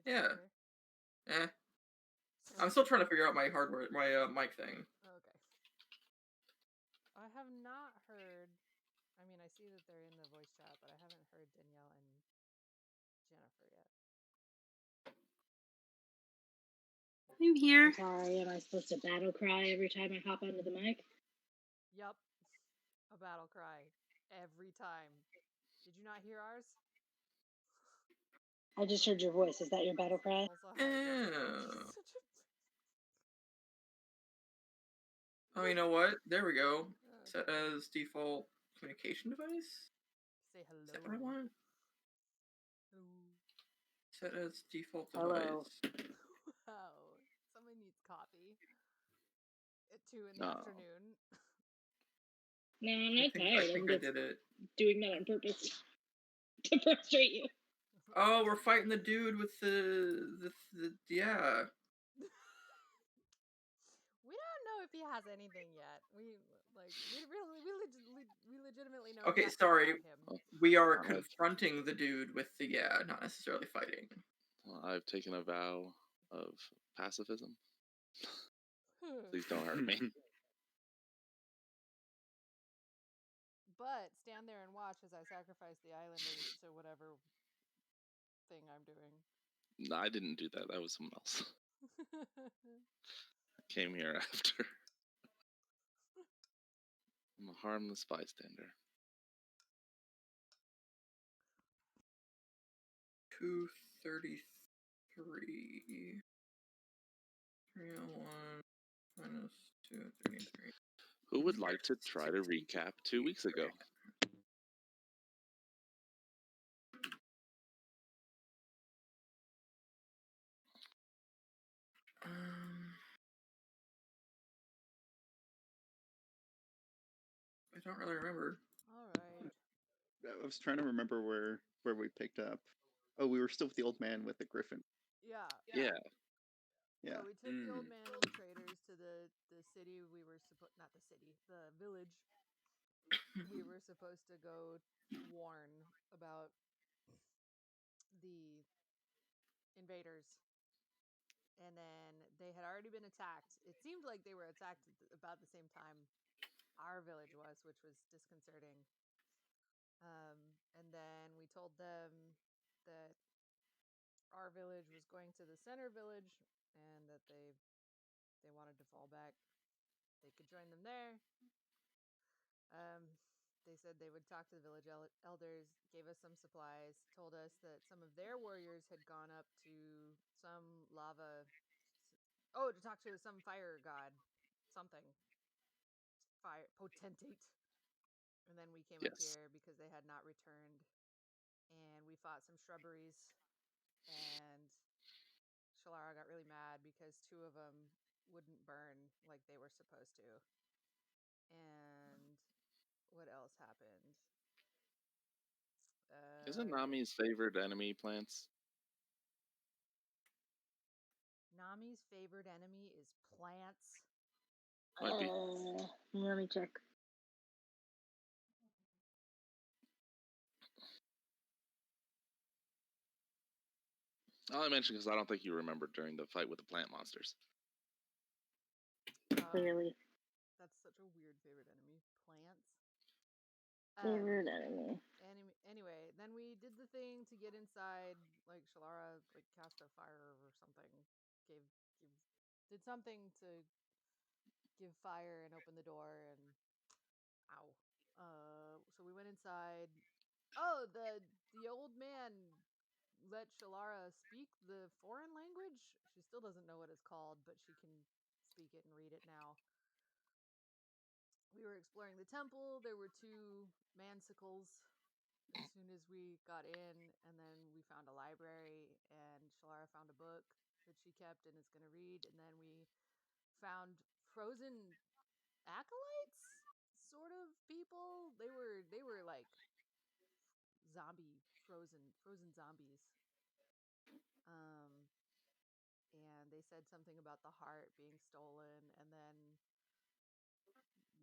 Yeah. Clear? Eh. I'm still trying to figure out my hardware, my mic thing. Okay. I have not heard. I mean, I see that they're in the voice chat, but I haven't heard Danielle and Jennifer yet. I'm here. I'm sorry, am I supposed to battle cry every time I hop onto the mic? Yup. A battle cry. Every time. Did you not hear ours? I just heard your voice. Is that your battle cry? Also, hi, Jessica. Oh. Oh, you know what? There we go. Set as default communication device? Say hello. Is that what I want? Hello. Set as default Hello. device. Wow. Someone needs coffee. At 2 in the No. afternoon. No, I'm not I tired. think I'm I just did it. doing that on purpose to frustrate you. Oh, we're fighting the dude with the yeah. We don't know if he has anything yet. We legitimately know Okay, nothing sorry. about him. We are confronting the dude with the yeah, not necessarily fighting. Well, I've taken a vow of pacifism. Please don't hurt me. But stand there and watch as I sacrifice the islanders to whatever thing I'm doing. No, I didn't do that. That was someone else. I came here after. I'm a harmless bystander. 233. 301 minus 233. Who would like to try to recap 2 weeks ago? I don't really remember. All right. I was trying to remember where we picked up. Oh, we were still with the old man with the griffin. Yeah. Yeah. So we took the old man and the traders to the city we were not the city, the village we were supposed to go warn about the invaders. And then they had already been attacked. It seemed like they were attacked at about the same time our village was, which was disconcerting. And then we told them that our village was going to the center village and that they wanted to fall back. They could join them there. They said they would talk to the village elders, gave us some supplies, told us that some of their warriors had gone up to some lava. Oh, to talk to some fire god. Something. Fire potentate. And then we came up here because they had not returned. And we fought some shrubberies. And Shalara got really mad because 2 of them wouldn't burn like they were supposed to. And what else happened? Isn't Nami's favorite enemy plants? Nami's favorite enemy is plants. Might be. Let me check. I'll mention because I don't think you remembered during the fight with the plant monsters. Clearly. That's such a weird favorite enemy. Plants. Favorite enemy. Anyway, then we did the thing to get inside. Like Shalara, like cast a fire or something. Did something to give fire and open the door and ow. So we went inside. Oh, the old man let Shalara speak the foreign language. She still doesn't know what it's called, but she can speak it and read it now. We were exploring the temple. There were 2 mansicles as soon as we got in, and then we found a library, and Shalara found a book that she kept and is going to read, and then we found frozen acolytes, sort of people. They were like zombie frozen zombies. And they said something about the heart being stolen, and then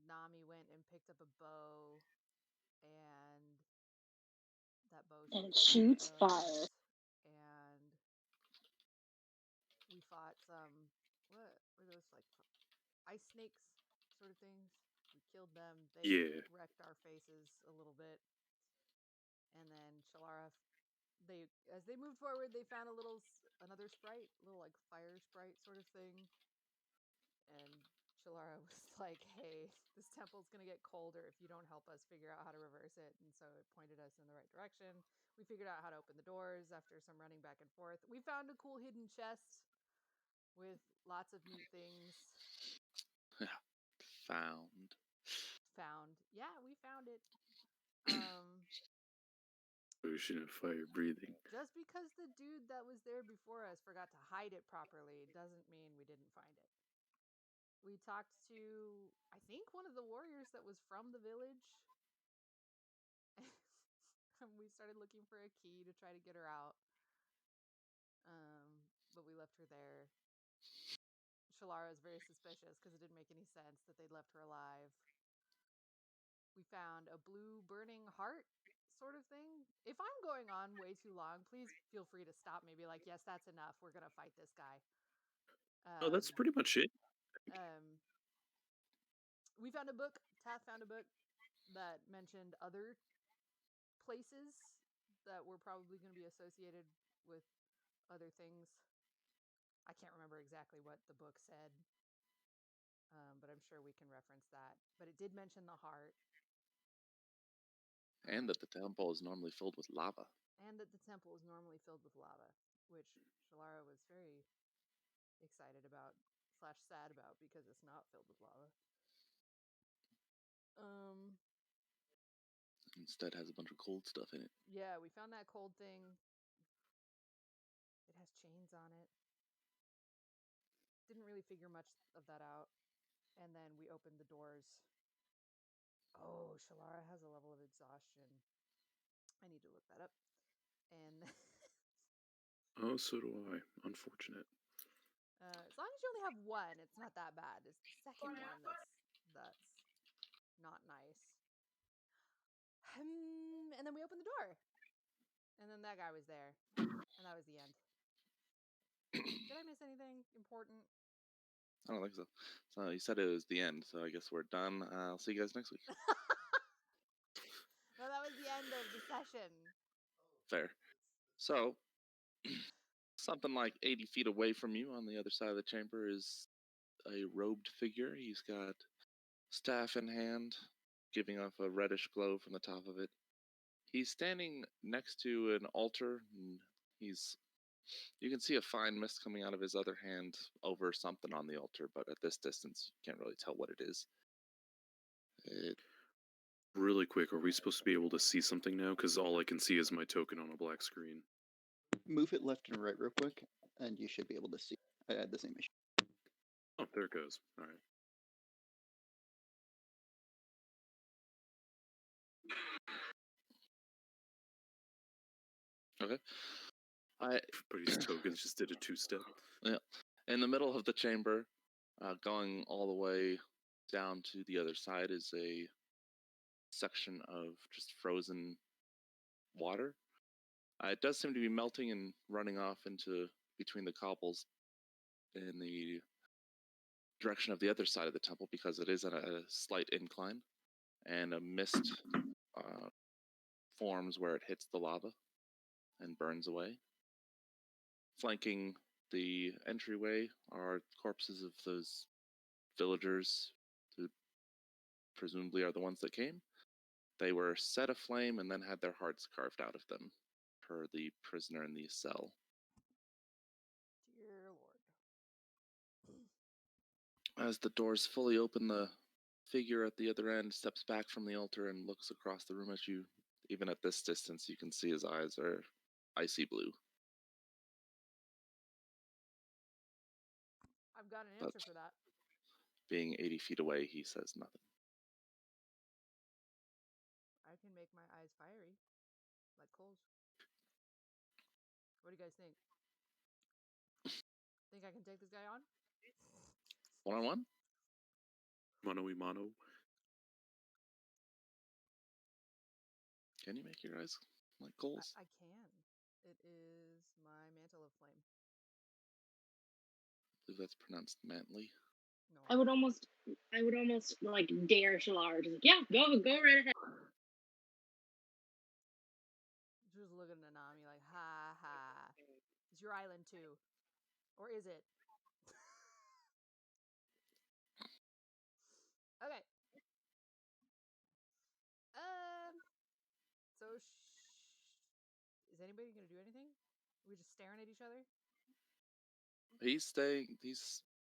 Nami went and picked up a bow, and that bow and shoots fire. And fought some, what were those, like, ice snakes sort of things. We killed them. They Yeah. wrecked our faces a little bit. And then Shalara, as they moved forward, they found another sprite, little like fire sprite sort of thing. And Shalara was like, "Hey, this temple's gonna get colder if you don't help us figure out how to reverse it." And so it pointed us in the right direction. We figured out how to open the doors after some running back and forth. We found a cool hidden chest with lots of neat things. Found. Yeah, we found it. Ocean of fire breathing. Just because the dude that was there before us forgot to hide it properly doesn't mean we didn't find it. We talked to, I think, one of the warriors that was from the village. And we started looking for a key to try to get her out. But we left her there. Shalara is very suspicious because it didn't make any sense that they'd left her alive. We found a blue burning heart sort of thing. If I'm going on way too long, please feel free to stop me. Be like, yes, that's enough. We're going to fight this guy. Oh, that's pretty much it. We found a book. Tath found a book that mentioned other places that were probably going to be associated with other things. I can't remember exactly what the book said, but I'm sure we can reference that. But it did mention the heart. And that the temple is normally filled with lava. And that the temple is normally filled with lava, which Shalara was very excited about / sad about because it's not filled with lava. Instead has a bunch of cold stuff in it. Yeah, we found that cold thing. It has chains on it. Didn't really figure much of that out. And then we opened the doors. Oh, Shalara has a level of exhaustion. I need to look that up. And Oh, so do I. Unfortunate. as long as you only have one, it's not that bad. It's the second one that's not nice. And then we opened the door. And then that guy was there. And that was the end. Did I miss anything important? I don't think so. So you said it was the end, so I guess we're done. I'll see you guys next week. No, that was the end of the session. Fair. So, something like 80 feet away from you on the other side of the chamber is a robed figure. He's got staff in hand, giving off a reddish glow from the top of it. He's standing next to an altar, and you can see a fine mist coming out of his other hand over something on the altar, but at this distance, you can't really tell what it is. Really quick, are we supposed to be able to see something now? Because all I can see is my token on a black screen. Move it left and right real quick, and you should be able to see. I had the same issue. Oh, there it goes. All right. Okay. Everybody's tokens just did a two-step. Yeah. In the middle of the chamber, going all the way down to the other side, is a section of just frozen water. It does seem to be melting and running off into between the cobbles in the direction of the other side of the temple because it is at a slight incline, and a mist forms where it hits the lava and burns away. Flanking the entryway are corpses of those villagers who presumably are the ones that came. They were set aflame and then had their hearts carved out of them, per the prisoner in the cell. Dear Lord. As the doors fully open, the figure at the other end steps back from the altar and looks across the room at you. Even at this distance, you can see his eyes are icy blue. I've got an answer for that. Being 80 feet away, he says nothing. I can make my eyes fiery, like coals. What do you guys think? Think I can take this guy on? One-on-one? Mano-y-mano. Can you make your eyes like coals? I can. It is my mantle of flame. believe that's pronounced Mantley. No. I would almost like dare Shalar. Just like, yeah, go right ahead. Just looking at Nanami like, ha ha. It's your island too. Or is it? Okay. So, is anybody gonna do anything? Are we just staring at each other? He's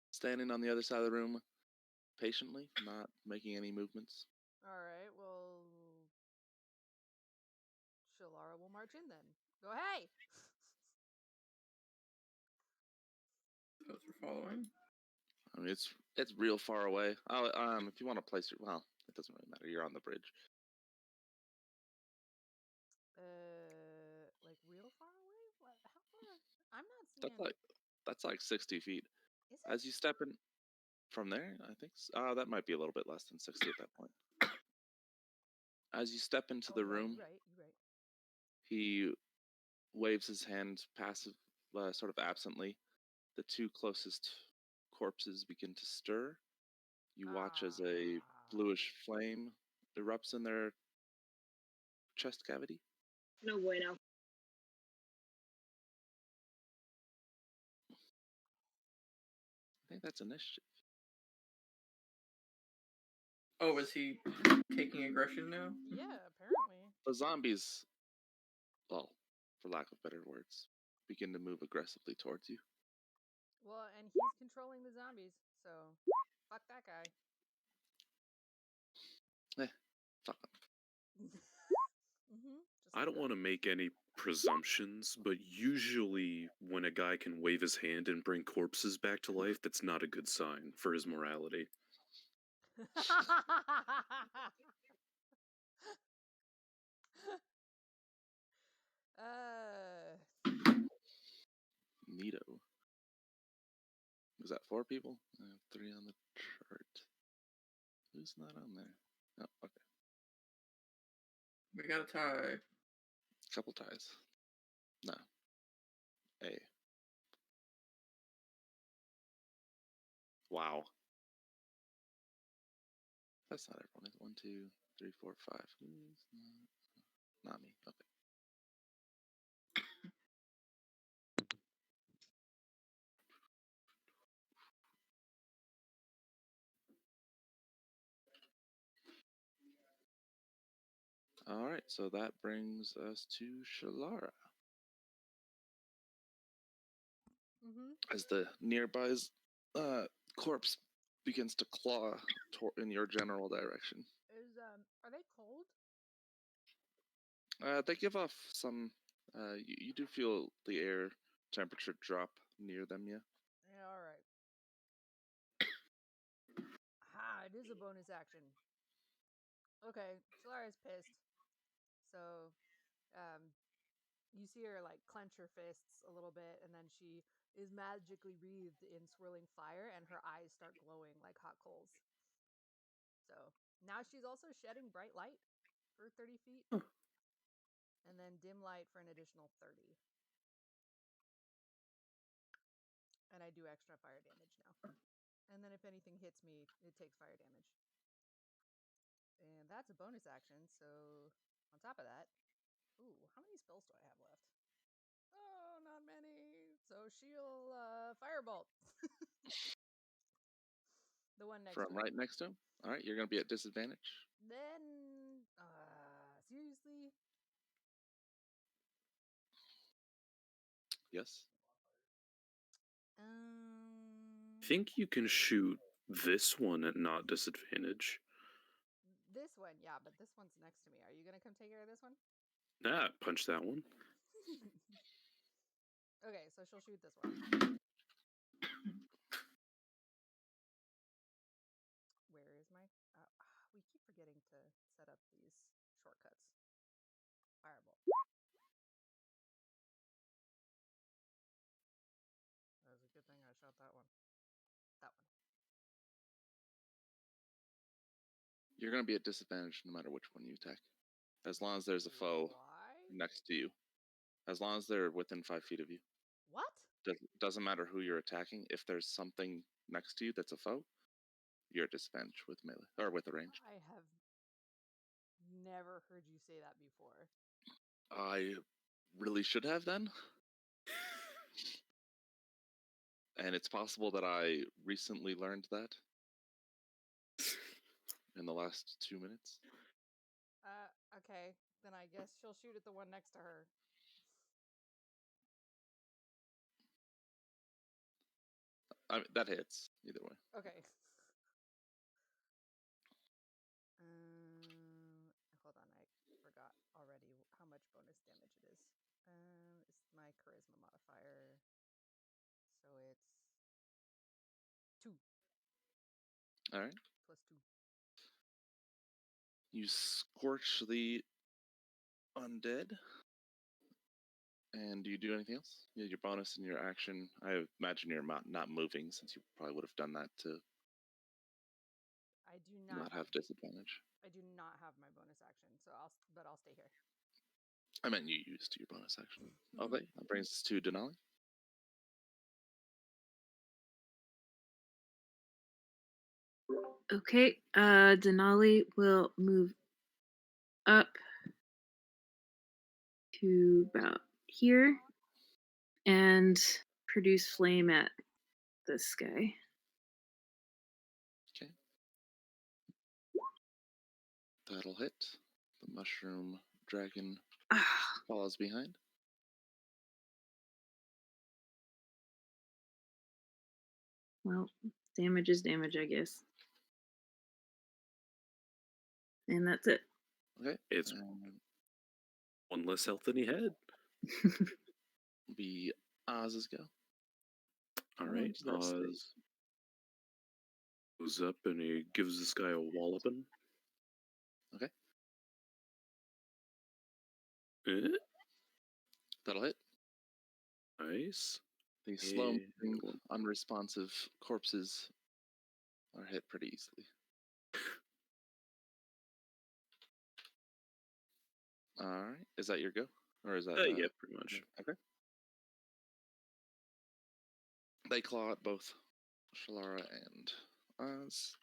standing on the other side of the room, patiently, not making any movements. All right. Well, Shalara will march in then. Go, hey! Those are following. I mean, it's real far away. If you want to place your, well, it doesn't really matter. You're on the bridge. Like real far away? What? How far? I'm not seeing. That's like 60 feet. Is As it? you step in from there, I think. That might be a little bit less than 60 at that point. As you step into the room, You're right. You're right. he waves his hand passive, sort of absently. The two closest corpses begin to stir. You watch as a bluish flame erupts in their chest cavity. No bueno. I think that's initiative. Oh, is he taking aggression now? Yeah, apparently. The zombies, well, for lack of better words, begin to move aggressively towards you. Well, and he's controlling the zombies, so fuck that guy. Fuck 'em. I don't want to make any presumptions, but usually when a guy can wave his hand and bring corpses back to life, that's not a good sign for his morality. Neato. Was that 4 people? I have 3 on the chart. Who's not on there? Oh, okay. We got a tie. Couple ties. No. A. Wow. That's not everyone. It's 1, 2, 3, 4, 5. Who's not me? Okay. All right, so that brings us to Shalara. As the nearby corpse begins to claw in your general direction. Are they cold? They give off some. You do feel the air temperature drop near them, yeah. Yeah, all right. It is a bonus action. Okay, Shalara's pissed. So, you see her like clench her fists a little bit, and then she is magically wreathed in swirling fire, and her eyes start glowing like hot coals. So now she's also shedding bright light for 30 feet, and then dim light for an additional 30. And I do extra fire damage now. And then if anything hits me, it takes fire damage. And that's a bonus action, so on top of that, ooh, how many spells do I have left? Oh, not many. So she'll firebolt. The one next From to right next to him. All right, you're going to be at disadvantage. Then, seriously? Yes. Think you can shoot this one at not disadvantage. This one, yeah, but this one's next to me. Are you gonna come take care of this one? Nah, punch that one. Okay, so she'll shoot this one. Where is my... we keep forgetting to set up these shortcuts. Firebolt. That was a good thing I shot that one. That one. You're going to be at disadvantage no matter which one you attack. As long as there's a foe next to you. As long as they're within 5 feet of you. What? Doesn't matter who you're attacking. If there's something next to you that's a foe, you're at disadvantage with melee or with the range. I have never heard you say that before. I really should have then. And it's possible that I recently learned that in the last 2 minutes. Okay. Then I guess she'll shoot at the one next to her. That hits either way. Okay. Hold on, I forgot already how much bonus damage it is. It's my charisma modifier, so it's 2 All right. plus 2. You scorch the undead. And do you do anything else? Yeah, your bonus and your action. I imagine you're not moving, since you probably would have done that to I do not have disadvantage. I do not have my bonus action, so I'll stay here. I meant you used your bonus action. Okay, that brings us to Denali. Okay, Denali will move up to about here and produce flame at this guy. Okay. That'll hit. The mushroom dragon follows behind. Well, damage is damage, I guess. And that's it. Okay. It's one less health than he had. Be Oz's go. All right, Oz goes up and he gives this guy a walloping. Okay. Eh, That'll hit. nice. The slow-moving, unresponsive corpses are hit pretty easily. All right. Is that your go? Or is that... Yeah, pretty much. Okay. They claw at both Shalara and Oz.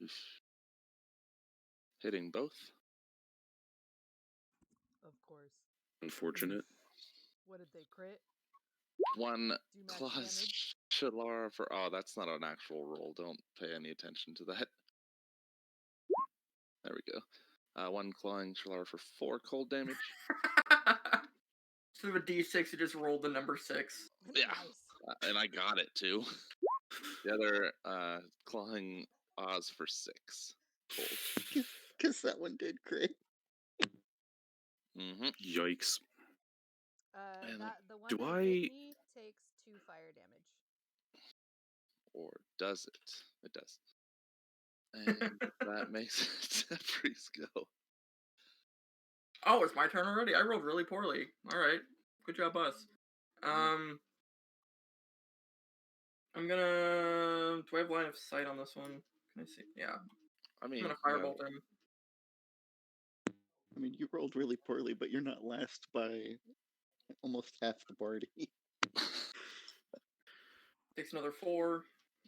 Oof. Hitting both. Of course. Unfortunate. What did they crit? One Do max claws damage? Shalara for... Oh, that's not an actual roll. Don't pay any attention to that. There we go. One clawing Shalara for 4 cold damage. Instead of a d6, you just rolled the number 6. Yeah. Nice. And I got it, too. The other clawing Oz for 6 cold. Because that one did crit. Mm-hmm. Yikes. The one do that I- hit me takes 2 fire damage. Or does it? It does. And that makes it Zephyr's go. Oh, it's my turn already? I rolled really poorly. Alright. Good job, us. I'm gonna... Do I have line of sight on this one? Can I see? Yeah. I mean, I'm gonna firebolt him. I mean, you rolled really poorly, but you're not last by almost half the party. Takes another 4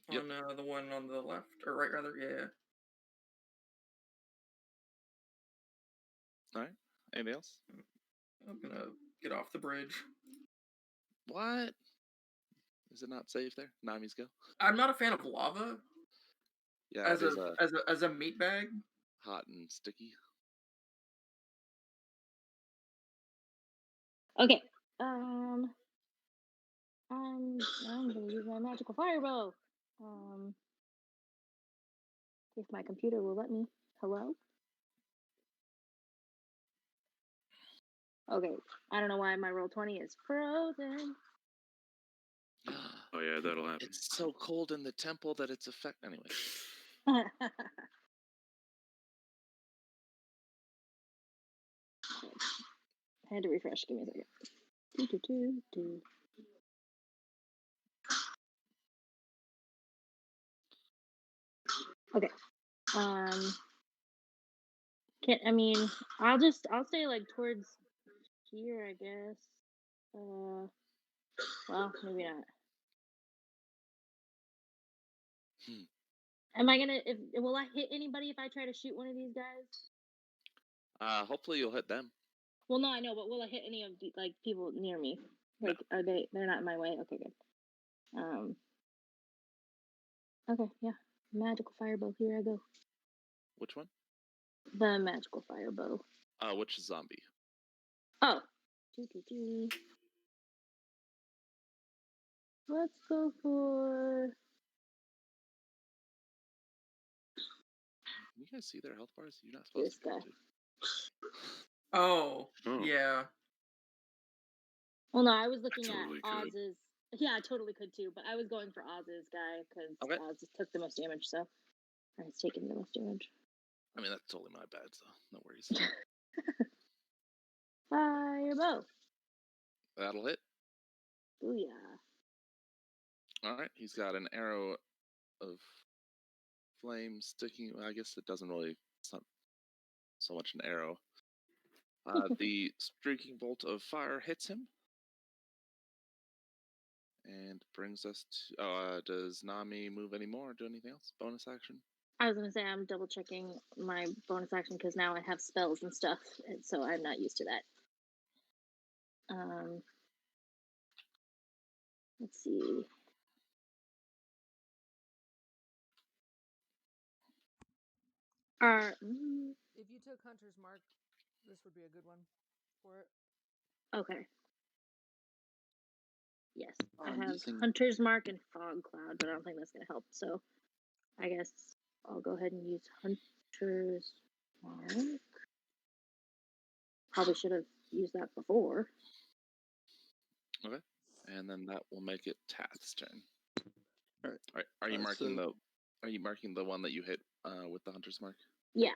Yep. on the one on the left. Or right, rather. Yeah. Alright. Anything else? I'm gonna get off the bridge. What? Is it not safe there? Nami's go. I'm not a fan of lava Yeah, as it is a meat bag. hot and sticky. Okay. I'm gonna use my magical fireball. If my computer will let me. Hello? Okay. I don't know why my roll 20 is frozen. Oh yeah, that'll happen. It's so cold in the temple that it's Anyway. I had to refresh. Give me a second. Do. Okay. I mean, I'll stay like towards here, I guess. Well, maybe not. Hmm. Am I gonna? Will I hit anybody if I try to shoot one of these guys? Hopefully you'll hit them. Well, no, I know, but will I hit any of the like people near me? No. Like, are they? They're not in my way. Okay, good. Okay, yeah. Magical firebow. Here I go. Which one? The magical firebow. Which zombie? Oh. Doo-doo-doo. Let's go for. Can you guys see their health bars? You're not supposed This to be able guy. to. Oh, Oh. yeah. Well, no, I was looking totally at could. Oz's. Yeah, I totally could too, but I was going for Oz's guy because Okay. Oz took the most damage, so. Or he's taking the most damage. I mean, that's totally my bad, so no worries. Firebow. That'll hit. Booyah. All right. He's got an arrow of flame sticking. I guess it doesn't really. It's not so much an arrow. The streaking bolt of fire hits him. And brings us to. Does Nami move anymore or do anything else? Bonus action? I was gonna say I'm double checking my bonus action because now I have spells and stuff, and so I'm not used to that. Let's see. If you took Hunter's Mark, this would be a good one for it. Okay. Yes, I I'm have using- Hunter's Mark and Fog Cloud, but I don't think that's gonna help. So, I guess I'll go ahead and use Hunter's Mark. Probably should have used that before. Okay. And then that will make it Tath's turn. All right. Are you marking so- Are you marking the one that you hit with the hunter's mark? Yeah.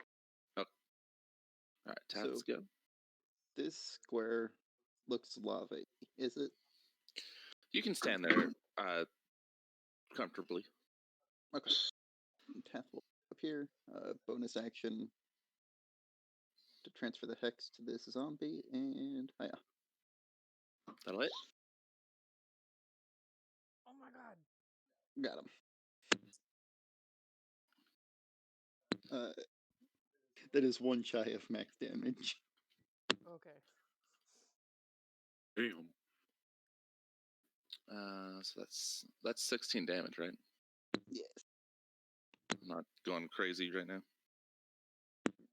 Oh. All right, Tath's So- go. This square looks lava. Is it? You can stand there comfortably. Okay. Tath will up here. Bonus action to transfer the hex to this zombie, and yeah. That'll hit. Oh my god. Got him. That is one shy of max damage. Okay. Damn. So that's 16 damage, right? Yes. I'm not going crazy right now.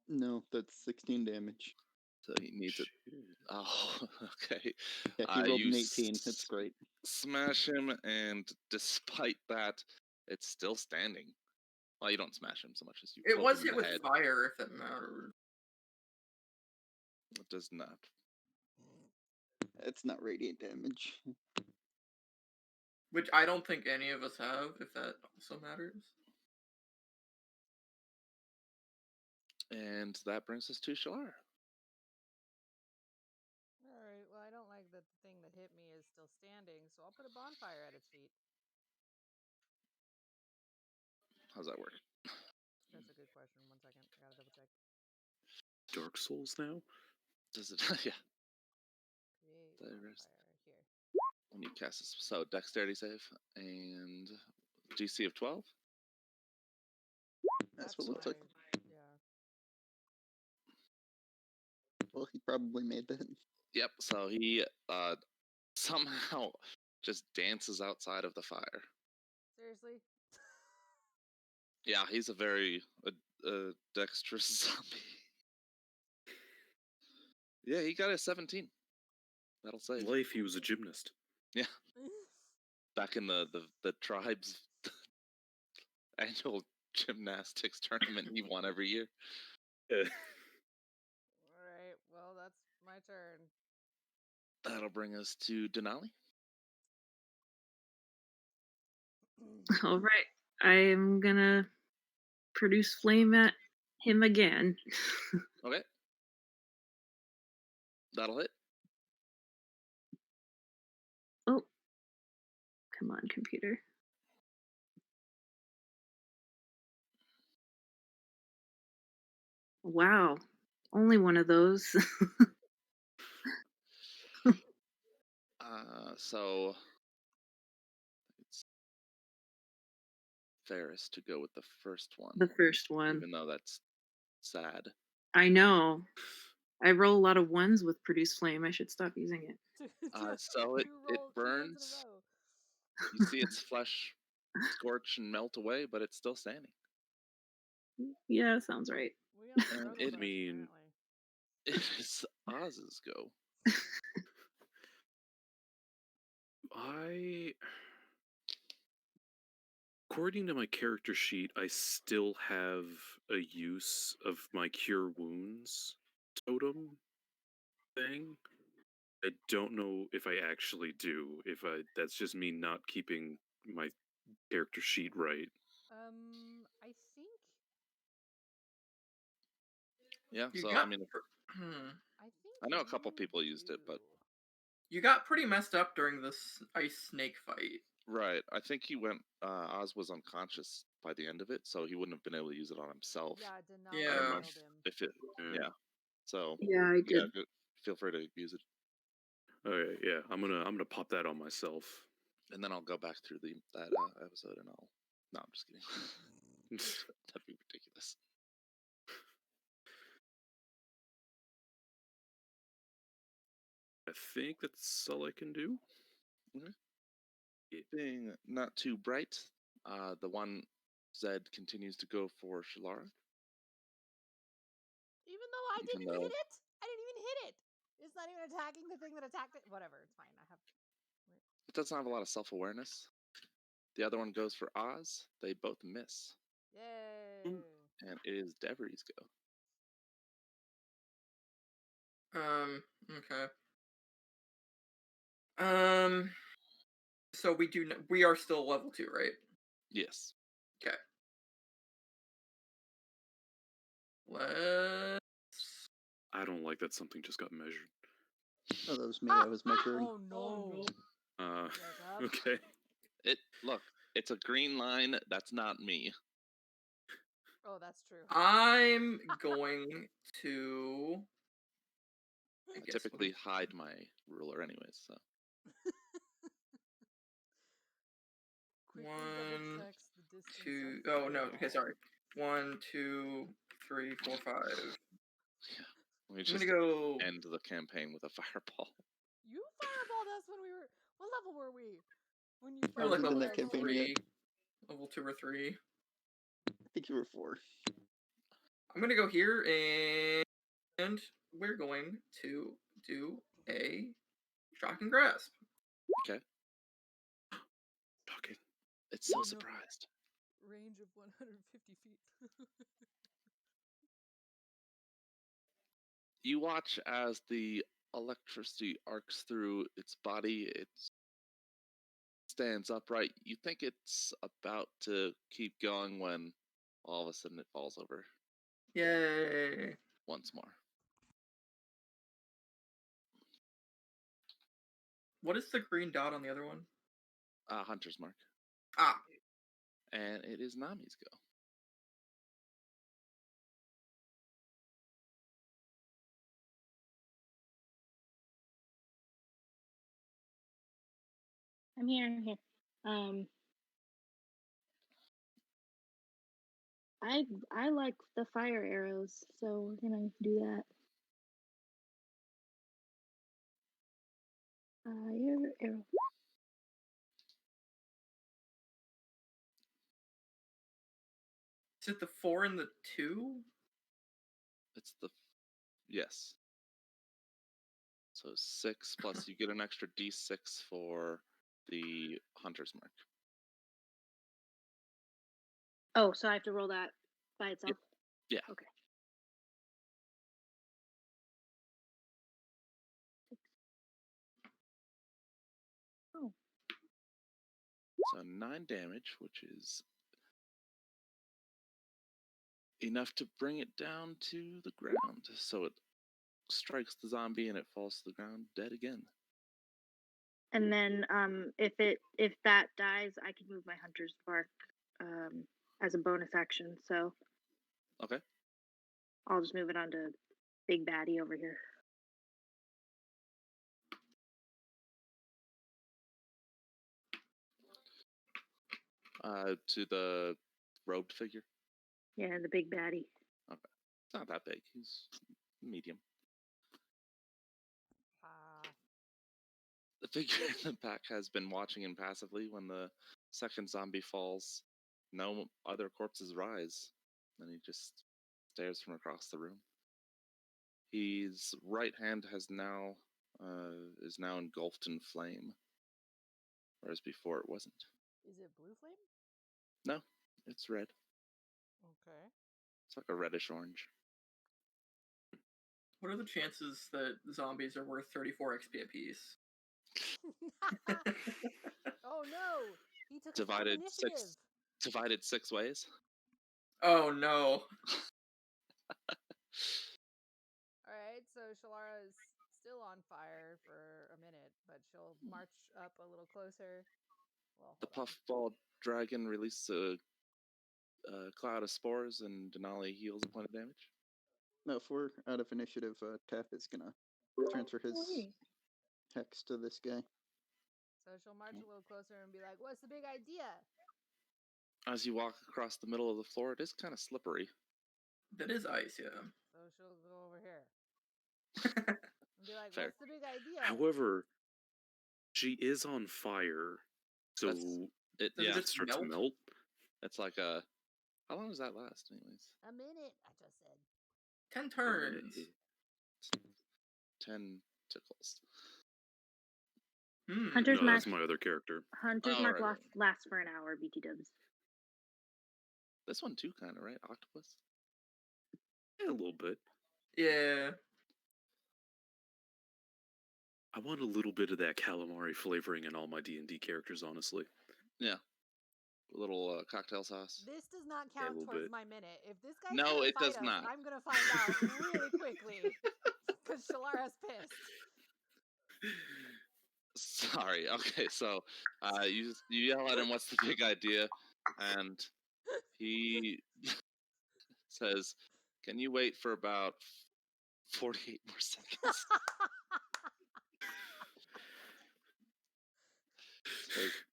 No, that's 16 damage. So he needs it. Shit. Oh, okay. Yeah, he rolled you an 18. That's great. Smash him, and despite that, it's still standing. Well, you don't smash him so much as you. It poke was him in hit the with head. fire, if that matters. It does not. That's not radiant damage. Which I don't think any of us have, if that also matters. And that brings us to Shalar. Alright, well, I don't like that the thing that hit me is still standing, so I'll put a bonfire at its feet. How's that work? That's a good question. 1 second. I gotta double check. Dark Souls now? Does it? Yeah. Create There is- bonfire here. When you cast this, so dexterity save and DC of 12. That's what it looks like. Yeah. Well, he probably made that. Yep. So he somehow just dances outside of the fire. Seriously? Yeah, he's a very dexterous zombie. Yeah, he got a 17. That'll save. Life, he was a gymnast. Back in the tribe's annual gymnastics tournament he won every year. Alright, well, that's my turn. That'll bring us to Denali. All right. I am gonna produce flame at him again. Okay. That'll hit. Oh, come on, computer. Wow. Only one of those. So it's fairest to go with the first one, The first one. even though that's sad. I know. I roll a lot of ones with produce flame. I should stop using it. So it You roll 2 ones in a burns. row. You see its flesh scorch and melt away, but it's still standing. Yeah, sounds right. We on And struggle it dice, mean- apparently. It is Oz's go. According to my character sheet, I still have a use of my cure wounds totem thing. I don't know if I actually do. That's just me not keeping my character sheet right. I think Yeah, You so got, I mean, I know a couple you people used it, but do. you got pretty messed up during this ice snake fight. right. I think he went. Oz was unconscious by the end of it, so he wouldn't have been able to use it on himself. Yeah, Denali Yeah. I don't know killed him. if it. Yeah. So Yeah, I yeah, did. feel free to use it, Okay, yeah, I'm gonna pop that on myself. and then I'll go back through that episode, and I'll. No, I'm just kidding. That'd be ridiculous. I think that's all I can do. Being not too bright, the one Zed continues to go for Shalara. Even though I Even didn't though- hit it! I didn't even hit it! It's not even attacking the thing that attacked it. Whatever, it's fine. I have. It doesn't have a lot of self-awareness. The other one goes for Oz. They both miss, Yay! and it is Devery's go. Okay. So we are still level 2, right? Yes. Okay. Let's. I don't like that something just got measured. Oh, that was me. I was measuring. Oh no! Jacob. Okay. Look. It's a green line. That's not me. Oh, that's true. I'm going to. I guess typically hide my ruler, anyways. So Quickly One, double checks the distance. 2. of Oh no. Okay, the sorry. 1, 2, 3, 4, 5. yeah, let me I'm just gonna go. end the campaign with a fireball. You fireballed us when we were. What level were we? When you We're like Wasn't in level that campaign yet. 3, level 2 or 3. I think you were 4. I'm gonna go here and we're going to do a shock and grasp. Okay. Shocking. It's so No. surprised. Range of 150 feet. You watch as the electricity arcs through its body. It stands upright. You think it's about to keep going when all of a sudden it falls over Yay! once more. What is the green dot on the other one? Hunter's mark. Ah, And it is Nami's go. I'm here. I like the fire arrows, so we're gonna do that. Fire arrow. is it the 4 and the 2? It's the yes. So 6 plus you get an extra d6 for the hunter's mark. Oh, so I have to roll that by itself. Yeah. Okay. Oh. So 9 damage, which is enough to bring it down to the ground. So it strikes the zombie and it falls to the ground dead again. And then if that dies, I can move my hunter's mark as a bonus action. So Okay. I'll just move it onto big baddie over here. To the robed figure. Yeah, the big baddie. It's not that big. He's medium. The figure in the back has been watching him passively. When the second zombie falls, no other corpses rise. And he just stares from across the room. His right hand has now is now engulfed in flame, whereas before it wasn't. Is it blue flame? No, it's red. Okay. It's like a reddish orange. What are the chances that zombies are worth 34 XP apiece? Oh no! He took a failed Divided initiative. divided 6 ways. Oh no. Alright, so Shalara is still on fire for a minute, but she'll march up a little closer. Well, The hold on. puffball dragon releases a cloud of spores, and Denali heals a point of damage. No, if we're out of initiative, Tap is gonna transfer his hex to this guy. So she'll march a little closer and be like, "What's the big idea?" As you walk across the middle of the floor, it is kind of slippery. That is ice, yeah. So she'll go over here and be like, Fair. "What's the big idea?" However, she is on fire, so That's- It, Does it yeah, just start to melt? melt. it's like a. How long does that last, anyways? A minute, I just said. 10 turns. 10 tickles. Hunter's No, mark. that's my other character. Hunter's Oh, mark right. lasts for an hour. BT dubs. This one too, kind of, right? Octopus. Yeah, a little bit. Yeah. I want a little bit of that calamari flavoring in all my D&D characters, honestly. Yeah. A little cocktail sauce. This does not Yeah, a count little towards bit. my minute. If this guy's No, gonna it fight does us, not. I'm gonna find out really quickly. Because Shalara's pissed. Sorry. Okay, so you yell at him, "What's the big idea?" And he says, "Can you wait for about 48 more seconds?" Says-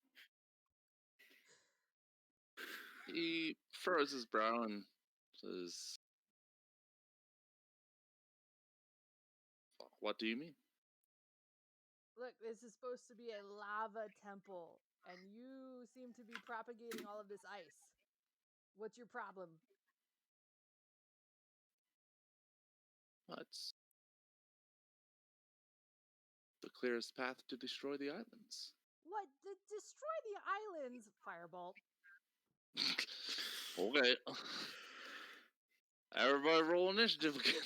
he furrows his brow and says, "What do you mean?" Look, this is supposed to be a lava temple, and you seem to be propagating all of this ice. What's your problem? It's the clearest path to destroy the islands. What? Destroy the islands, Firebolt. Okay. Everybody roll initiative again.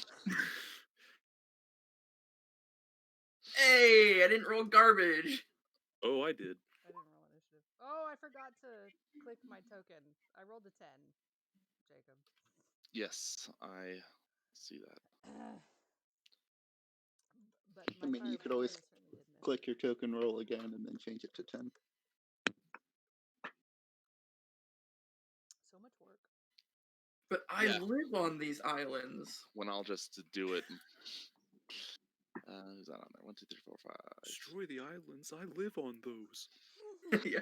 Hey, I didn't roll garbage. Oh, I did. I didn't roll initiative. Oh, I forgot to click my token. I rolled a 10, Jacob. Yes, I see that. But I mean, you could Firebolt always certainly did miss. click your token, roll again, and then change it to 10. So much work. But I Yeah. live on these islands. When I'll just do it. Who's that on there? 1, 2, 3, 4, 5. Destroy the islands. I live on those. Yeah.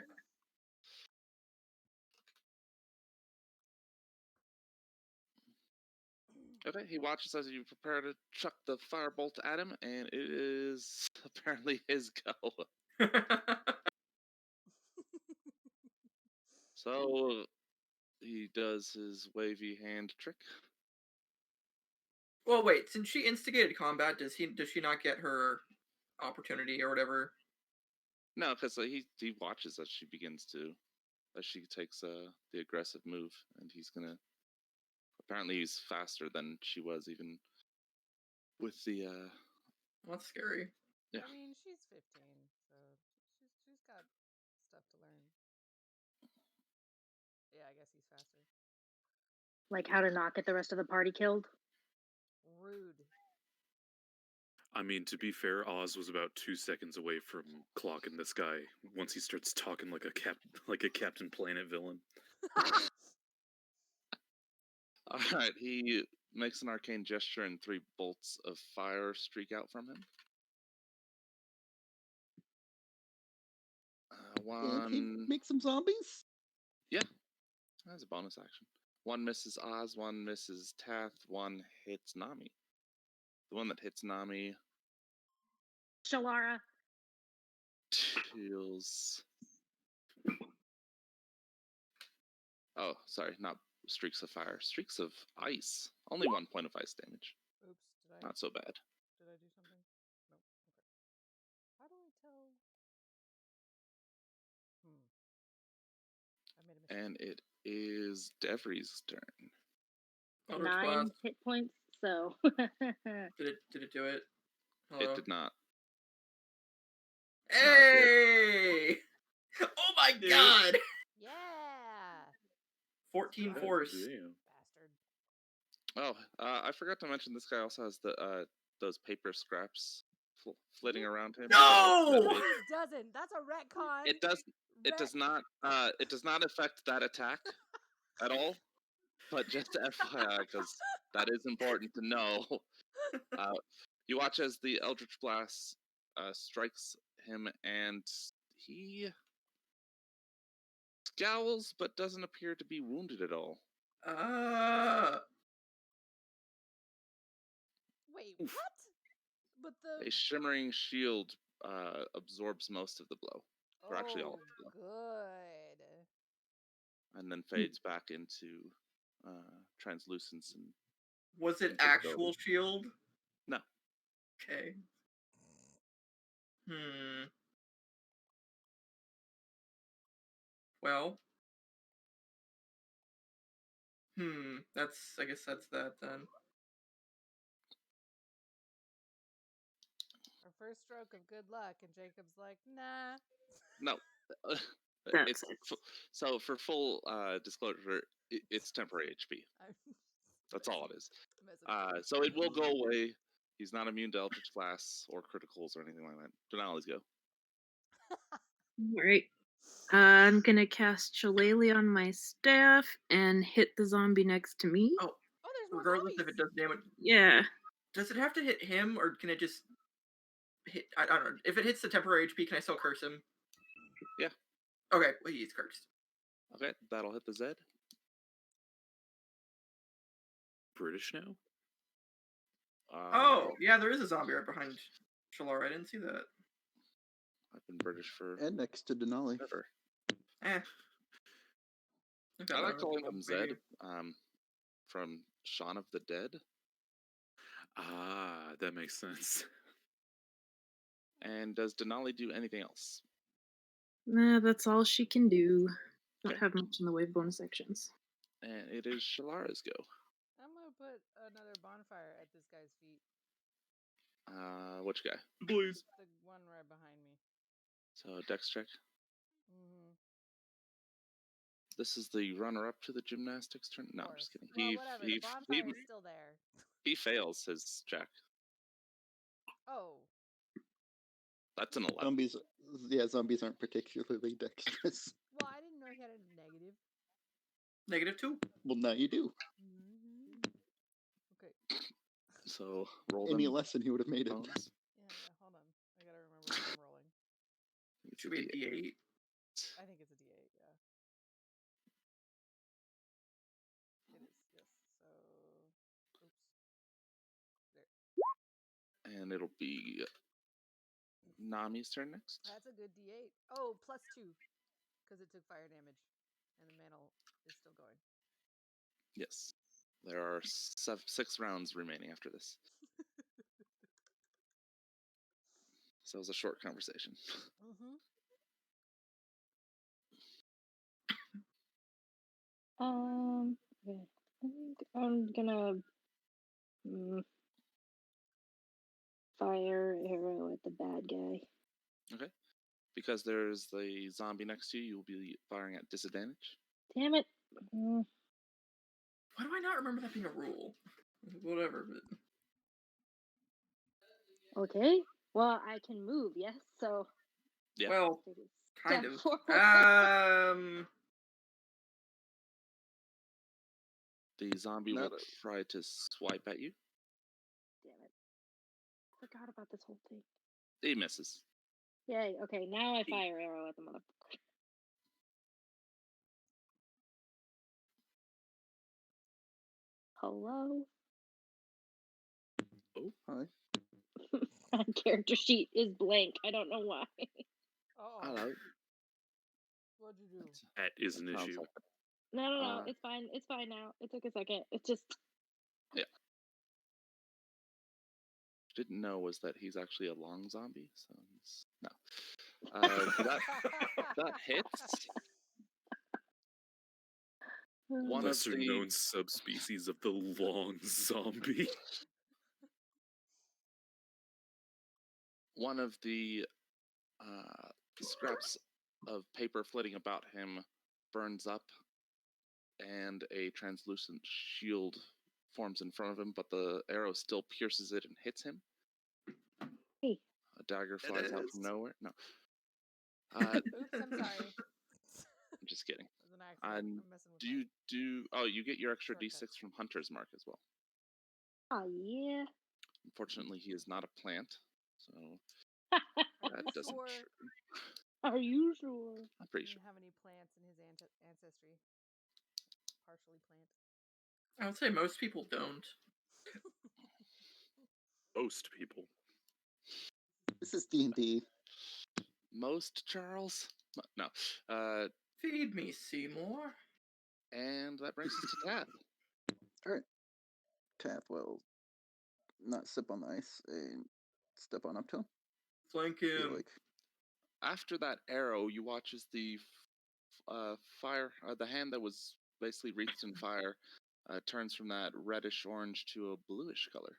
Okay, he watches as you prepare to chuck the firebolt at him, and it is apparently his go. So he does his wavy hand trick. Well, wait. Since she instigated combat, does she not get her opportunity or whatever? No, because he watches as she takes the aggressive move, and he's gonna. Apparently, he's faster than she was, even with the. Well, that's scary. Yeah. I mean, she's 15, so she's got stuff to learn. Yeah, I guess he's faster. Like how to not get the rest of the party killed. Rude. I mean, to be fair, Oz was about 2 seconds away from clocking this guy once he starts talking like a Captain Planet villain. All right, he makes an arcane gesture, and 3 bolts of fire streak out from him. Can he One, make some zombies? that's a bonus action. 1 misses Oz, 1 misses Tath, 1 hits Nami. The one that hits Nami Shalara. deals. Oh, sorry, not streaks of fire, streaks of ice. Only 1 point of ice damage. Oops, did I Not so bad. did I do something? Nope. Okay. How do I tell? I made a mistake. And it is Devry's turn. Eldritch 9 Blast. hit points, so. Did it do it? Hello? It did not. Hey! Oh my Dude. god! Yeah, 14 God force. damn. bastard. Oh, I forgot to mention this guy also has the those paper scraps flitting around him. No! No, it doesn't. That's a retcon. It does. It does not. It does not affect that attack at all. But just FYI, because that is important to know. You watch as the Eldritch Blast strikes him, and he scowls, but doesn't appear to be wounded at all. Wait, Oof. what? But the A shimmering shield absorbs most of the blow, or actually all of the blow, good. and then fades back into translucence. And Was it Invisibility. actual shield? No. Okay. Well. I guess that's that then. Our first stroke of good luck, and Jacob's like, nah. No. That It's sucks. so for full disclosure, it's temporary HP. I'm That's all it is. messing with So it will go away. He's not immune to Eldritch Blasts or criticals or anything like that. Denali's go. Alright. I'm gonna cast Shillelagh on my staff and hit the zombie next to me. Oh, Oh, there's more regardless zombies. if it does damage. Yeah. Does it have to hit him, or can it just hit? I don't know. If it hits the temporary HP, can I still curse him? Yeah. Okay, well, he's cursed. Okay, that'll hit the Zed. British now? Oh, yeah, there is a zombie right behind Shalara. I didn't see that. I've been British for And next to Denali. ever. Eh. I like calling him Zed. From Shaun of the Dead. Ah, that makes sense. And does Denali do anything else? Nah, that's all she can do. Don't Okay. have much in the way of bonus actions. And it is Shalara's go. I'm gonna put another bonfire at this guy's feet. Which guy? Please. The one right behind me. So Dex check. Mm-hmm. This is the runner-up to the gymnastics turn. No, I'm just kidding. Well, whatever. The bonfire is still there. He fails his check. Oh. That's an 11. Zombies aren't particularly dexterous. Well, I didn't know he had a negative. -2. Well, now you do. Okay. So roll Any them. lesson he would have made it. bones. Yeah, hold on. I gotta remember what I'm rolling. It should be a D8. I think it's a D8, yeah. It is, yes. So, oops. There. And it'll be Nami's turn next. That's a good D8. Oh, +2. Because it took fire damage. And the mantle is still going. Yes. There are 6 rounds remaining after this. So it was a short conversation. Mm-hmm. Okay. I think I'm gonna fire arrow at the bad guy. Okay. Because there's the zombie next to you, you'll be firing at disadvantage. Damn it. Why do I not remember that being a rule? Whatever, but... Okay. Well, I can move, yes, so. Yeah. Well, take a kind step of. forward. The zombie No. will try to swipe at you. Damn it. Forgot about this whole thing. He misses. Yay. Okay, now I fire arrow at the motherfucker. Hello? Hi. My character sheet is blank. I don't know why. Oh, Hello. what'd you do? That is an Sounds issue. like it. No, it's fine. It's fine now. It took a second. It's just Didn't know was that he's actually a long zombie. So he's no. That hits. One of Lesser the known subspecies of the long zombie. one of the scraps of paper flitting about him burns up, and a translucent shield forms in front of him, but the arrow still pierces it and hits him. Hey. A dagger flies out from is. nowhere. No. Oops, I'm sorry. I'm just kidding. It was an accident. And I'm messing with do you do? Oh, you get your extra Shortcut. d6 from Hunter's Mark as well. Oh yeah. Unfortunately, he is not a plant, so Are that you doesn't. sure Are you sure? I'm he pretty sure. didn't have any plants in his ancestry? Partially plant. I would say most people don't. Most people. This is D&D. Most Charles? No. Feed me, Seymour. And that brings us to Tath. Alright. Tath will not sip on the ice and step on up to him. Flank Be him. like, After that arrow, you watch as the fire, the hand that was basically wreathed in fire, turns from that reddish orange to a bluish color.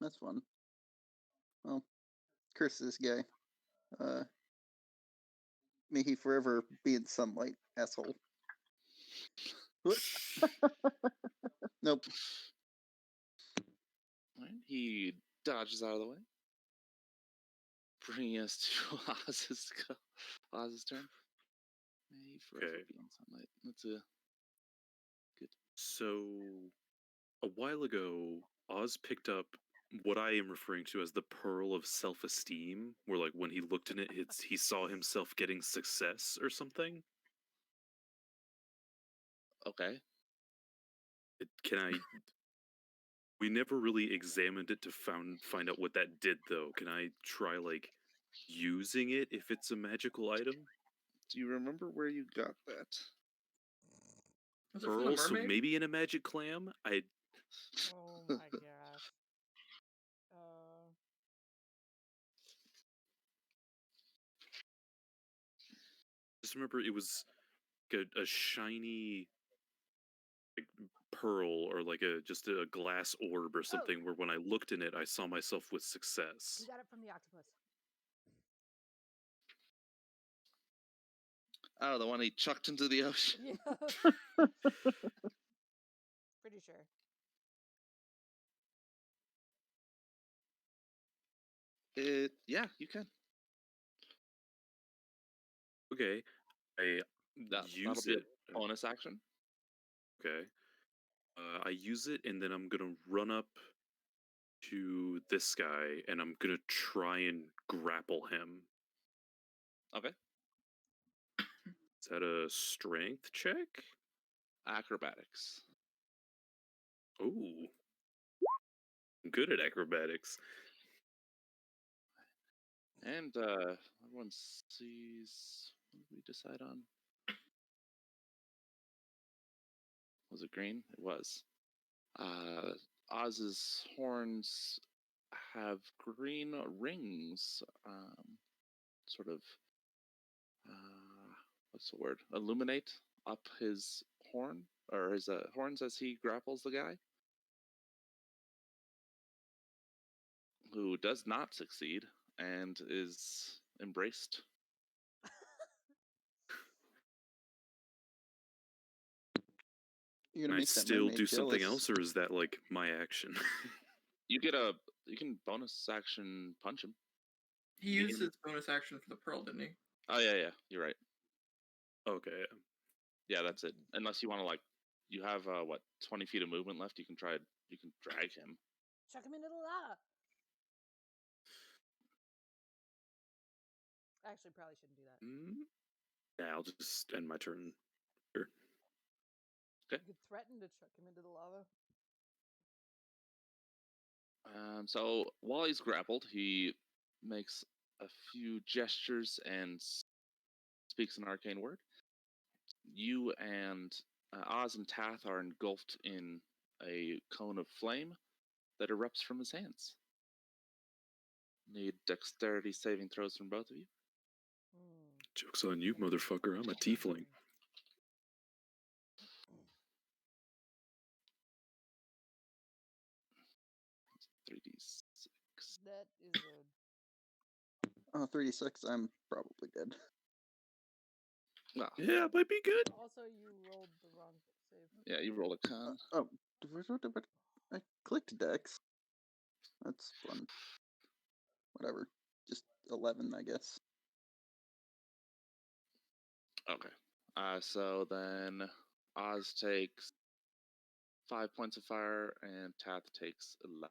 that's fun. Well, curse this guy. May he forever be in sunlight, asshole. Whoop. Nope. Right? He dodges out of the way, bringing us to Oz's turn. May he forever Okay. be in sunlight. That's a So, a while ago, Oz picked up what I am referring to as the pearl of self-esteem, where, like, when he looked in it, he saw himself getting success or something. okay. Can I? We never really examined it to find out what that did, though. Can I try, like, using it if it's a magical item? Do you remember where you got that? Was it from the Pearl, so mermaid? maybe in a magic clam? Oh my gosh. Just remember it was like a shiny like, pearl or like just a glass orb or something where when I looked in it I saw myself with success. You got it from the octopus. Oh, the one he chucked into the ocean. Yeah. Pretty sure. Yeah, you can. Okay. I That'll use be it. a bonus action. Okay. I use it and then I'm gonna run up to this guy and I'm gonna try and grapple him. Okay. Is that a strength check? Acrobatics. Ooh. I'm good at acrobatics. And everyone sees. What did we decide on? Was it green? It was. Oz's horns have green rings, sort of. What's the word? Illuminate up his horn or his horns as he grapples the guy, who does not succeed and is embraced. You're Can gonna I make that still mermaid do something jealous. else or is that like my action? You can bonus action punch him. He used his bonus action for the pearl, didn't he? Oh yeah, you're right. Okay. Yeah, that's it. Unless you want to like you have what 20 feet of movement left. You can drag him. Chuck him into the lava. Actually, probably shouldn't do that. Yeah, I'll just end my turn. Sure. You could threaten to chuck him into the lava. So while he's grappled, he makes a few gestures and speaks an arcane word. You and Oz and Tath are engulfed in a cone of flame that erupts from his hands. Need dexterity saving throws from both of you. Joke's on you, motherfucker. I'm a tiefling. 3d6. That is a 3d6, I'm probably dead. Well, Yeah, it might be good. Also, you rolled the wrong save. yeah, you roll a con. Oh, I clicked Dex. That's fun. Whatever. Just 11, I guess. Okay. So then Oz takes 5 points of fire and Tath takes 11.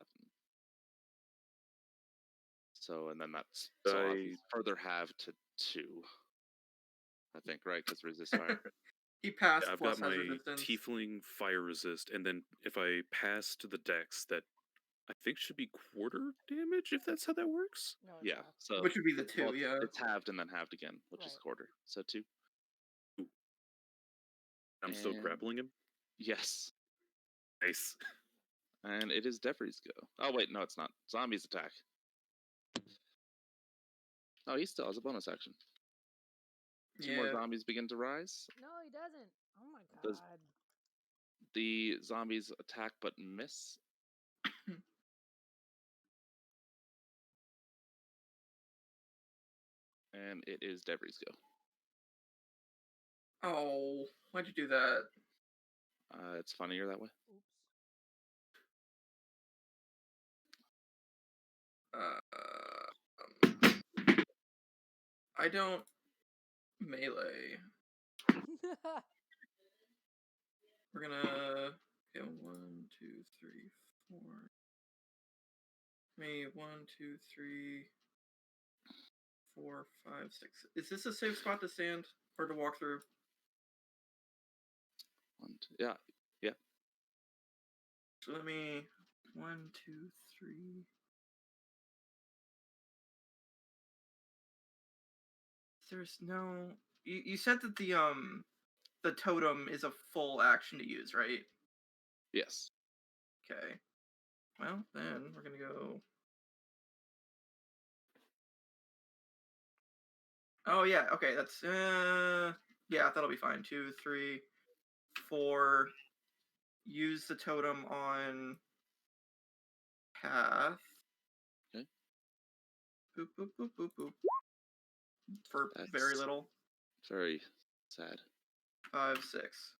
So, and then that's so Oz is further halved to 2. I think, right? Because resist fire. He passed Yeah, I've plus got has my resistance. tiefling fire resist, and then if I pass to the dex, that I think should be quarter damage, if that's how that works. No, it's Yeah. half. So Which would be the 2, well, yeah. it's halved and then halved again, which is Right. quarter. So 2. I'm still And- grappling him. Yes. Nice. And it is Devry's go. Oh wait, no, it's not. Zombies attack. Oh, he still has a bonus action. 2 more Yeah. zombies begin to rise. No, he doesn't. Oh my god. Does- The zombies attack but miss. And it is Devry's go. Oh, why'd you do that? It's funnier that way. Oops. I don't melee. We're gonna go 1, 2, 3, 4. Me 1, 2, 3, 4, 5, 6. Is this a safe spot to stand or to walk through? 1, 2, yeah. So let me 1, 2, 3. There's no. You said that the totem is a full action to use, right? Yes. Okay. Well, then we're gonna go. Oh yeah. Okay. That's yeah. That'll be fine. 2, 3, 4. Use the totem on path. Okay. Boop boop boop boop boop. For very That's- little. Very sad. 5, 6.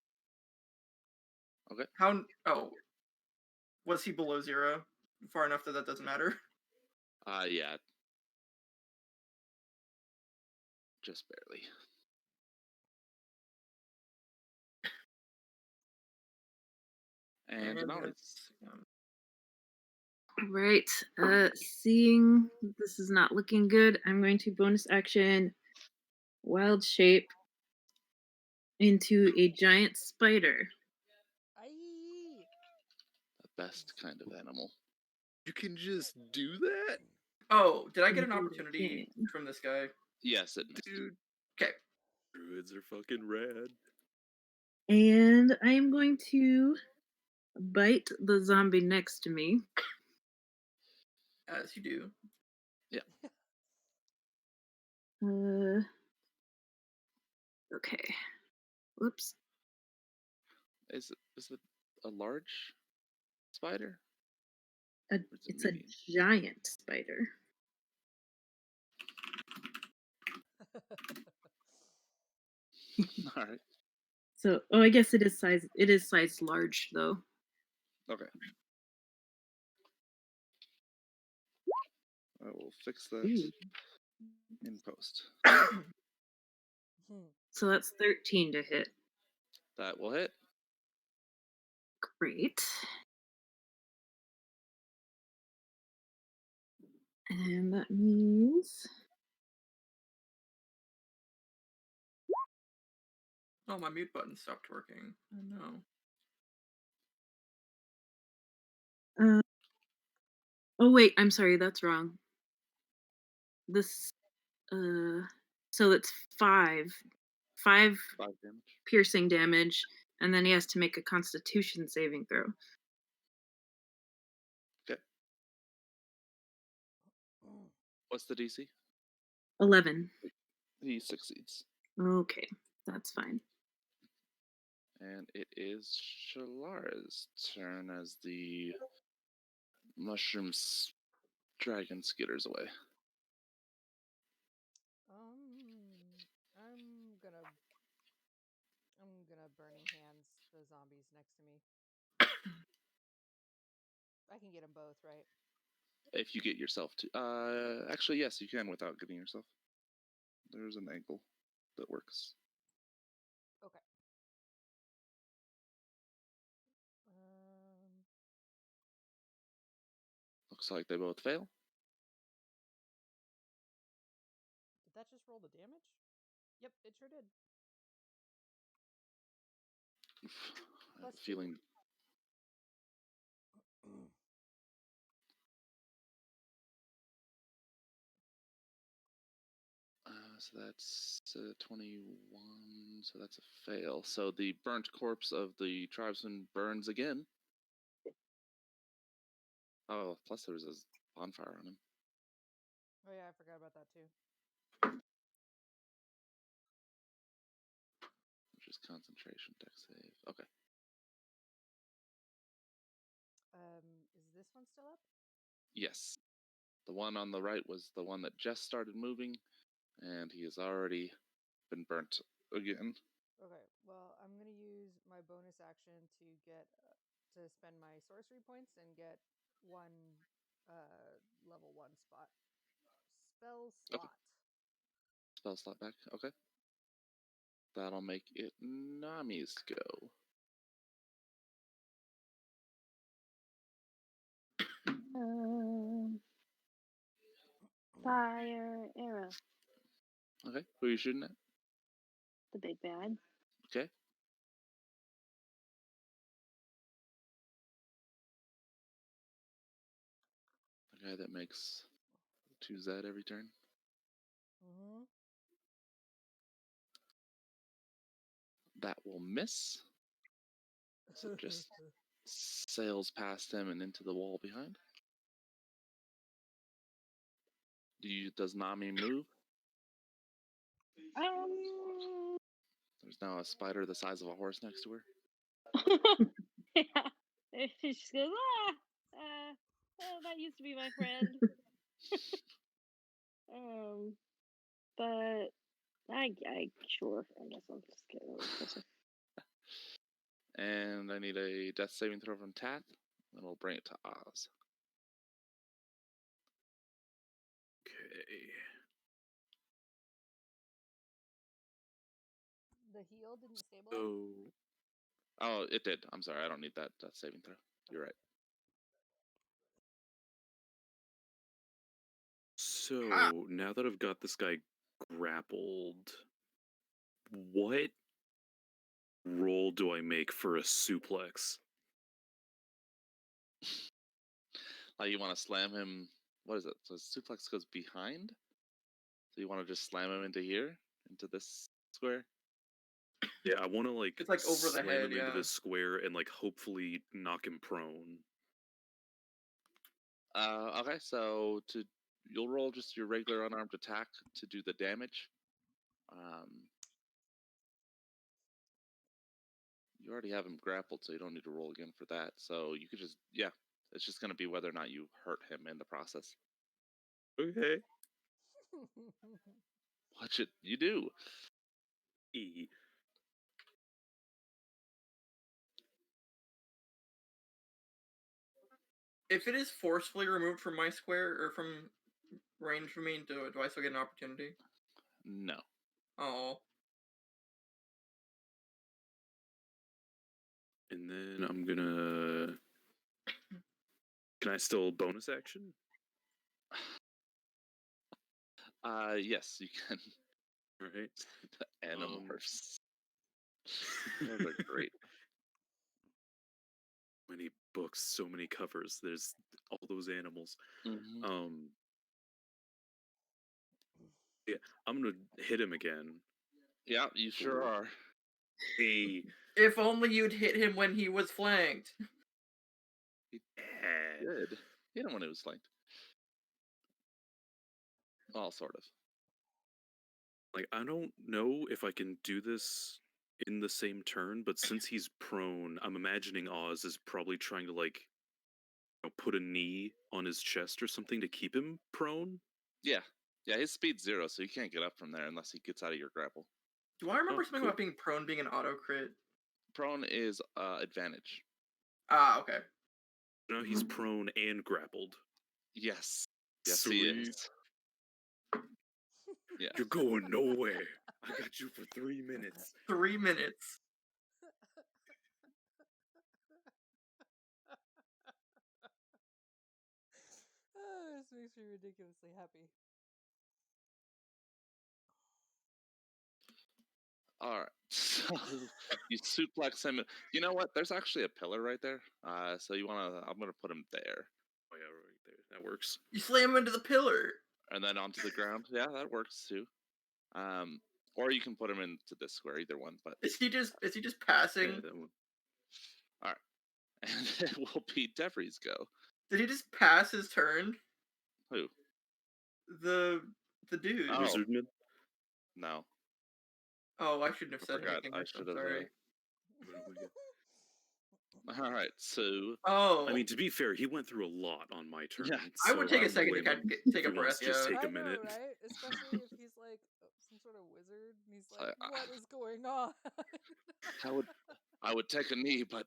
Okay. How? Oh. Was he below 0? Far enough that doesn't matter. Yeah. Just barely. And Denali. that's, Right. Seeing this is not looking good, I'm going to bonus action wild shape into a giant spider. Aye. The best kind of animal. You can just do that? Oh, did I get an Indeed, I opportunity can. from this guy? Yes, it missed. Dude, Okay. druids are fucking rad. And I am going to bite the zombie next to me. As you do. Okay. Whoops. Is it a large spider? It's a giant spider. All right. So, oh, I guess it is size. It is size large though. Okay. I will fix that Ooh. in post. So that's 13 to hit. That will hit. Great. And that means Oh, my mute button stopped working. Oh no. oh wait, I'm sorry, that's wrong. This so it's 5 5 damage. piercing damage, and then he has to make a constitution saving throw. Okay. What's the DC? 11. He succeeds. Okay, that's fine. And it is Shalara's turn as the mushrooms dragon skitters away. I'm gonna burning hands the zombies next to me. I can get them both, right? If you get yourself to, actually yes, you can without getting yourself. There's an angle that works. Okay. Looks like they both fail. Did that just roll the damage? Yep, it sure did. I have a +2. feeling. So that's 21. So that's a fail. So the burnt corpse of the tribesman burns again. Oh, plus there was a bonfire on him. Oh yeah, I forgot about that too. Which is concentration dex save. Okay. Is this one still up? Yes. The one on the right was the one that just started moving, and he has already been burnt again. Okay, well, I'm gonna use my bonus action to get to spend my sorcery points and get one level 1 spot. Spell slot. Okay. Spell slot back. Okay. That'll make it Nami's go. Fire arrow. Okay. Who are you shooting at? The big bad. Okay. The guy that makes 2Z every turn. Mm-hmm. That will miss. So it just sails past him and into the wall behind. Does Nami move? There's now a spider the size of a horse next to her. Yeah. She just goes, that used to be my friend. But I sure, I guess I'll just get a little closer. And I need a death saving throw from Tat, and we'll bring it to Oz. Okay. The heal didn't stabilize? Oh, it did. I'm sorry. I don't need that death saving throw. You're right. So now that I've got this guy grappled, what roll do I make for a suplex? Like you want to slam him. What is it? So suplex goes behind. So you want to just slam him into here, into this square. Yeah, I want to like It's like over the slam head, him into yeah. the square and like hopefully knock him prone. Okay, so you'll roll just your regular unarmed attack to do the damage. You already have him grappled, so you don't need to roll again for that. So you could just, yeah, it's just going to be whether or not you hurt him in the process. Okay. Watch it. You do. E. If it is forcefully removed from my square or from range from me, do I still get an opportunity? No. Oh. And then I'm gonna. Can I still bonus action? Yes, you can. All right. The Animorphs. Those are great. Many books, so many covers. There's all those animals. Mhm. Yeah, I'm gonna hit him again. Yeah, you sure are. Hey, If only you'd hit him when he was flanked. yeah. Good. Hit him when it was flanked. Well, sort of. Like, I don't know if I can do this in the same turn, but since he's prone, I'm imagining Oz is probably trying to, like, put a knee on his chest or something to keep him prone. Yeah. Yeah, his speed's 0, so you can't get up from there unless he gets out of your grapple. Do I remember Oh, something cool. about being prone being an auto crit? Prone is advantage. Ah, okay. No, he's prone and grappled. Yes. Yes, he Sweet. is. Yeah. You're going nowhere. I got you for 3 minutes. 3 minutes. Oh, this makes me ridiculously happy. All right. So you suplex him. You know what? There's actually a pillar right there. So you wanna? I'm gonna put him there, Oh yeah, right there. That works. You slam him into the pillar. and then onto the ground. Yeah, that works too. Or you can put him into this square. Either one. But Is he just Yeah, passing? that one. all right. And it will be Devry's go. Did he just pass his turn? Who? The dude. Oh. Wizardman. No. Oh, I shouldn't have I said forgot. anything. I I'm should have. sorry. All right. So Oh, I mean, to be fair, he went through a lot on my turn. Yeah. I would so take a I'm second to blaming him take a if he wants breath. to just Yeah. take a I know, minute. right? Especially if he's like some sort of wizard and he's like, I- "What is going on?" I would take a knee, but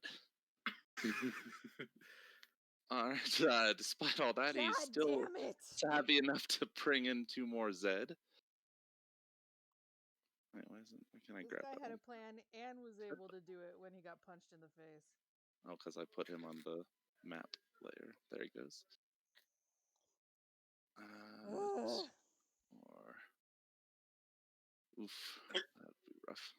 all right. Despite all that, he's God still damn it! savvy enough to bring in 2 more Zed. Wait, why can I This grab guy that had one? a plan and was able to do it when he got punched in the face. Oh, because I put him on the map layer. There he goes. Ugh. Or oof, that'd be rough.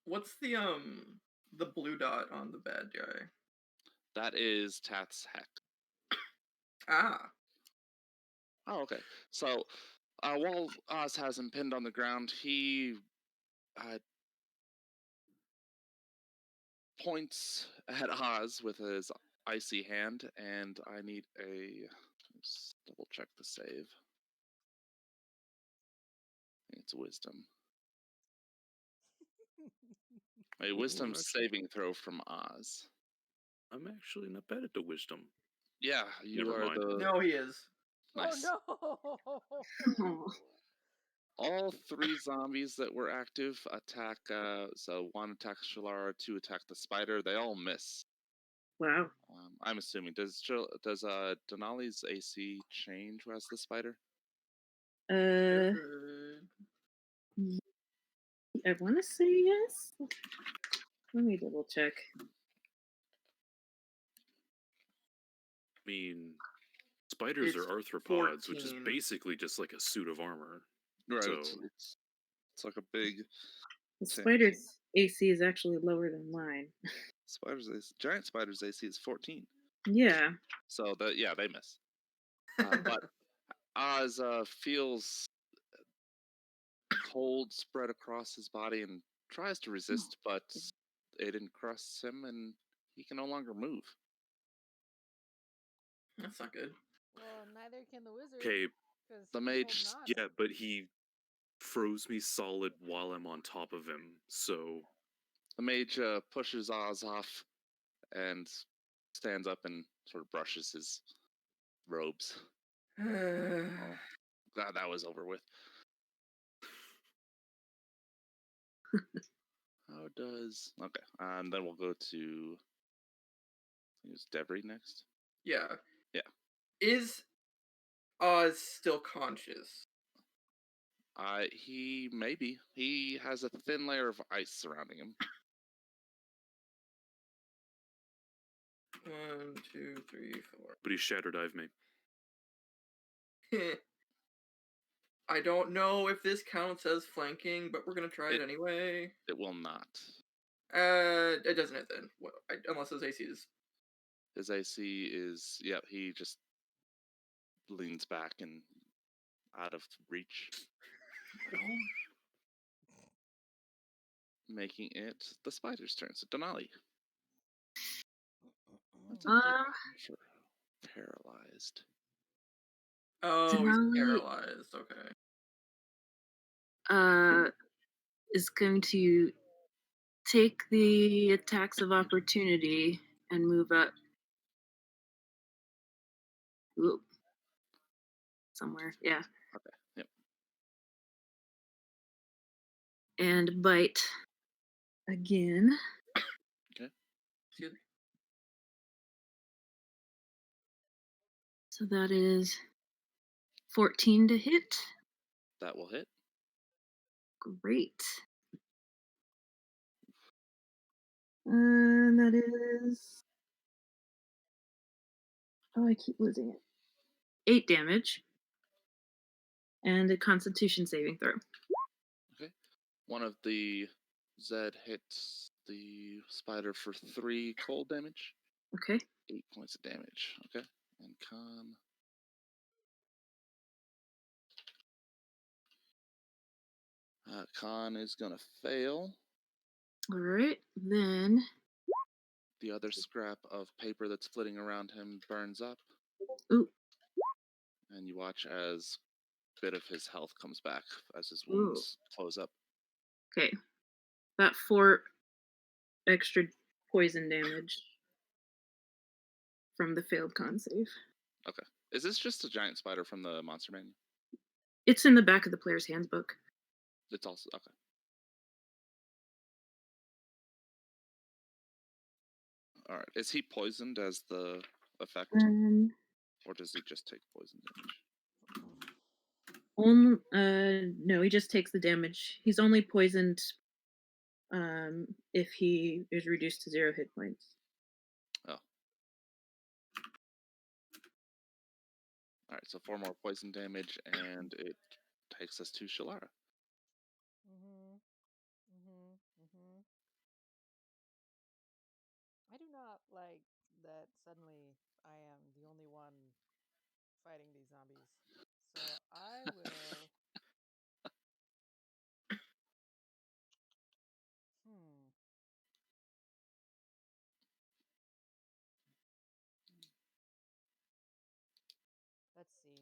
What's the blue dot on the bad guy? That is Tath's Heck. Ah. Oh, okay. So, while Oz has him pinned on the ground, he points at Oz with his icy hand, and I need let's double check the save. I think it's wisdom. A wisdom actually- saving throw from Oz. I'm actually not bad at the wisdom. Yeah, you Never are mind. the No, he is. nice. Oh no! Oh, All 3 zombies that were active attack. So 1 attacks Shalara, 2 attack the spider. They all miss. wow. I'm assuming. Does Denali's AC change as the spider? Uh, Good. I want to say yes. Let me double check. I mean, spiders It's are arthropods, which is 14. basically just like a suit of armor. Right. So It's like a big The Same. spider's AC is actually lower than mine. giant spider's AC is 14. Yeah. So they miss. But Oz feels cold spread across his body and tries to resist, but it encrusts him and he can no longer move. That's not good. Well, neither can the wizard. okay, 'Cause The he's mage- holding on. yeah, but he froze me solid while I'm on top of him. So The mage pushes Oz off and stands up and sort of brushes his robes. Oh, glad that was over with. How does okay? And then we'll go to use Devry next. Yeah. Yeah. Is Oz still conscious? He maybe he has a thin layer of ice surrounding him. 1, 2, 3, 4. But he shattered I've me. I don't know if this counts as flanking, but we're gonna try it It- anyway. It will not. It doesn't hit then. Well, unless his AC is. His AC is, yep, he just leans back and out of reach, making it the spider's turn. So Denali. That's a good for paralyzed. Oh, Denali- he's paralyzed. Okay. Is going to take the attacks of opportunity and move up. Oop. Somewhere, yeah. Okay, yep. And bite again. Excuse me. So that is 14 to hit. That will hit. Great. And that is. Oh, I keep losing it. 8 damage. And a constitution saving throw. Okay. One of the Zed hits the spider for 3 cold damage. Okay. 8 points of damage. Okay. And Khan. Khan is gonna fail. Alright, then. The other scrap of paper that's flitting around him burns up. Ooh. And you watch as a bit of his health comes back as his Ooh. wounds close up. Okay. That 4 extra poison damage from the failed con save. Okay. Is this just a giant spider from the monster manual? It's in the back of the player's handbook. It's also okay. All right. Is he poisoned as the effect, or does he just take poison damage? No, he just takes the damage. He's only poisoned if he is reduced to 0 hit points. Oh. All right. So 4 more poison damage, and it takes us to Shalara. I do not like that suddenly I am the only one fighting these zombies. So I will. Let's see.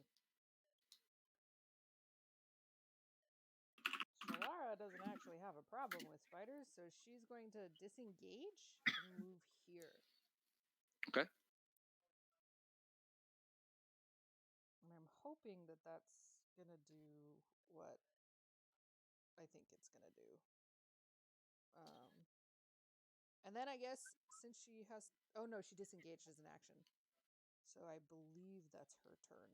Shalara doesn't actually have a problem with spiders, so she's going to disengage and move here. Okay. And I'm hoping that that's going to do what I think it's going to do. And then I guess since she has... Oh, no, she disengaged as an action. So I believe that's her turn.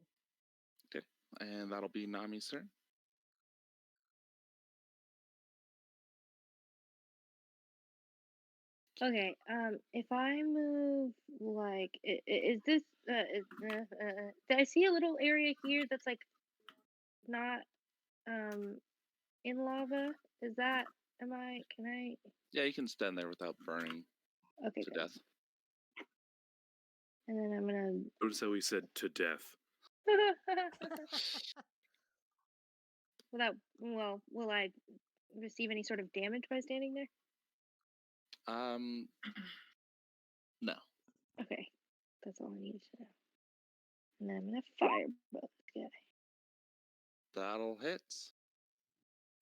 Okay. And that'll be Nami's turn. Okay, if I move, like, is this, did I see a little area here that's, like, not, in lava? Is that, can I? Yeah, you can stand there without burning Okay, to good. death. And then I'm gonna. Notice how he said to death. Will I receive any sort of damage by standing there? No. Okay, that's all I needed to know. And then I'm gonna fire both guys. That'll hit.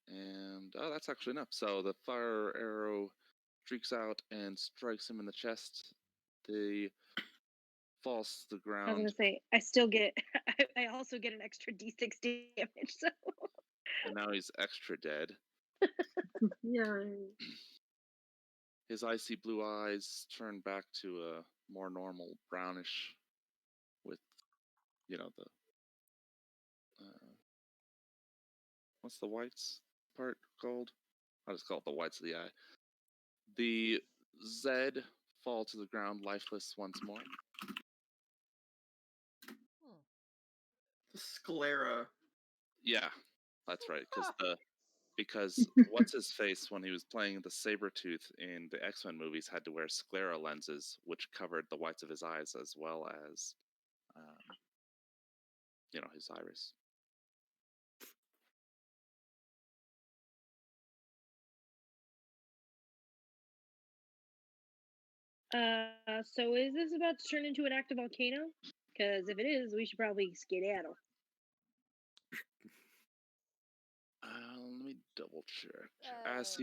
And oh, that's actually enough. So the fire arrow streaks out and strikes him in the chest. The falls to the I was ground. gonna say I still get. I also get an extra d6 damage. So. And now he's extra dead. Yeah. His icy blue eyes turn back to a more normal brownish with, the, what's the whites part called? I'll just call it the whites of the eye. The Zed fall to the ground lifeless once more. The sclera. Yeah, that's right. Because what's his face when he was playing the Sabretooth in the X-Men movies had to wear sclera lenses, which covered the whites of his eyes as well as, his iris. So is this about to turn into an active volcano? Because if it is, we should probably skedaddle. Let me double check. Sure. As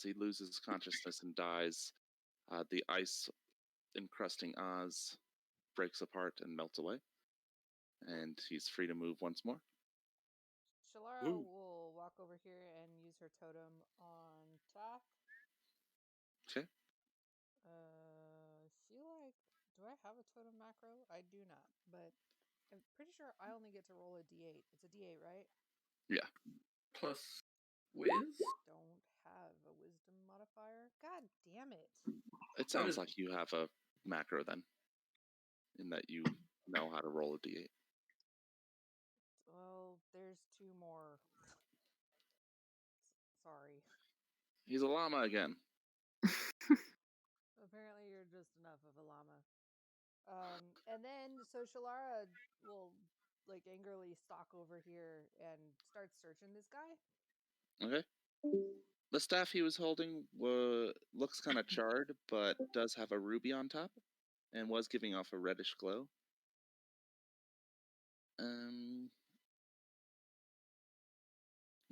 he loses consciousness and dies, the ice encrusting Oz breaks apart and melts away, and he's free to move once more. Shalara Ooh. will walk over here and use her totem on Taff. Okay. I feel like, do I have a totem macro? I do not, but I'm pretty sure I only get to roll a d8. It's a d8, right? Yeah. Plus whiz? Don't have a wisdom modifier. God damn it. It sounds like you have a macro then, in that you know how to roll a d8. Well, there's two more. Sorry. He's a llama again. Apparently you're just enough of a llama. And then, so Shalara will, like, angrily stalk over here and start searching this guy. Okay. The staff he was holding looks kind of charred, but does have a ruby on top, and was giving off a reddish glow. You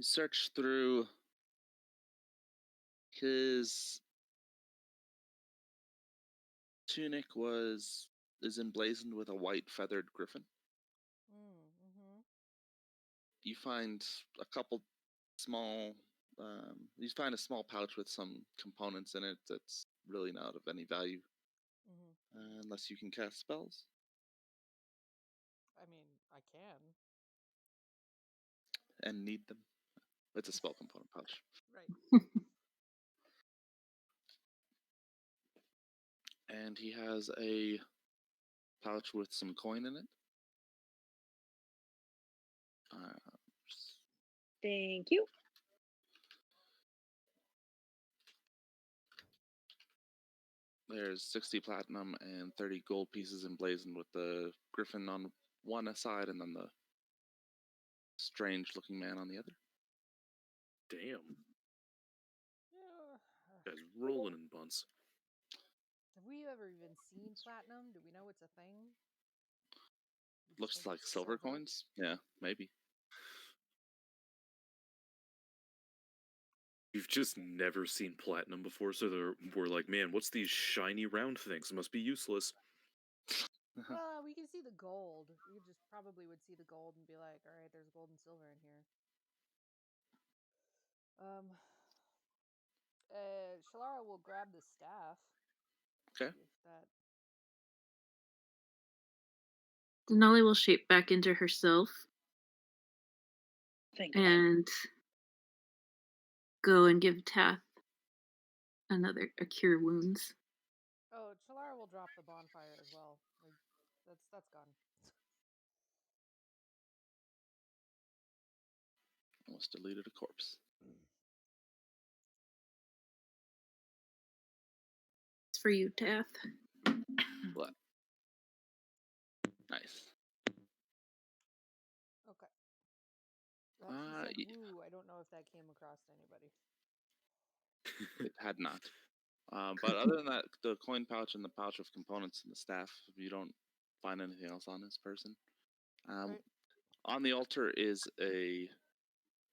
search through his tunic is emblazoned with a white feathered griffin. You find a couple small. You find a small pouch with some components in it that's really not of any value, unless you can cast spells. I mean, I can. And need them. It's a spell component pouch. Right. And he has a pouch with some coin in it. Thank you. There's 60 platinum and 30 gold pieces emblazoned with the griffin on one side and then the strange looking man on the other. Damn. Yeah. Guys rolling in bunts. Have we ever even seen platinum? Do we know it's a thing? We just Looks think like it's silver coins. Yeah, maybe. We've just never seen platinum before, so we're like, man, what's these shiny round things? Must be useless. Well, we can see the gold. We just probably would see the gold and be like, all right, there's gold and silver in here. Shalara will grab the staff. Okay. See if that... Denali will shape back into herself Thank God. and go and give Taff a cure wounds. Oh, Shalara will drop the bonfire as well. Like, that's gone. Almost deleted a corpse. It's for you, Taff. What? Nice. Okay. That she said woo. I don't know if that came across to anybody. It had not. But other than that, the coin pouch and the pouch of components and the staff, you don't find anything else on this person. Right. On the altar is a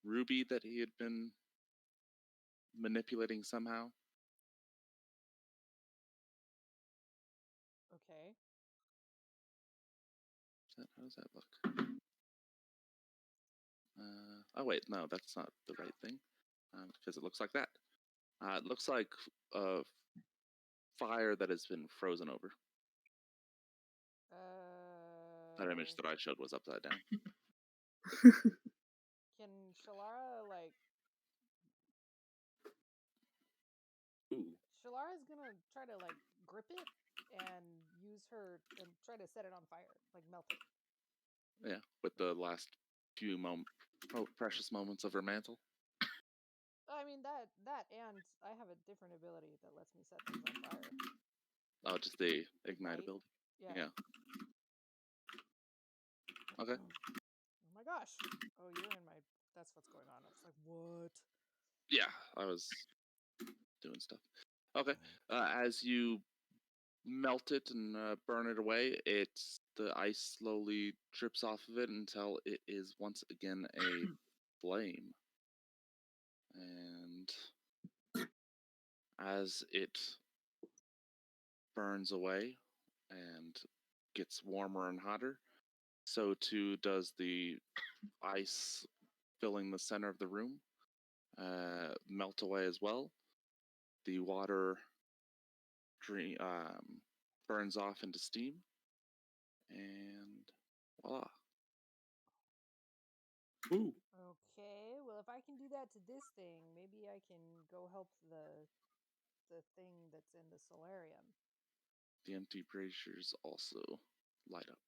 ruby that he had been manipulating somehow. Okay. How does that look? Oh wait, no, that's not the right thing, because it looks like that. It looks like fire that has been frozen over. That image that I showed was upside down. Can Shalara Shalara's gonna try to like grip it and use her and try to set it on fire, like melt it. Yeah, with the last few precious moments of her mantle. I mean that and I have a different ability that lets me set things on fire. Oh, just the ignite Ignite? ability. Yeah. Yeah. Okay. Oh my gosh. Oh, you're in my. That's what's going on. It's like what? Yeah, I was doing stuff. Okay. As you melt it and burn it away, the ice slowly drips off of it until it is once again a flame. And as it burns away and gets warmer and hotter, so too does the ice filling the center of the room melt away as well. The water burns off into steam, and voila. Ooh. Okay. Well, if I can do that to this thing, maybe I can go help the thing that's in the solarium. The empty braziers also light up.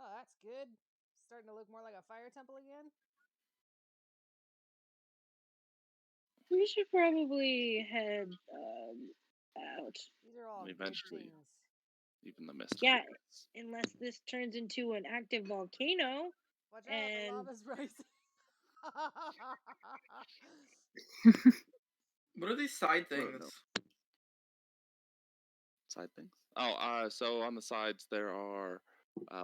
Oh, that's good. Starting to look more like a fire temple again. We should probably head out. These are all And good eventually, things. even the mist Yeah, fades. unless this turns into an active volcano. Watch out, the And lava's rising. What are these side Oh, things? no. Side things. Oh, so on the sides there are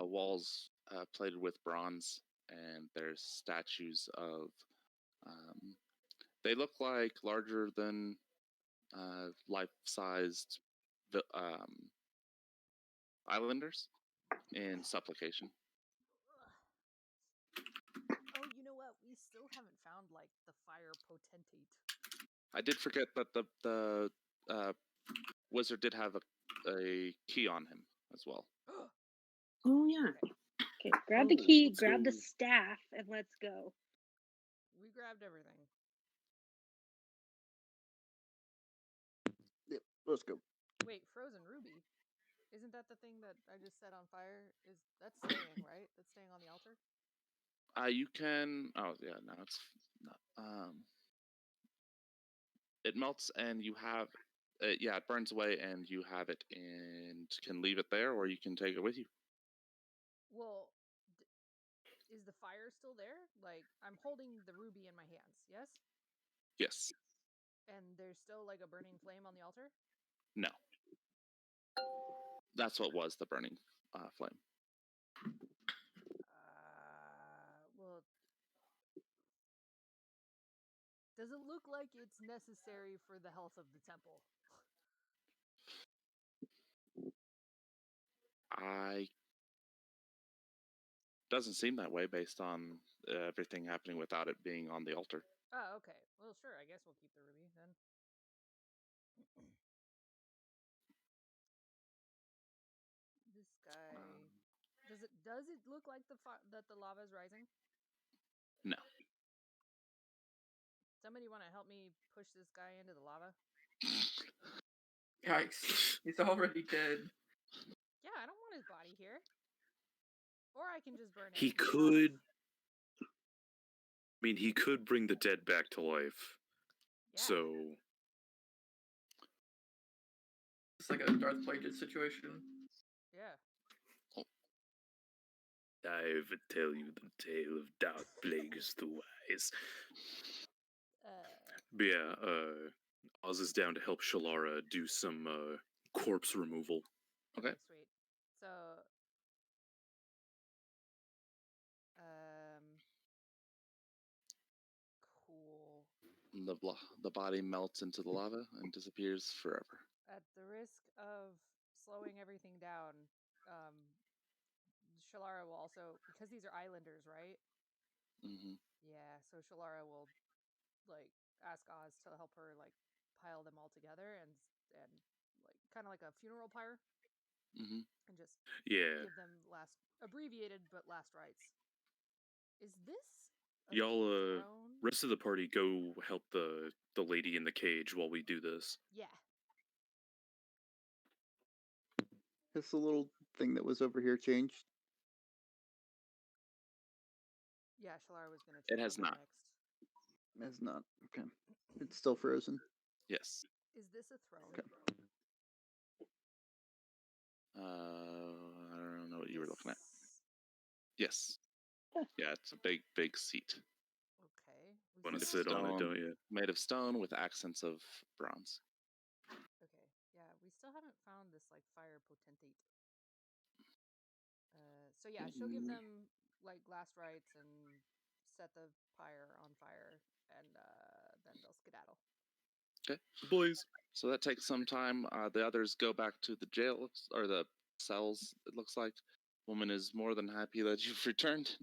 walls plated with bronze, and there's statues of. They look like larger than life-sized islanders in supplication. Oh, you know what? We still haven't found like the fire potentate. I did forget that the wizard did have a key on him as well. Oh yeah. okay, grab the Oh, key, let's grab the go. staff, and let's go. We grabbed everything. Yep, let's go. Wait, frozen ruby. Isn't that the thing that I just set on fire? That's staying, right? That's staying on the altar? You can. Oh yeah, no, it's not. It melts and you have. Yeah, it burns away and you have it and can leave it there, or you can take it with you. Well, is the fire still there? Like, I'm holding the ruby in my hands, yes? Yes. And there's still like a burning flame on the altar? No. That's what was the burning flame. Well, does it look like it's necessary for the health of the temple? Doesn't seem that way based on everything happening without it being on the altar. Oh, okay. Well, sure. I guess we'll keep the ruby then. This guy. Does it look like that the lava is rising? No. Somebody want to help me push this guy into the lava? Yikes. He's already dead. Yeah, I don't want his body here. Or I can just burn it. He and get off. could. I mean, he could bring the dead back to life. Yeah. So It's like a Darth Plagueis situation. Yeah. I would tell you the tale of Darth Plagueis the Wise. But yeah, Oz is down to help Shalara do some corpse removal. Okay. Sweet. So, cool. The body melts into the lava and disappears forever. At the risk of slowing everything down, Shalara will also, because these are islanders, right? Mm-hmm. Yeah, so Shalara will like ask Oz to help her like pile them all together and like kind of like a funeral pyre, Mm-hmm. and just Yeah, give them last abbreviated but last rites. Is this a y'all. throne? Rest of the party go help the lady in the cage while we do this. Yeah. Has the little thing that was over here changed? Yeah, Shalara was gonna It check has on that not. next. Has not. Okay. It's still frozen. Yes. Is this a throne? Okay. I don't know what you were looking at. This- Yes. Yeah, it's a big, big seat. Okay. We Want to still sit on it, Stone. don't you? Made of stone with accents of bronze. Okay. Yeah, we still haven't found this like fire potentate. So yeah, she'll give Mm. them like last rites and set the pyre on fire, and then they'll skedaddle. Blaze. So that takes some time. The others go back to the jail or the cells. It looks like woman is more than happy that you've returned.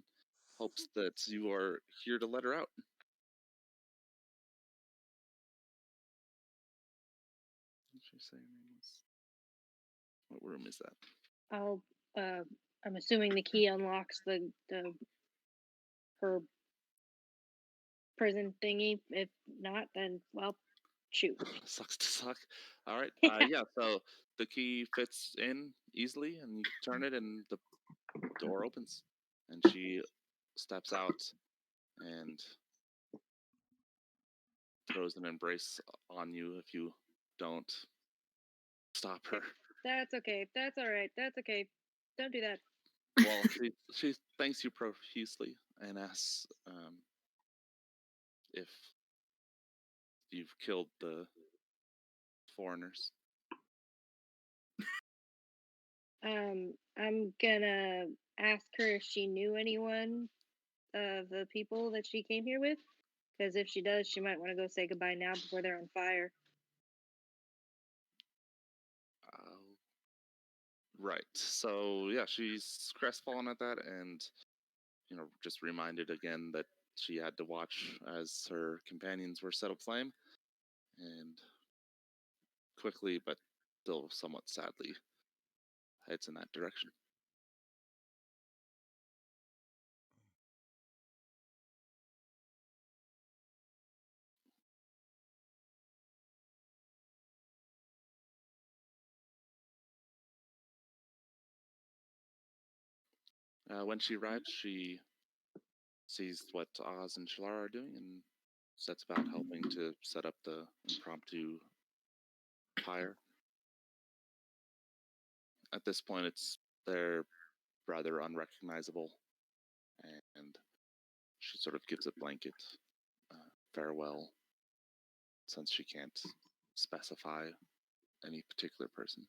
Hopes that you are here to let her out. What did she say her name was? What room is that? I'll. I'm assuming the key unlocks the her prison thingy. If not, then well, shoot. Sucks to suck. All right. Yeah. So the key fits in easily, and you turn it, and the door opens, and she steps out and throws an embrace on you if you don't stop her. That's okay. That's all right. That's okay. Don't do that. Well, she thanks you profusely and asks if you've killed the foreigners. I'm gonna ask her if she knew anyone of the people that she came here with. Because if she does, she might want to go say goodbye now before they're on fire. Right. So yeah, she's crestfallen at that, and just reminded again that she had to watch as her companions were set aflame, and quickly, but still somewhat sadly, heads in that direction. When she arrives, she sees what Oz and Shalara are doing and sets about helping to set up the impromptu pyre. At this point, they're rather unrecognizable, and she sort of gives a blanket farewell since she can't specify any particular person.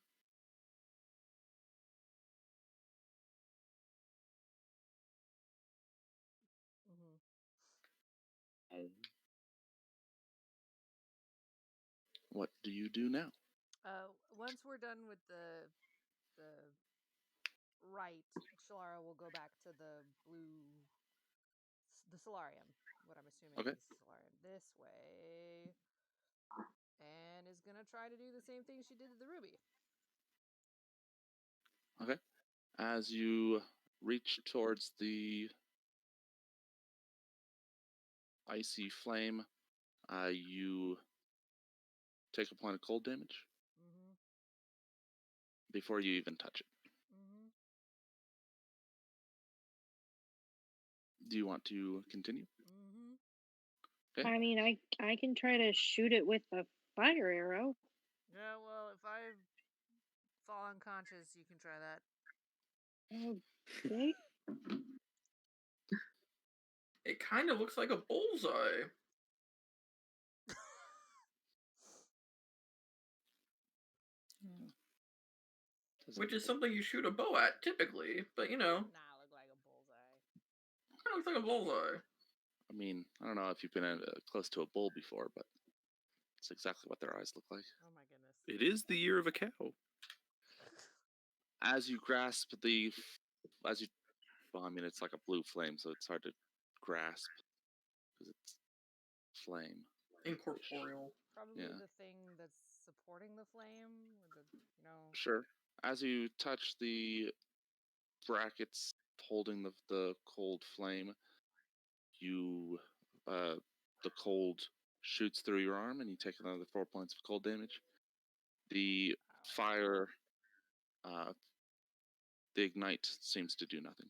Mm-hmm. What do you do now? Once we're done with the rite, Shalara will go back to the solarium. What I'm assuming Okay. is the solarium this way, and is gonna try to do the same thing she did to the ruby. Okay. As you reach towards the icy flame, you take a point of cold damage Mm-hmm. before you even touch it. Mm-hmm. Do you want to continue? Mm-hmm. Okay. I mean, I can try to shoot it with a fire arrow. Yeah, well, if I fall unconscious, you can try that. Okay. It kind of looks like a bullseye. Which is something you shoot a bow at typically, but Nah, look like a bullseye. Kind of looks like a bullseye. I mean, I don't know if you've been close to a bull before, but it's exactly what their eyes look like. Oh my goodness. It is the year of a cow. As you grasp well, I mean, it's like a blue flame, so it's hard to grasp because it's flame. Incorporeal. Probably Yeah. the thing that's supporting the flame, or Sure. As you touch the brackets holding the cold flame, the cold shoots through your arm, and you take another 4 points of cold damage. The fire the ignite seems to do nothing.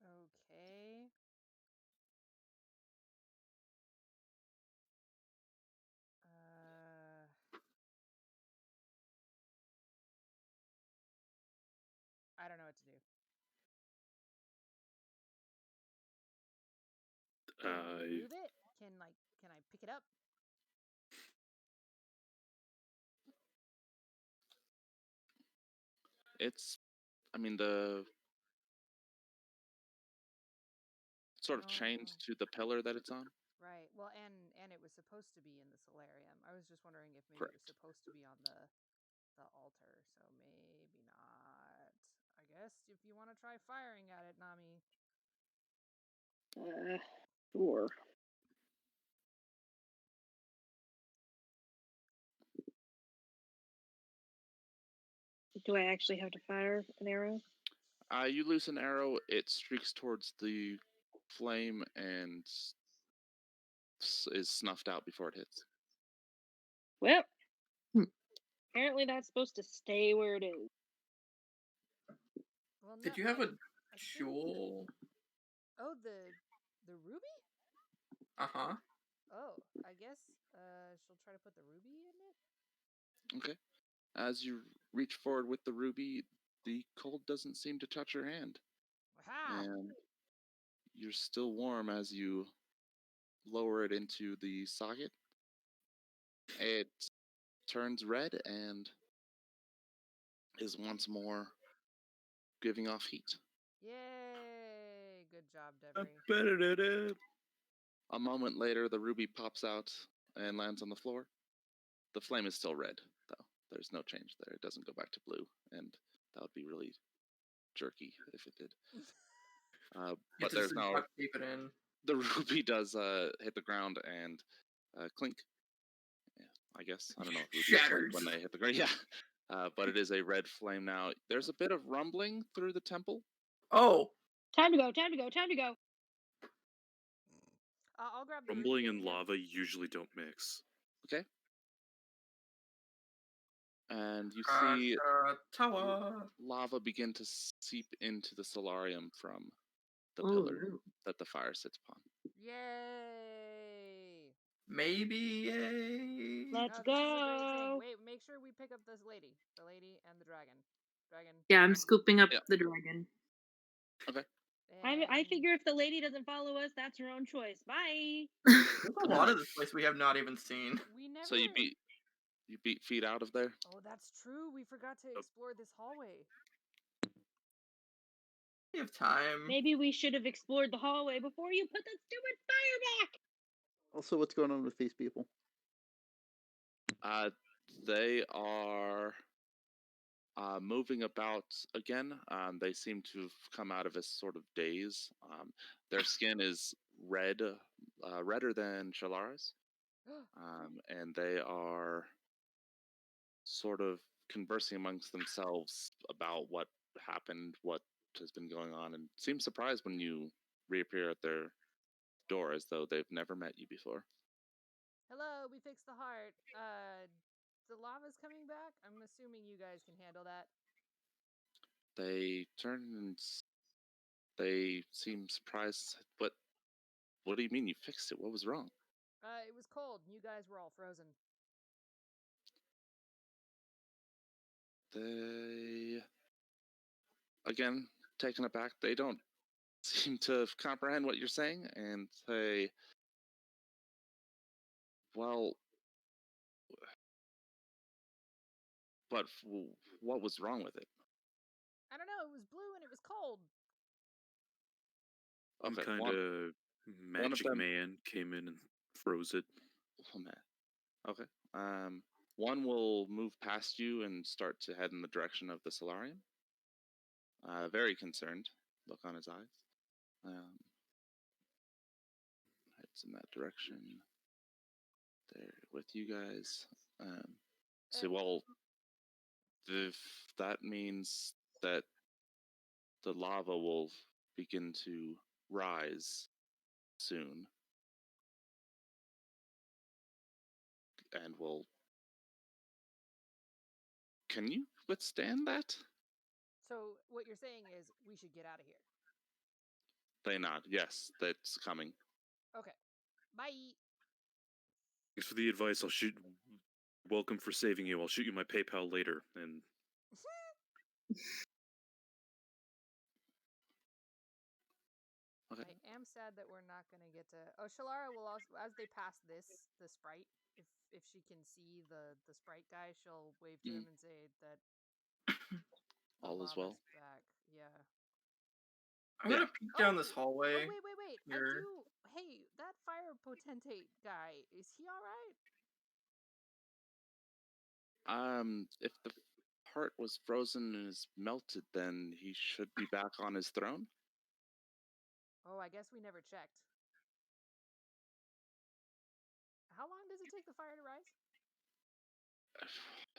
Okay. I don't know what to do. Can I move it? Can I pick it up? It's, I mean, the sort of chained Oh. to the pillar that it's on. Right. Well, and it was supposed to be in the solarium. I was just wondering if maybe it Correct. was supposed to be on the altar. So maybe not. I guess if you want to try firing at it, Nami. Sure. Do I actually have to fire an arrow? You loose an arrow, it streaks towards the flame and is snuffed out before it hits. Well, Hmm. apparently that's supposed to stay where it is. Well, Did no, you have a I think- jewel? Oh, the ruby? Uh-huh. Oh, I guess she'll try to put the ruby in it. Okay. As you reach forward with the ruby, the cold doesn't seem to touch your hand. Aha! And you're still warm as you lower it into the socket. It turns red and is once more giving off heat. Yay! Good job, Debris. A moment later, the ruby pops out and lands on the floor. The flame is still red, though. There's no change there. It doesn't go back to blue, and that would be really jerky if it did. But It's there's just no. duct tape it in. The ruby does hit the ground and clink. Yeah, I guess. I don't know if rubies clink Shattered. when they hit the ground. Yeah. But it is a red flame now. There's a bit of rumbling through the temple. Oh, Time to go, time to go, time to go. I'll grab the Rumbling ruby and him. lava usually don't mix. Okay. And you see Krakatoa. lava begin to seep into the solarium from the Oh, pillar no. that the fire sits upon. Yay! Maybe a. Let's No, this is a great thing. go. Wait, make sure we pick up this lady, the lady and the dragon. Yeah, I'm scooping up Yeah. the dragon. Okay. I And- figure if the lady doesn't follow us, that's her own choice. Bye. There's a lot of this place we have not even seen. we never. So you beat feet out of there. Oh, that's true. We forgot to explore this hallway. We have time. Maybe we should have explored the hallway before you put that stupid fire back. Also, what's going on with these people? They are moving about again. They seem to have come out of a sort of daze. Their skin is red, redder than Shalara's, and they are sort of conversing amongst themselves about what happened, what has been going on, and seem surprised when you reappear at their door as though they've never met you before. Hello, we fixed the heart. The lava's coming back. I'm assuming you guys can handle that. They turn and they seem surprised. What do you mean you fixed it? What was wrong? It was cold. And you guys were all frozen. They, again, taken aback, they don't seem to comprehend what you're saying and say, well, but what was wrong with it? I don't know. It was blue and it was cold. Some Okay, kind one- of magic them- man came in and froze it. Oh, man. Okay. One will move past you and start to head in the direction of the solarium. Very concerned look on his eyes. Heads in that direction. There with you guys. So, well, if that means that the lava will begin to rise soon and will Can you withstand that? So what you're saying is we should get out of here. They nod. Yes, that's coming. Okay. Bye. Thanks for the advice. I'll shoot. Welcome for saving you. I'll shoot you my PayPal later. And Okay. I am sad that we're not gonna get to. Oh, Shalara will also, as they pass the sprite, if she can see the sprite guy, she'll wave to him and say that the All is lava's well. back. Yeah. I'm gonna peek down this hallway. Oh, wait. here. Hey, that fire potentate guy, is he all right? If the heart was frozen and is melted, then he should be back on his throne. Oh, I guess we never checked. How long does it take the fire to rise?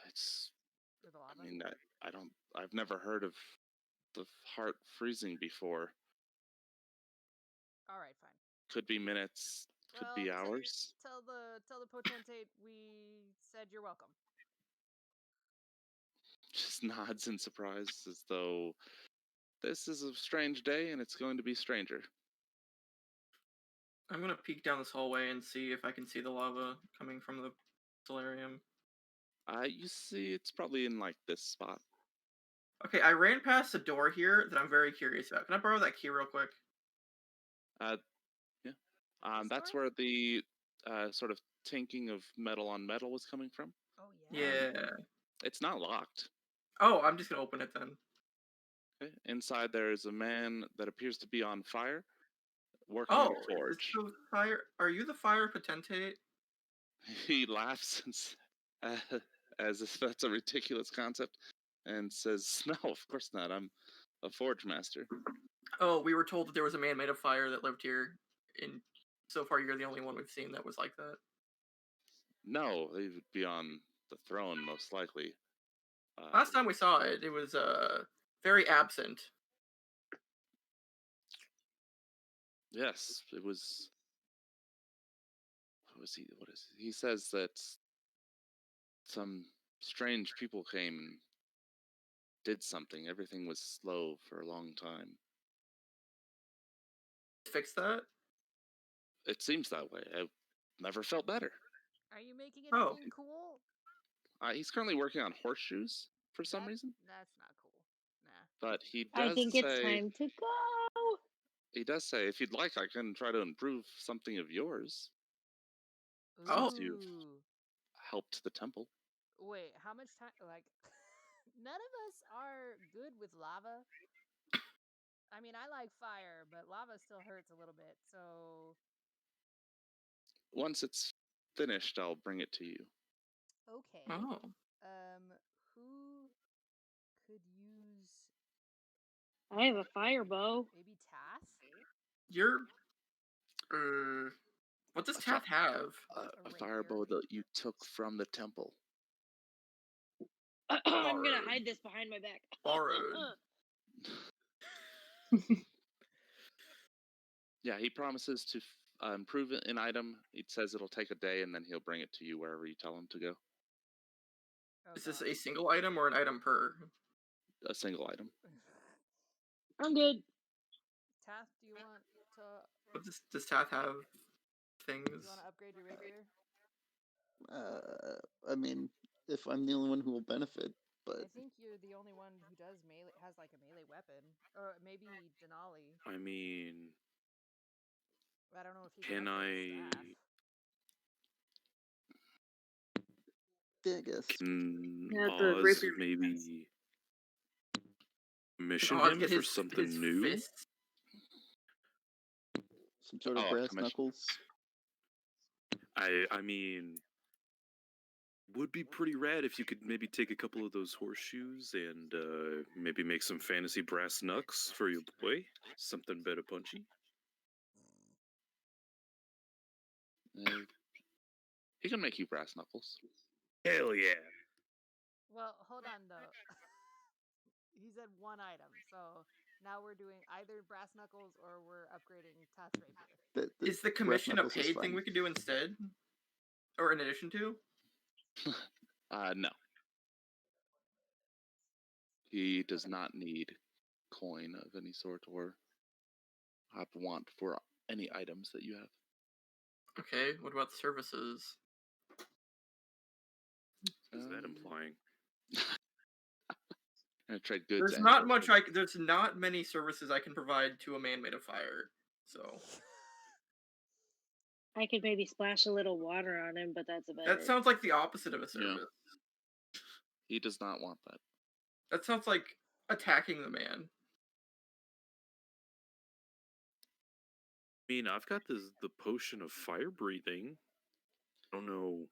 It's. Or the lava? I mean, I've never heard of the heart freezing before. All right, fine. Could be minutes. Could be Well, hours. Tell the potentate we said you're welcome. Just nods in surprise, as though this is a strange day and it's going to be stranger. I'm gonna peek down this hallway and see if I can see the lava coming from the solarium. You see, it's probably in like this spot. Okay, I ran past a door here that I'm very curious about. Can I borrow that key real quick? Yeah. This That's door? where the sort of tinking of metal on metal was coming from. Oh yeah. Yeah. It's not locked. Oh, I'm just gonna open it then. Okay. Inside there is a man that appears to be on fire, working Oh, in a is forge. this the fire? Are you the fire potentate? He laughs as if that's a ridiculous concept, and says, "No, of course not. I'm a forge master." Oh, we were told that there was a man made of fire that lived here. And so far, you're the only one we've seen that was like that. No, he would be on the throne most likely. Last time we saw it, it was very absent. Yes, it was. What was he? What is he? He says that some strange people came and did something. Everything was slow for a long time. Fix that? It seems that way. I've never felt better. Are you making Oh. anything cool? He's currently working on horseshoes for some reason, That's not cool. Nah. but he I does think say it's time to go. he does say if you'd like, I can try to improve something of yours. Oh. Since you've Ooh. helped the temple. Wait, how much time? Like, none of us are good with lava. I mean, I like fire, but lava still hurts a little bit. So, Once it's finished, I'll bring it to you. okay. Oh. Who could use I have a fire bow. maybe Tath? You're. What does A Tath have? A firebow that you took from the temple. I'm gonna Borrowed. hide this behind my back. Borrowed. Yeah, he promises to improve an item. He says it'll take a day, and then he'll bring it to you wherever you tell him to go. Oh, Is this God. a single item or an item per? A single item. I'm good. Tath, do you want to? What does Tath have? Things. Do you want to upgrade your rapier? I mean, if I'm the only one who will benefit, but I think you're the only one who does melee, has like a melee weapon, or maybe Denali. I mean, I don't know if he can upgrade I? staff. yeah, I guess. Can Yeah, the Oz rapier maybe commission Oz him get for his something new? fists? Some sort of Oh, brass commission. knuckles. I mean, would be pretty rad if you could maybe take a couple of those horseshoes and maybe make some fantasy brass knucks for your boy. Something better punchy. He can make you brass knuckles. Hell yeah! Well, hold on though. He said one item, so now we're doing either brass knuckles or we're upgrading Tath's rapier. Is the brass commission a knuckles is paid thing fine. we could do instead? Or in addition to? No. He does not need coin of any sort or have want for any items that you have. Okay, what about services? What is that Um, implying? And trade goods. There's and not services. much there's not many services I can provide to a man made of fire. So I could maybe splash a little water on him, but that's about that it. sounds like the opposite of a Yeah. service. He does not want that. That sounds like attacking the man. I mean, I've got the potion of fire breathing. I don't know.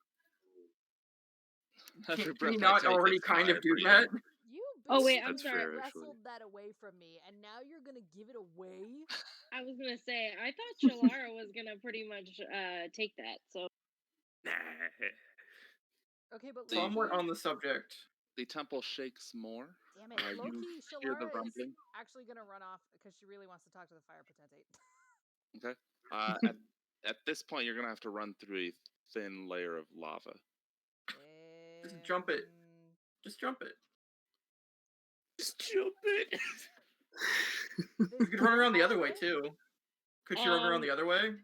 Every Can breath he I not take, already it's kind of fire do breathing. that? You Oh, wait, basically I'm That's sorry. fair, actually. wrestled that away from me, and now you're gonna give it away? I was gonna say, I thought Shalara was gonna pretty much take that. So Nah. Okay, but Somewhat Loki. on the subject. The temple shakes more. Damn it, You Loki. hear the Shalara is rumbling. actually gonna run off because she really wants to talk to the fire potentate. Okay. At this point, you're gonna have to run through a thin layer of lava. Just jump it. And- Just jump it. Just jump it. You This could run is around the other far way away? too. Could she run around the other way?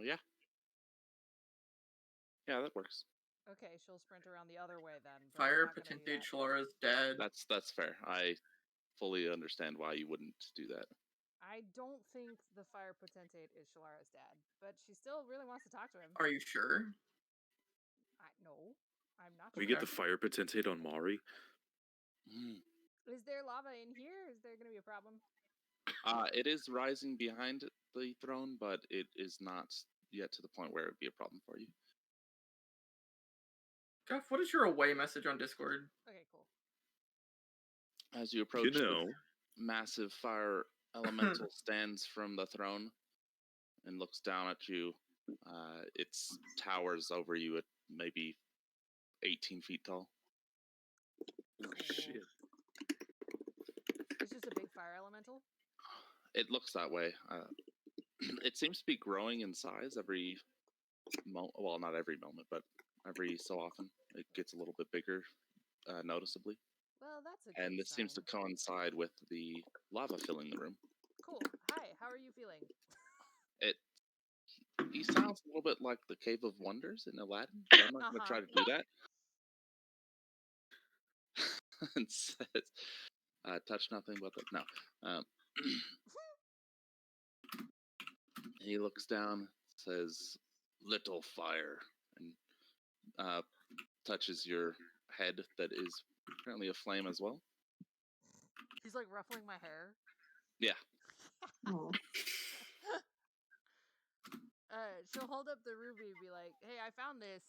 Yeah. Yeah, that works. Okay, she'll sprint around the other way then. but I'm Fire not gonna do potentate that. Shalara's dead. That's fair. I fully understand why you wouldn't do that. I don't think the fire potentate is Shalara's dad, but she still really wants to talk to him. Are you sure? No, I'm not We sure. get the fire potentate on Mari. Mm. Is there lava in here? Is there going to be a problem? It is rising behind the throne, but it is not yet to the point where it would be a problem for you. Guff, what is your away message on Discord? Okay, cool. As you approach, You know. the massive fire elemental stands from the throne and looks down at you. It towers over you at maybe 18 feet tall. Oh, shit. It's just a big fire elemental? It looks that way. It seems to be growing in size every well, not every moment, but every so often. It gets a little bit bigger, noticeably. Well, that's a good And this seems to sign. coincide with the lava filling the room. Cool. Hi, how are you feeling? He sounds a little bit like the Cave of Wonders in Aladdin, but I'm not going to try to do that. And says, touch nothing but the... No. He looks down, says, little fire, and touches your head that is apparently aflame as well. He's like ruffling my hair. Yeah. Oh. She'll hold up the ruby and be like, hey, I found this.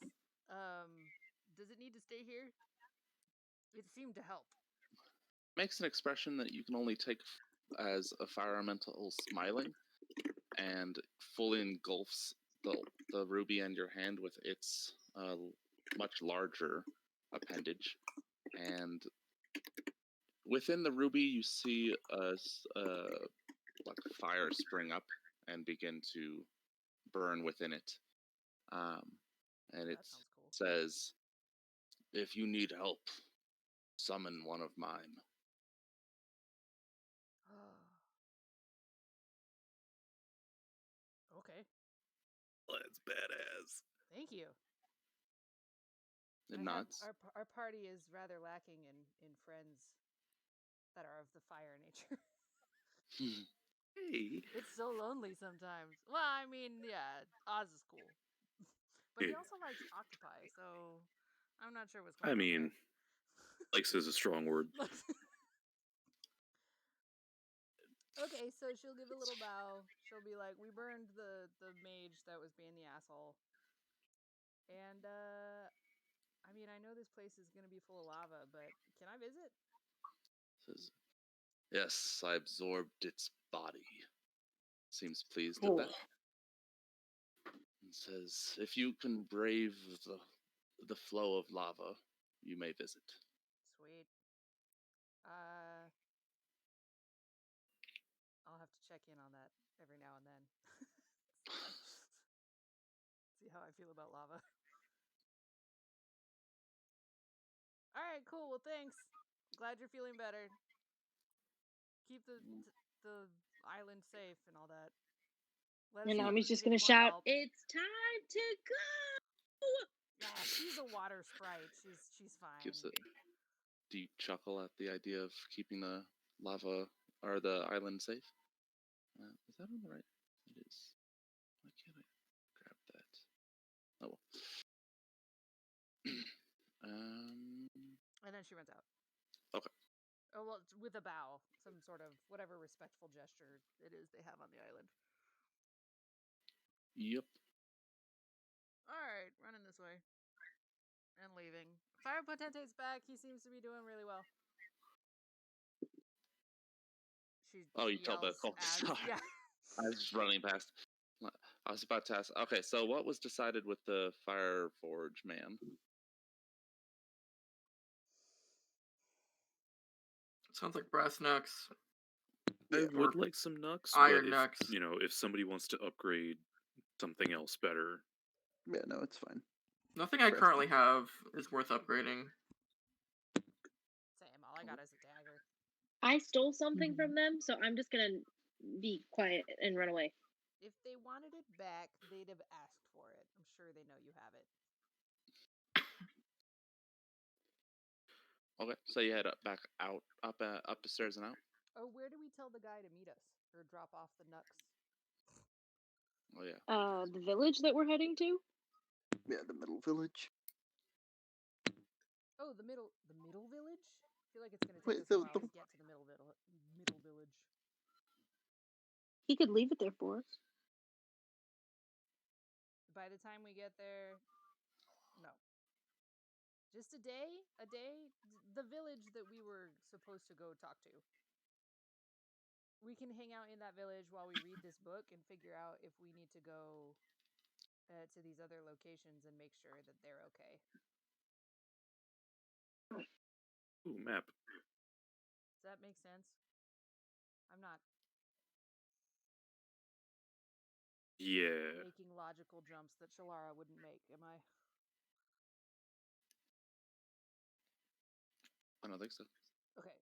Does it need to stay here? It seemed to help. Makes an expression that you can only take as a fire elemental smiling, and fully engulfs the ruby in your hand with its much larger appendage. And within the ruby, you see like fire spring up and begin to burn within it. And it That sounds cool. says, if you need help, summon one of mine. Okay. That's badass. Thank you. It I have- nods. Our party is rather lacking in friends that are of the fire nature. Hey. It's so lonely sometimes. Well, I mean, yeah, Oz is cool. But he Yeah. also likes octopi, so I'm not sure what's I going on mean, likes is a strong word. there. Okay, so she'll give a little bow. She'll be like, we burned the mage that was being the asshole. And, I mean, I know this place is going to be full of lava, but can I visit? Says, yes, I absorbed its body. Seems pleased Cool. at that. And says, if you can brave the flow of lava, you may visit. Sweet. I'll have to check in on that every now and then. See how I feel about lava. All right. right, cool. Well, thanks. Glad you're feeling better. Keep the island safe and all that. Let us And know if Nami's we just can gonna get more shout, help. "It's time to go!" Yeah, she's a water sprite. She's fine. Gives a deep chuckle at the idea of keeping the lava or the island safe. Is that on the right? It is. Why can't I grab that? Oh well. And then she runs out. Okay. Oh well, it's with a bow, some sort of whatever respectful gesture it is they have on the island. Yep. All right, running this way and leaving. Fire Potente's back. He seems to be doing really well. Oh, you she told the yells cult to as- stop. Yeah. I was just running past. I was about to ask. Okay, so what was decided with the Fire Forge man? Sounds like brass knucks. I Yeah, would or like some knucks, iron but if knucks. if somebody wants to upgrade something else better, Yeah, no, it's fine. Nothing I Brass currently knucks. have is worth upgrading. Same. All I got is a dagger. I stole something Mhm. from them, so I'm just gonna be quiet and run away. If they wanted it back, they'd have asked for it. I'm sure they know you have it. Okay, so you head back out, up the stairs and out. Oh, where do we tell the guy to meet us or drop off the knucks? Oh yeah. The village that we're heading to? Yeah, the middle village. Oh, the middle village. I feel like it's gonna take Wait, us a while to get to the middle village. He could leave it there for us. By the time we get there, no. Just a day. The village that we were supposed to go talk to. We can hang out in that village while we read this book and figure out if we need to go to these other locations and make sure that they're okay. ooh, map. Does that make sense? I'm not Yeah. making logical jumps that Shalara wouldn't make, am I? I don't think so. Okay.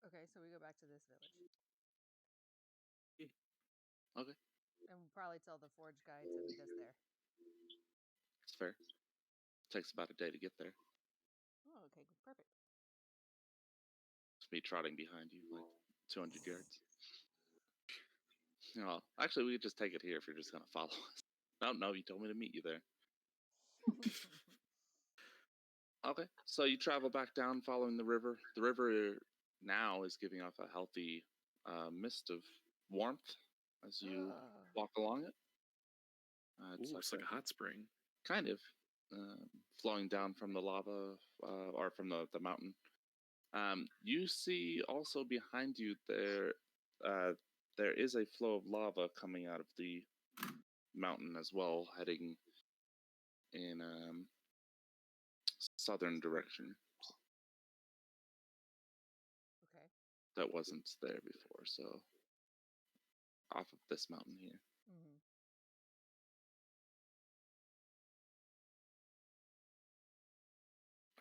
Okay, so we go back to this village. Okay, And we'll probably tell the forge guy to meet us there. it's fair. Takes about a day to get there. Oh, okay, perfect. It's me trotting behind you, like 200 yards. No, actually, we could just take it here if you're just gonna follow us. No, you told me to meet you there. Okay, so you travel back down following the river. The river now is giving off a healthy mist of warmth as you walk along it. It's Ooh, it's like a hot spring. kind of flowing down from the lava or from the mountain. You see also behind you there is a flow of lava coming out of the mountain as well, heading in southern direction. Okay. That wasn't there before, so off of this mountain here. Mm-hmm.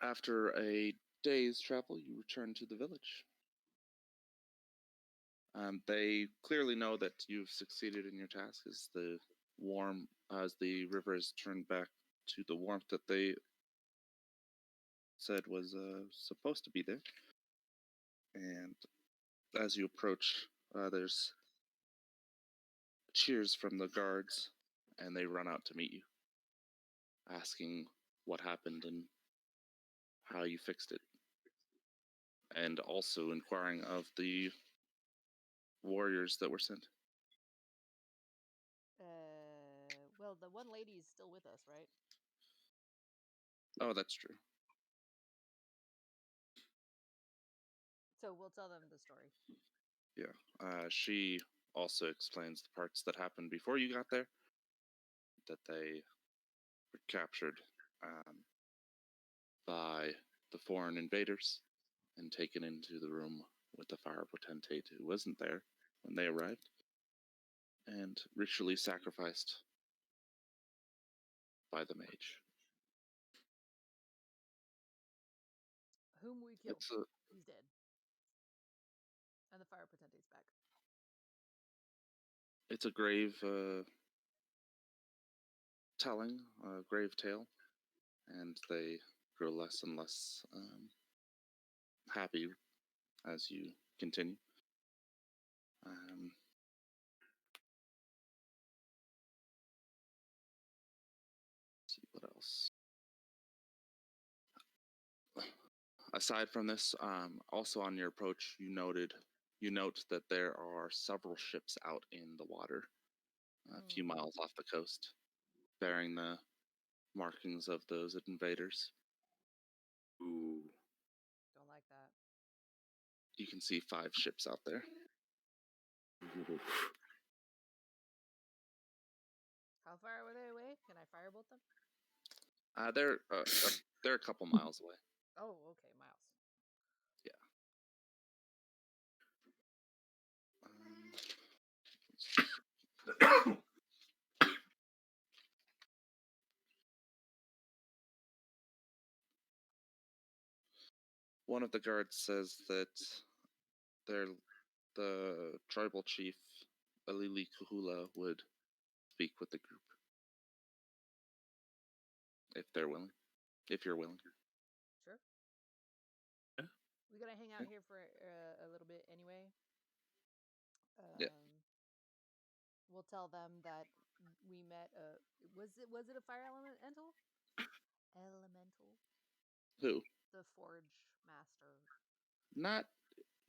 After a day's travel, you return to the village. They clearly know that you've succeeded in your task as the river has turned back to the warmth that they said was supposed to be there. And as you approach, there's cheers from the guards, and they run out to meet you, asking what happened and how you fixed it, and also inquiring of the warriors that were sent. Well, the one lady is still with us, right? Oh, that's true. So we'll tell them the story. Yeah. She also explains the parts that happened before you got there, that they were captured by the foreign invaders and taken into the room with the fire potentate who wasn't there when they arrived. and ritually sacrificed by the mage. Whom we killed. It's a He's dead. And the fire potente's back. it's a grave telling, a grave tale, and they grow less and less happy as you continue. Let's see what else. Aside from this, also on your approach, you note that there are several ships out in the water, a few miles off the coast, bearing the markings of those invaders. Ooh. Don't like that. You can see 5 ships out there. Ooh. How far were they away? Can I firebolt them? They're a couple miles away. Oh, okay, miles. One of the guards says that the tribal chief, Alili Kuhula, would speak with the group. If they're willing. If you're willing. Sure. Yeah. We're gonna hang out here for a little bit anyway. Yeah. We'll tell them that we met. Was it a fire elemental? Elemental. Who? The forge master. Not.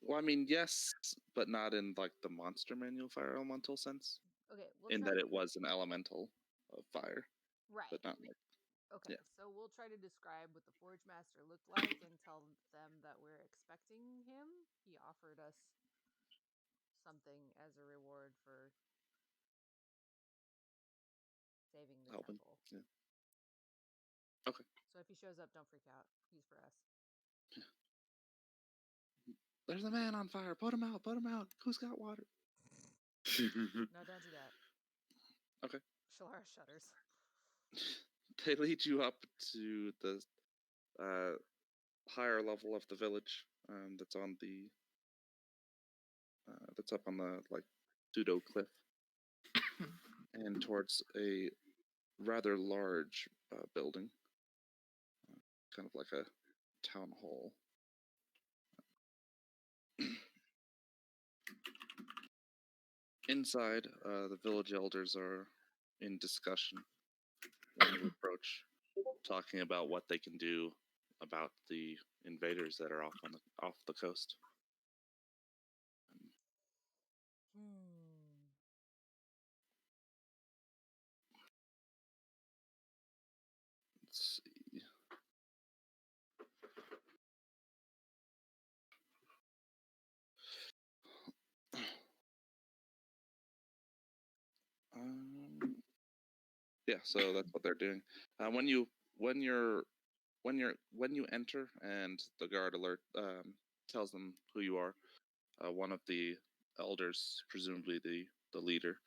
Well, I mean, yes, but not in like the monster manual fire elemental sense. Okay. In that it was an elemental of fire, right. but not like. Okay, Yeah. so we'll try to describe what the Forge Master looked like and tell them that we're expecting him. He offered us something as a reward for saving the Helping. temple. Yeah. Okay. So if he shows up, don't freak out. He's for us. There's a man on fire. Put him out. Put him out. Who's got water? No, don't do that. Okay. Shalara shudders. They lead you up to the higher level of the village that's on the that's up on the like pseudo cliff and towards a rather large building, kind of like a town hall. Inside, the village elders are in discussion when you approach, talking about what they can do about the invaders that are off the coast. Let's see. Yeah, so that's what they're doing. When you enter and the guard alert tells them who you are, one of the elders, presumably the leader,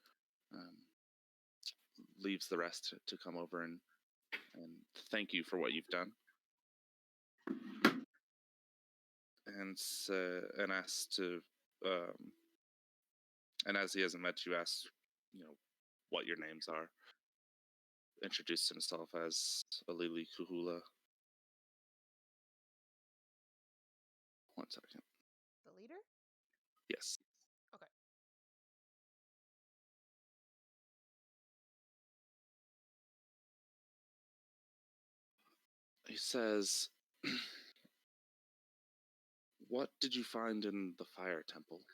leaves the rest to come over and thank you for what you've done, and asks to and as he hasn't met you, asks what your names are. Introduced himself as Alili Kuhula. One second. The leader? Yes. Okay. He says, what did you find in the fire temple?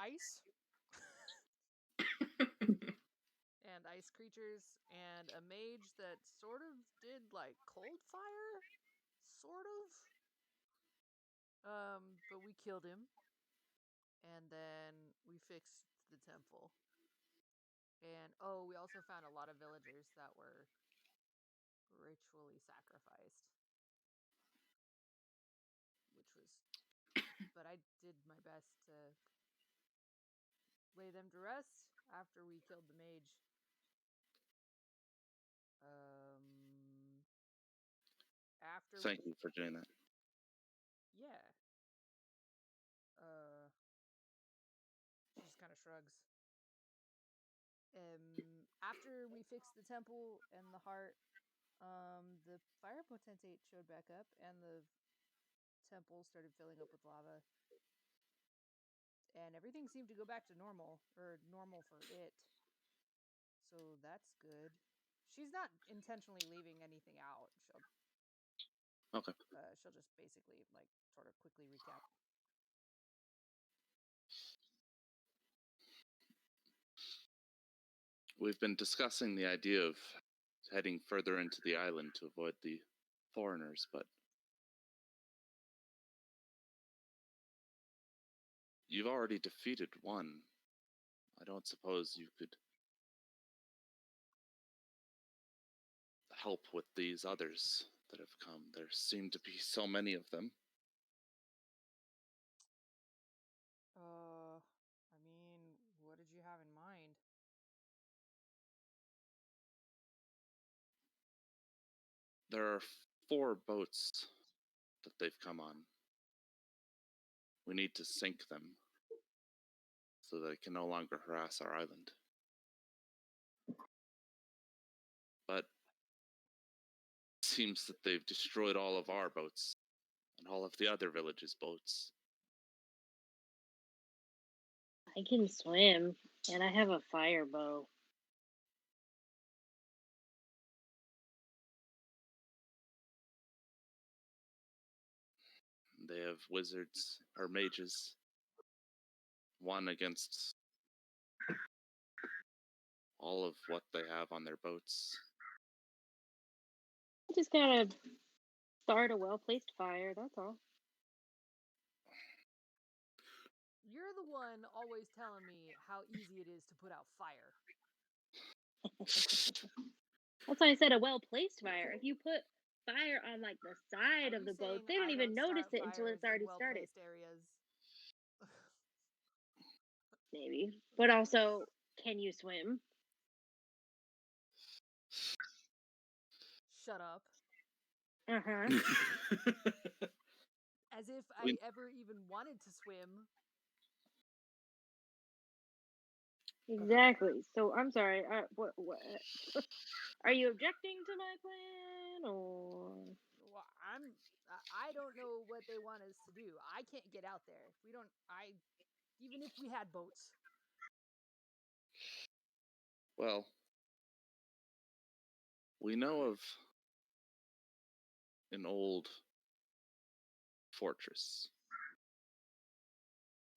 Ice. And ice creatures, and a mage that sort of did like cold fire, sort of. But we killed him, and then we fixed the temple. And we also found a lot of villagers that were ritually sacrificed, which was. But I did my best to lay them to rest after we killed the mage. After Thank we, you for doing that. yeah. She just kind of shrugs. After we fixed the temple and the heart, the fire potentate showed back up, and the temple started filling up with lava. And everything seemed to go back to normal, or normal for it. So that's good. She's not intentionally leaving anything out. Okay. She'll just basically, like, sort of quickly recap. We've been discussing the idea of heading further into the island to avoid the foreigners, but you've already defeated one. I don't suppose you could help with these others that have come. There seem to be so many of them. I mean, what did you have in mind? There are 4 boats that they've come on. We need to sink them so they can no longer harass our island. But it seems that they've destroyed all of our boats and all of the other villages' boats. I can swim, and I have a fire bow. They have wizards or mages. One against all of what they have on their boats. Just gotta start a well-placed fire, that's all. You're the one always telling me how easy it is to put out fire. That's why I said a well-placed fire. If you put fire on, like, the side Are of you the boat, saying they don't I even notice start it until fires it's already in started. well-placed areas? Maybe. But also, can you swim? Shut up. Uh-huh. As if I We- ever even wanted to swim. Exactly. So I'm sorry. What? Are you objecting to my plan, or? Well, I don't know what they want us to do. I can't get out there. We don't. Even if we had boats. Well, we know of an old fortress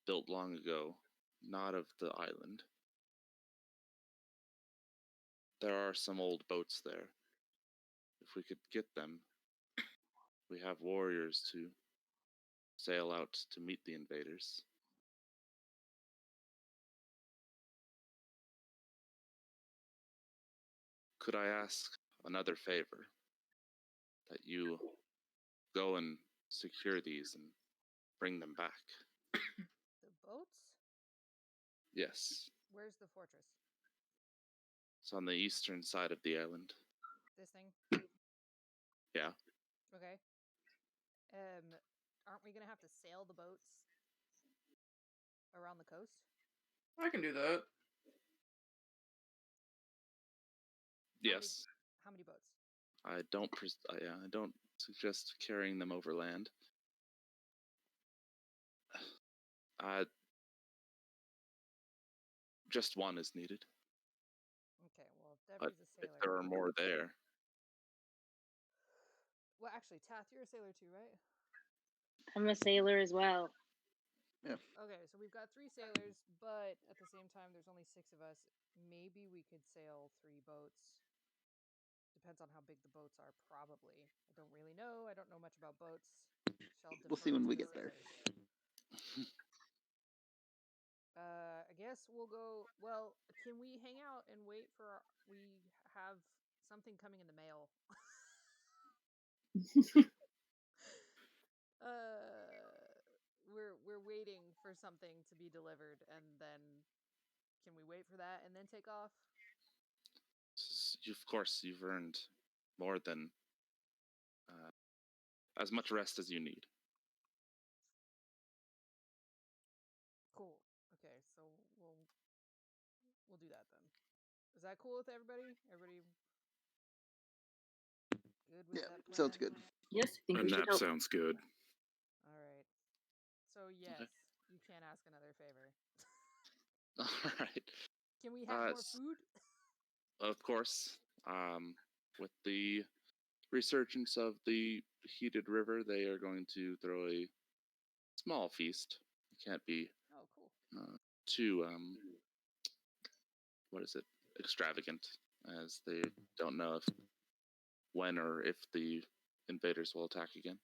built long ago, not of the island. There are some old boats there. If we could get them, we have warriors to sail out to meet the invaders. Could I ask another favor? That you go and secure these and bring them back. The boats? Yes, Where's the fortress? it's on the eastern side of the island. This thing? Yeah. Okay. Aren't we gonna have to sail the boats around the coast? I can do that. Yes. How many boats? I don't suggest carrying them overland. Just one is needed. Okay, well, But Debbie's a if sailor. there are more there, Well, actually, Tath, you're a sailor too, right? I'm a sailor as well. Okay, so we've got 3 sailors, but at the same time, there's only 6 of us. Maybe we could sail 3 boats. Depends on how big the boats are, probably. I don't really know. I don't know much about boats. We'll see defer when to we the get there. sailors. I guess we'll go. Well, can we hang out and wait for? We have something coming in the mail. We're waiting for something to be delivered, and then Can we wait for that and then take off? Of course, you've earned more than as much rest as you need. Cool. Okay, so we'll do that then. Is that cool with everybody? Everybody good with Yeah, that plan? sounds good. Yes, I think we And should that help. sounds good. All right. So yes, you can't ask another favor. All right. Can we have more s- food? Of course, with the resurgence of the heated river, they are going to throw a small feast. It can't be Oh, cool. too what is it, extravagant, as they don't know if when or if the invaders will attack again.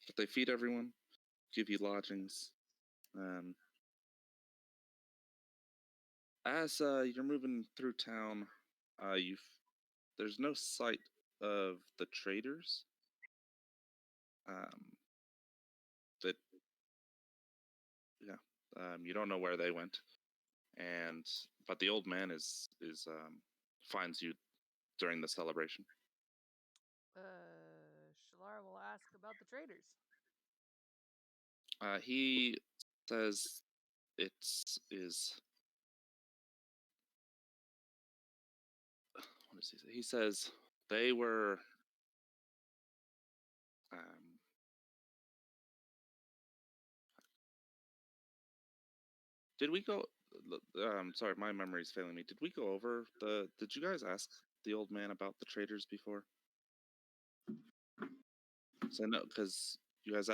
But they feed everyone, give you lodgings. As you're moving through town, there's no sight of the traders. That you don't know where they went, but the old man is finds you during the celebration. Shalara will ask about the traders. He says it is. What does he say? He says they were. Did we go? Sorry, my memory's failing me. Did we go over the? Did you guys ask the old man about the traders before? So no, because you guys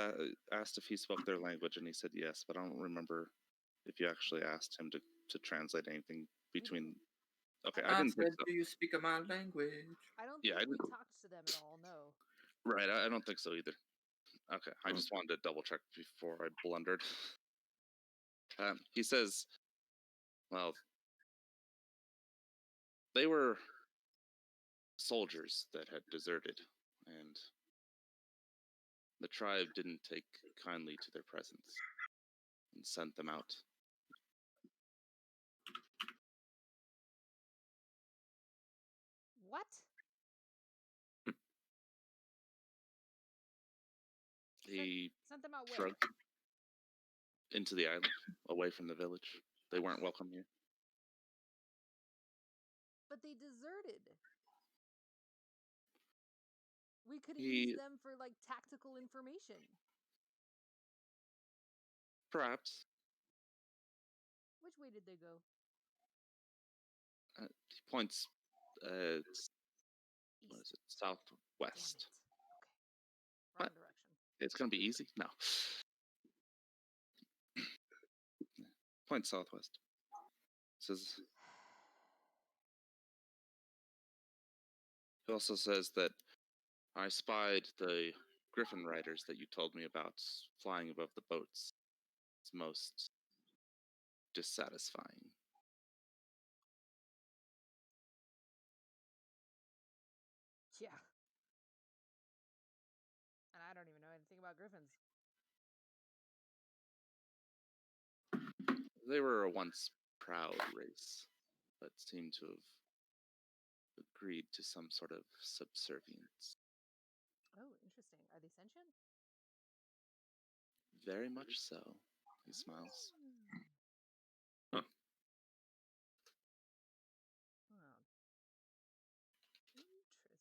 asked if he spoke their language, and he said yes, but I don't remember if you actually asked him to translate anything between. Okay, I I didn't think said, so. do you speak my language? I don't Yeah, think I we didn't. talked to them at all. No. Right, I don't think so either. Okay, I just wanted to double check before I blundered. He says, well, they were soldiers that had deserted, and the tribe didn't take kindly to their presence and sent them out. What? He Sent them out where? shrugged into the island, away from the village. They weren't welcome here. But they deserted. We could have He used them for like tactical information. perhaps Which way did they go? he points. What East. is it? Damn Southwest. it. Okay. What? Wrong direction. It's gonna be easy. No. Point southwest. Says. He also says that I spied the griffin riders that you told me about flying above the boats. It's most dissatisfying. Yeah. And I don't even know anything about griffins. They were a once proud race, but seem to have agreed to some sort of subservience. Oh, interesting. Are they sentient? Very much so. He smiles. Oh. Huh. Wow. Interesting.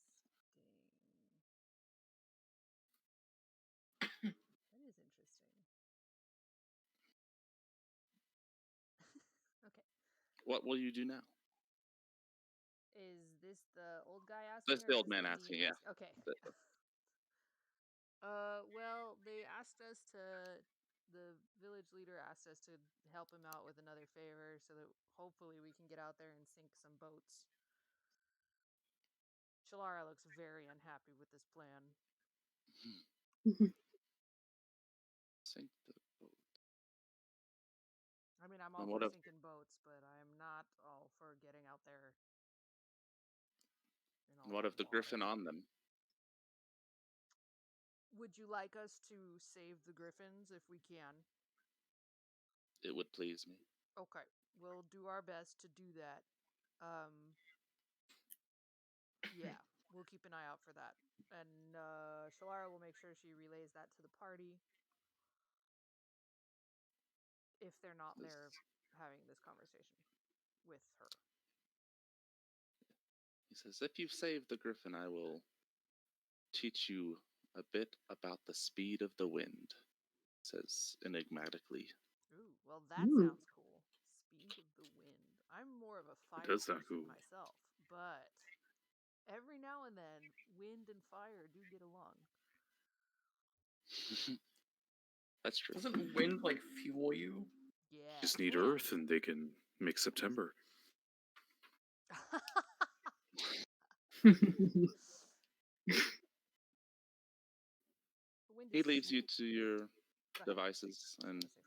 That is interesting. Okay. What will you do now? Is this the old guy asking? That's or the is old this man the asking, DM yeah. asking? Okay. The- Well, they asked us to. The village leader asked us to help him out with another favor, so that hopefully we can get out there and sink some boats. Shalara looks very unhappy with this plan. Sink the boat. I mean, I'm And all what for if- sinking boats, but I'm not all for getting out there. In all What that of the griffin water. on them? Would you like us to save the griffins if we can? it would please me. Okay, we'll do our best to do that. Yeah, we'll keep an eye out for that. And Shalara will make sure she relays that to the party if they're not This- there having this conversation with her. He says, "If you've saved the griffin, I will teach you a bit about the speed of the wind," says enigmatically. Ooh, well, that Ooh. sounds cool. Speed of the wind. I'm more of a fire does sound person cool. myself, but every now and then, wind and fire do get along. That's true. Doesn't wind like fuel you? Yeah. Just need and- Earth, and they can make September. The wind He is leaves you smooth. to your Go ahead. devices I was and gonna say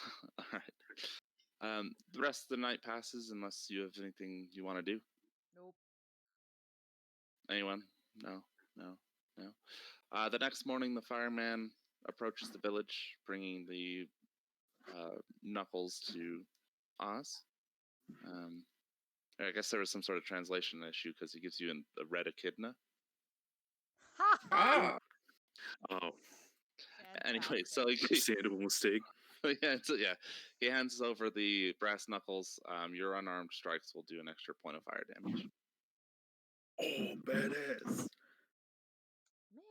something stupid. all right. The rest of the night passes unless you have anything you want to do. Nope. Anyone? No. The next morning, the fireman approaches the village, bringing the knuckles to Oz. I guess there was some sort of translation issue because he gives you a red echidna. Ha ha! Ah, Oh, Anyway, so understandable mistake. yeah, he hands over the brass knuckles. Your unarmed strikes will do an extra point of fire damage. Oh, badass. Man,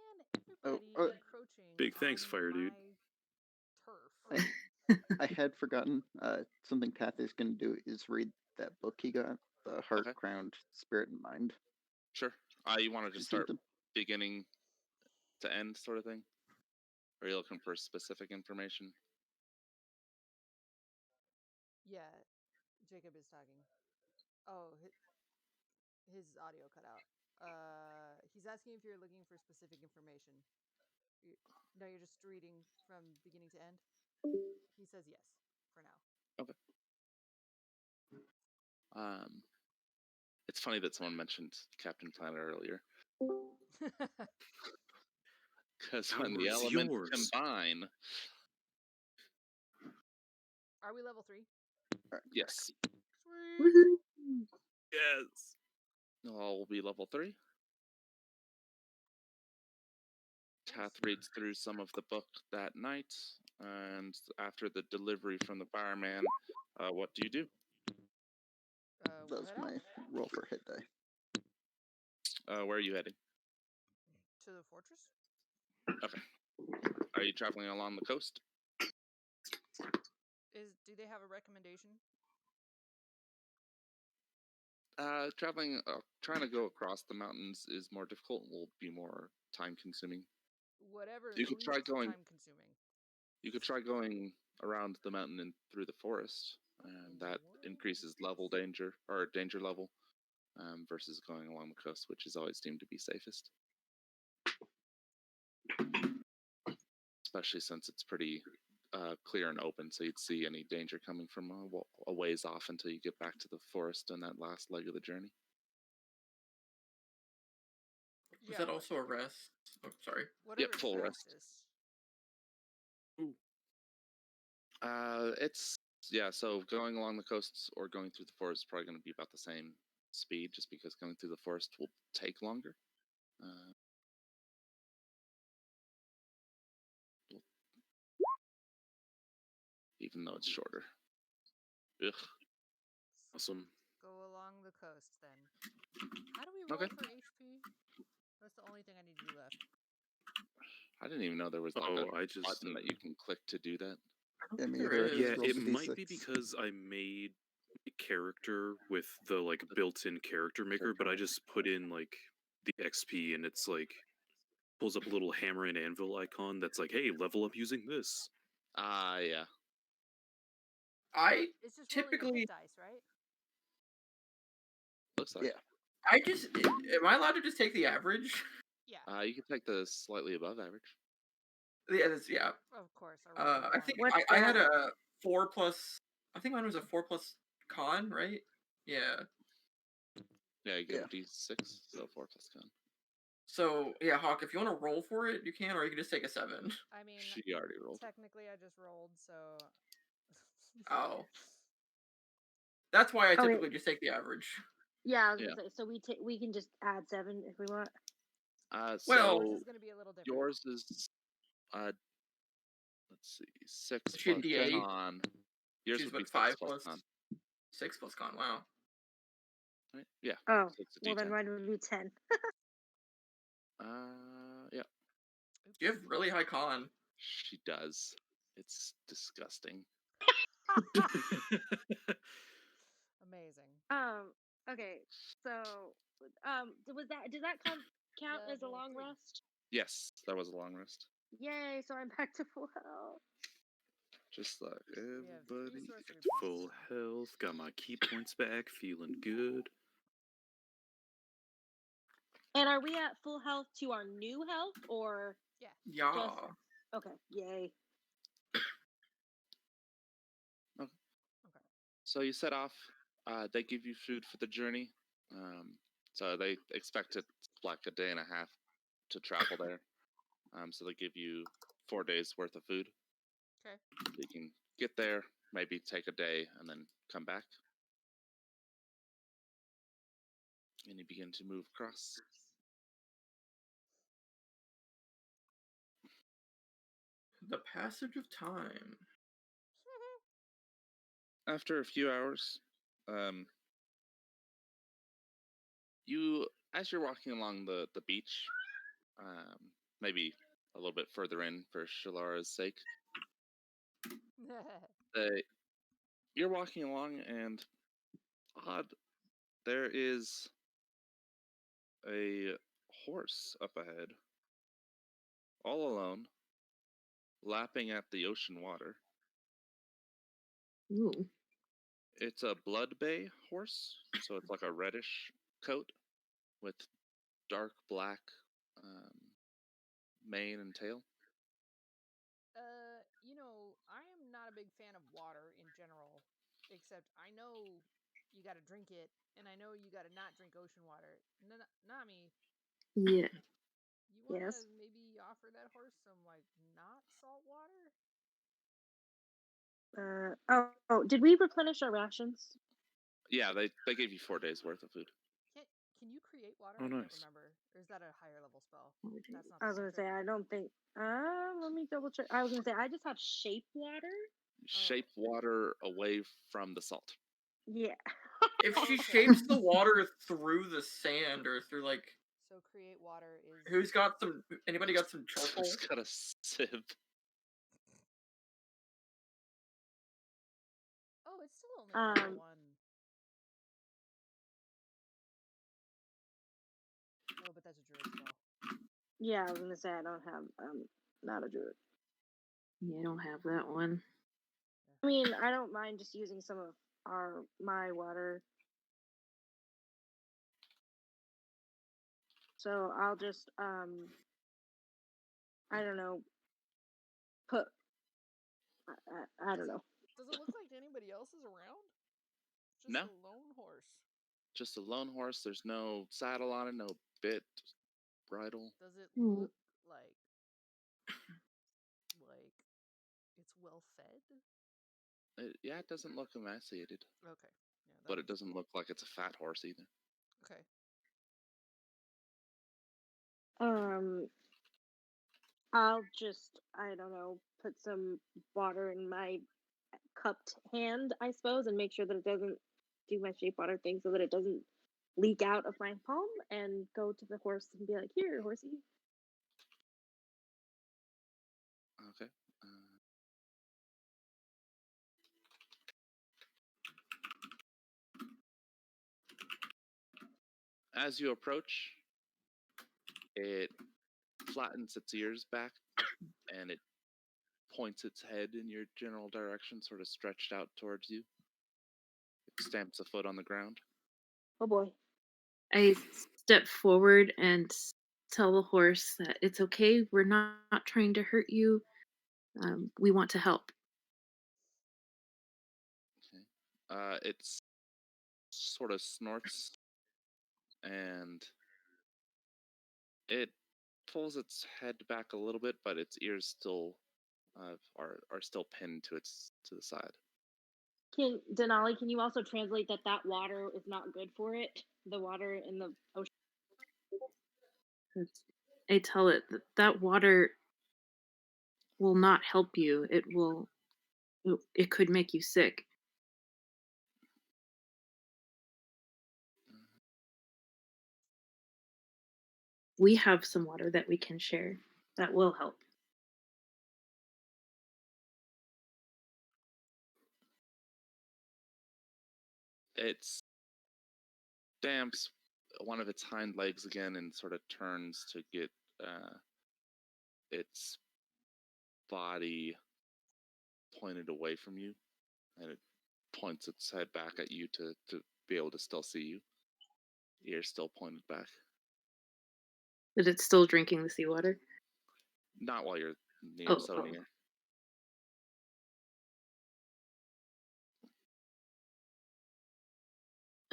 Oh, everybody encroaching. Big thanks, on fire dude. my turf. I had forgotten. Something Path is going to do is read that book he got, The Heart, Okay. Crowned Spirit, and Mind. Sure. You want to just start Something- beginning to end sort of thing? Or are you looking for specific information? Yeah, Jacob is talking. Oh, his audio cut out. He's asking if you're looking for specific information. No, you're just reading from beginning to end. He says yes for now. It's funny that someone mentioned Captain Planet earlier. Because when the Power's elements yours. combine, Are we level 3? yes, Sweet. Woohoo. Yes. all will be level 3. Tath reads through some of the book that night, and after the delivery from the fireman, what do you do? We'll That's head my out roll for hit die. Where are you heading? to the fortress. Okay. Are you traveling along the coast? Do they have a recommendation? Trying to go across the mountains is more difficult and will be more time consuming. Whatever is You could least try going- time consuming. You could try going around the mountain and through the forest, and that increases danger level, versus going along the coast, which is always deemed to be safest. Especially since it's pretty clear and open, so you'd see any danger coming from a ways off until you get back to the forest on that last leg of the journey. is that also a rest? Oh, sorry. Whatever full rest. fastest. So going along the coast or going through the forest is probably going to be about the same speed, just because going through the forest will take longer. Even though it's shorter. Ugh. Awesome. Go along the coast then. How do we roll Okay. for HP? That's the only thing I need to do left. I didn't even know there was like Oh, a I just. button that you can click to do that. I don't Yeah, think me there either. is. Just Yeah, roll it the might be D6. because I made a character with the like built-in character maker, but I just put in like the XP and it's like pulls up a little hammer and anvil icon that's like, hey, level up using this. Yeah. I It's just rolling your typically, hit dice, right? Looks like. Yeah. am I allowed to just take the average? Yeah, You can take the slightly above average. Yeah. of course. I rolled a I think one. What's I had that? a 4+. I think mine was a 4+ con, right? Yeah. Yeah, you get Yeah. a D6, so 4 plus con. So yeah, Hawk, if you want to roll for it, you can, or you can just take a 7. I mean, She already rolled. technically, I just rolled, so. Oh. That's why I Okay. typically just take the average. Yeah, I was Yeah. gonna say. So we can just add 7 if we want. Well- Yours So is gonna be a little different. yours is let's see, 6 She had plus D8. con. Yours She's would be what, 6 5 plus plus con. 6 plus con. Wow. Right? Yeah. Oh, So it's a well then D10. mine would be 10. Yeah. You have really high con. She does. It's disgusting. Amazing. Okay. So, does that count as a Level long 3. rest? Yes, that was a long rest. Yay! So I'm back to full health. Just like have 3 everybody. sorcery Full points. health, got my key points back, feeling good. And are we at full health to our new health or Yeah. just okay? Yay! So you set off. They give you food for the journey. So they expect it like a day and a half to travel there. So they give you 4 days worth of food. Okay. You can get there, maybe take a day, and then come back. And you begin to move across. The passage of time. After a few hours, you, as you're walking along the beach, maybe a little bit further in for Shalara's sake, you're walking along and odd, there is a horse up ahead, all alone, lapping at the ocean water. Ooh. It's a blood bay horse, so it's like a reddish coat with dark black mane and tail. I am not a big fan of water in general, except I know you got to drink it, and I know you got to not drink ocean water. Nami, Yeah. you want to Yes. maybe offer that horse some like not salt water? Did we replenish our rations? Yeah, they gave you 4 days worth of food. Can you create water? Oh, I can't nice. remember. Or is that a higher level spell? What would you- That's not. I the was gonna say cantrip. I don't think. Let me double check. I was gonna say I just have shape water. Shape water away from the salt. Yeah. If she Okay. shapes the water through the sand or through like, So create water is. who's got some? Anybody got some charcoal? Just got a sieve. Oh, it's still only a level 1. Oh, but that's a druid spell. Yeah, I was gonna say I don't have. Not a druid. Yeah, I don't have that one. I mean, I don't mind just using some of my water. So I'll just I don't know. Put. I don't know. Does it look like anybody else is around? Just No. a lone horse. Just a lone horse. There's no saddle on it, no bit, bridle. Does it Hmm. look like it's well fed? Yeah, it doesn't look emaciated, Okay. Yeah, but it doesn't look like it's a fat horse either. Okay. I'll just I don't know. Put some water in my cupped hand, I suppose, and make sure that it doesn't do my shape water thing, so that it doesn't leak out of my palm, and go to the horse and be like, "Here, horsey." Okay. As you approach, it flattens its ears back and it points its head in your general direction, sort of stretched out towards you. It stamps a foot on the ground. Oh boy. I step forward and tell the horse that it's okay. We're not trying to hurt you. We want to help. Okay. It sort of snorts and It pulls its head back a little bit, but its ears still are still pinned to the side. Can Denali, can you also translate that water is not good for it? The water in the ocean. I tell it that water will not help you. It could make you sick. We have some water that we can share that will help. It stamps one of its hind legs again and sort of turns to get its body pointed away from you, and it points its head back at you to be able to still see you. Ears still pointed back. But it's still drinking the seawater. Not while you're Oh, so oh. near.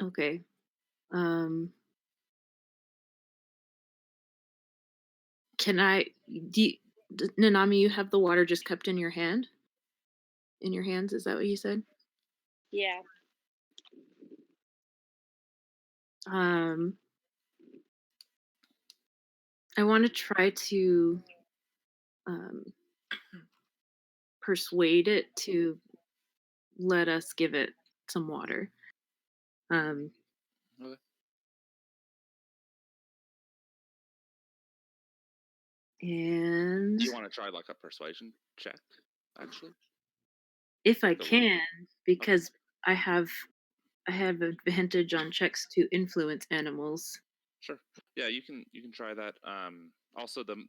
Okay. Can I? Nanami, you have the water just kept in your hand? In your hands? Is that what you said? Yeah. I want to try to persuade it to let us give it some water. Okay. And Do you want to try like a persuasion check, actually? if I The can, one- because I have advantage on checks to influence animals. Sure. Yeah, you can try that. Also, the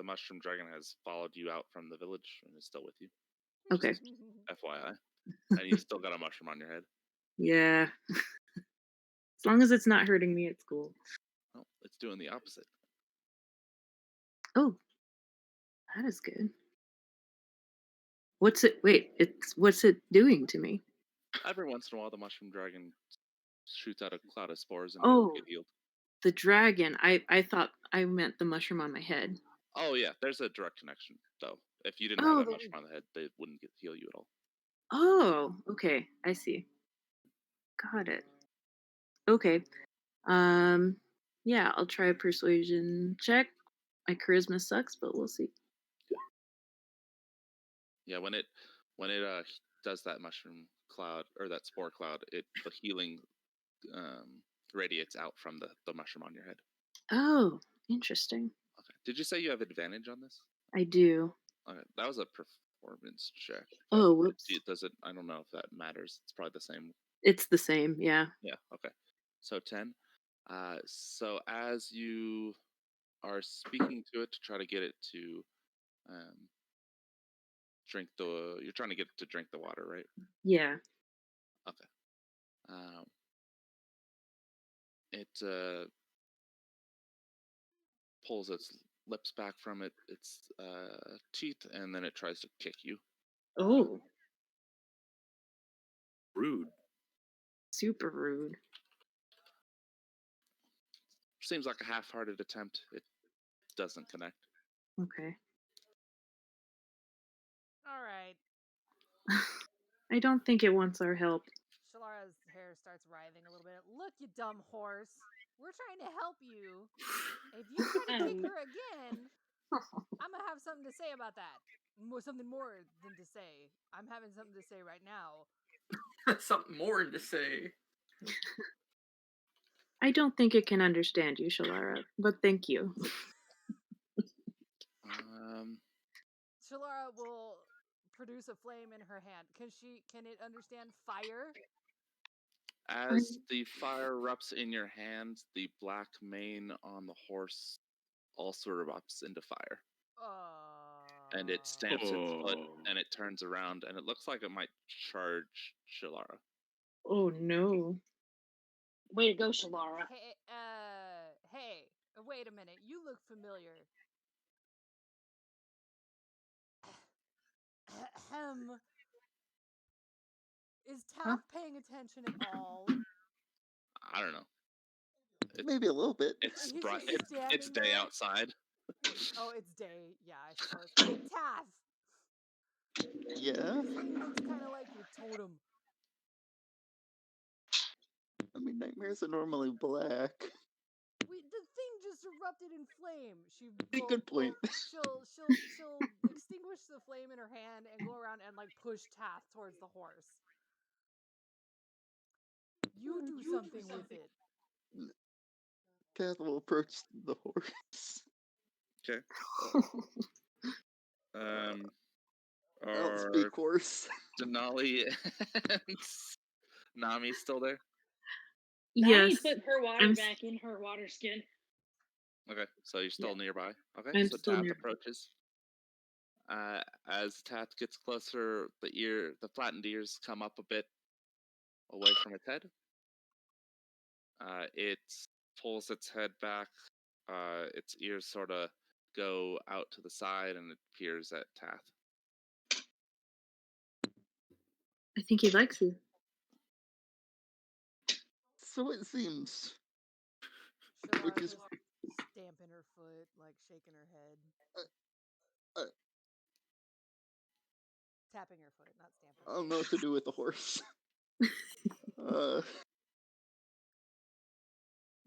mushroom dragon has followed you out from the village and is still with you. Okay. Just FYI, and you've still got a mushroom on your head. Yeah. As long as it's not hurting me, it's cool. Well, it's doing the opposite. Oh, that is good. What's it doing to me? Every once in a while, the mushroom dragon shoots out a cloud of spores and Oh. you get healed. The dragon. I thought I meant the mushroom on my head. Oh yeah, there's a direct connection though. If you didn't have that mushroom on the head, they wouldn't heal you at all. Oh, okay. I see. Got it. Okay. Yeah, I'll try a persuasion check. My charisma sucks, but we'll see. Yeah, when it does that mushroom cloud or that spore cloud, the healing radiates out from the mushroom on your head. Oh, interesting. Okay. Did you say you have advantage on this? I do. Okay, that was a performance check. Oh, whoops. Does it? I don't know if that matters. It's probably the same. It's the same, yeah. Yeah. Okay. So 10. So as you are speaking to it to try to get it to you're trying to get it to drink the water, right? Yeah. Okay. It pulls its lips back from its teeth, and then it tries to kick you. Oh. Rude. Super rude. Seems like a half-hearted attempt. It doesn't connect. Okay. All right. I don't think it wants our help. Shalara's hair starts writhing a little bit. Look, you dumb horse. We're trying to help you. If you try to kick her again, I'm going to have something to say about that. Something more than to say. I'm having something to say right now. Something more to say. I don't think it can understand you, Shalara, but thank you. Shalara will produce a flame in her hand. Can it understand fire? As the fire erupts in your hand, the black mane on the horse also erupts into fire. And it stamps its foot, and it turns around, and it looks like it might charge Shalara. Oh no. Way to go, Shalara. Hey, wait a minute. You look familiar. Is Taff paying attention at all? I don't know. Maybe a little bit. It's He's bright. just It's standing day there. outside. Oh, it's day. Yeah, I suppose. Hey, Taff! Yeah. This thing looks kind of like your totem. I mean, nightmares are normally black. The thing just erupted in flame. Good point. She'll extinguish the flame in her hand and go around and like push Taff towards the horse. You do something with it. Kath will approach the horse. Okay. I don't Are speak horse. Denali and Nami still there? Yes. Nami put her water I'm s- back in her water skin. Okay, so you're still nearby. Okay, I'm so still Tath near- approaches. As Tath gets closer, the flattened ears come up a bit away from its head. It pulls its head back. Its ears sort of go out to the side, and it peers at Tath. I think he likes you. So it seems. Shalara Which is- just stamping her foot, like shaking her head. Tapping her foot, not stamping. I don't know what to do with the horse.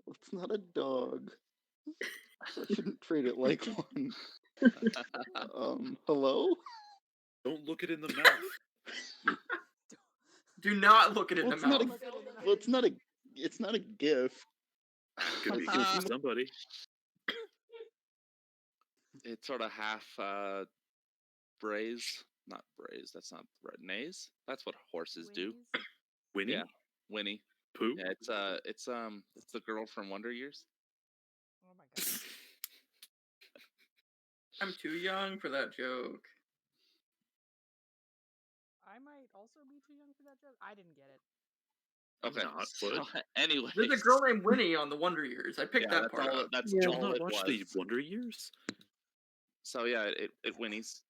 It's not a dog. So I shouldn't treat it like one. Hello? Don't look it in the mouth. Do not look it in Well, the it's not mouth. a. Look at it in the Well, it's not a gift. Could be good for somebody. It's sort of half braise, not braise. That's not right. Naze. That's what horses do. Winnie's. Winnie? Yeah. Winnie. Pooh? Yeah, it's the girl from Wonder Years. Oh my god. I'm too young for that joke. I might also be too young for that joke. I didn't get it. Okay. Not, So, anyway, There's a girl named Winnie on the Wonder Years. I picked yeah, that that's part all. up. That's Yeah. Did you all not it watch was. the Wonder Years? So yeah, it whinnies.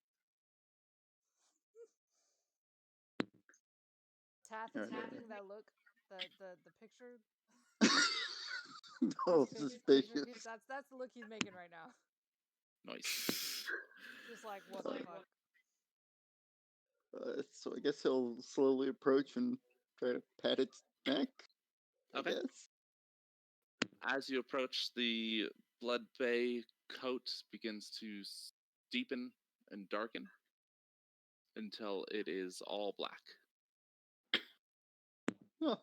Taff is making that look. The picture. Oh, Picture, suspicious. that's the look he's making right now. Nice. Just like what the fuck. So I guess he'll slowly approach and try to pat its neck. I Okay. guess. As you approach, the blood bay coat begins to deepen and darken until it is all black. Huh.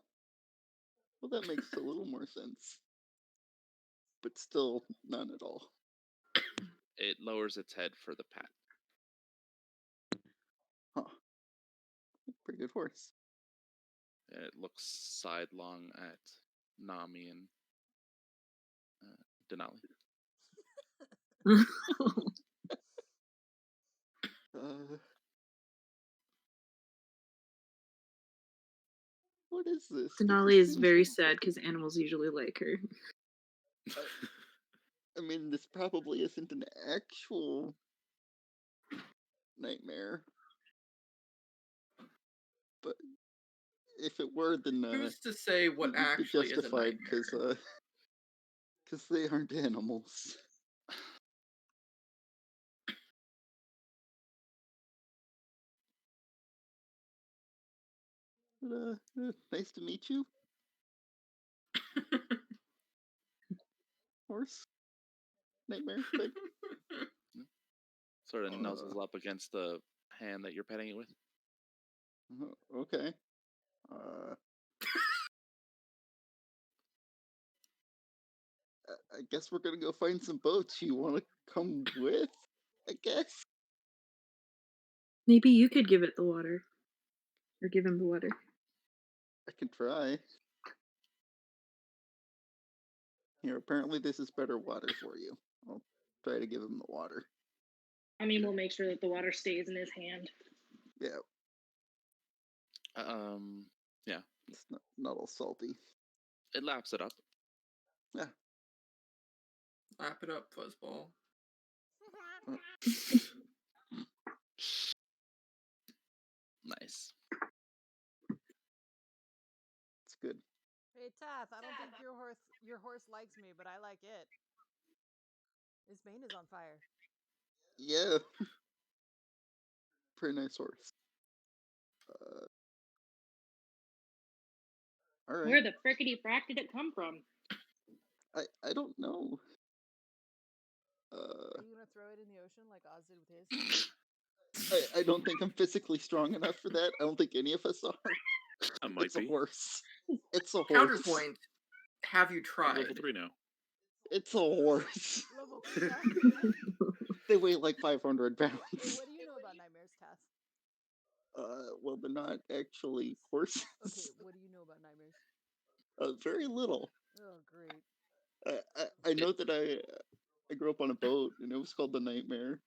Well, that makes a little more sense. But still, none at all. It lowers its head for the pat. Huh. Pretty good horse. It looks sidelong at Nami and Denali. What is this? Denali is very sad because animals usually like her. I mean, this probably isn't an actual nightmare. But if it were, then Who's to say what you'd be actually is a justified nightmare? because they aren't animals. But, nice to meet you, horse. Nightmare thing. Sort of nuzzles up against the hand that you're petting it with. Okay. I guess we're gonna go find some boats. You want to come with? I guess. Maybe you could give it the water. Or give him the water. I can try. Here, apparently this is better water for you. I'll try to give him the water. I mean, we'll make sure that the water stays in his hand. Yeah, Yeah, it's not all salty. it laps it up. Yeah. Lap it up, fuzzball. Nice. It's good. Hey Hey Tath, I don't think your horse likes me, but I like it. His mane is on fire. Yeah. Pretty nice horse. All right. Where the frickety frack did it come from? I don't know. Are you gonna throw it in the ocean like Oz did with his? I don't think I'm physically strong enough for that. I don't think any of us are. I might It's a be. horse. It's a horse. Counterpoint. Have you I'm tried? level 3 now. It's a horse. Level 3 now. They weigh like 500 pounds. Hey, what do you know about nightmares, Tath? Well, they're not actually horses. Okay, what do you know about nightmares? Very little. Oh, great. I know that I grew up on a boat and it was called the Nightmare.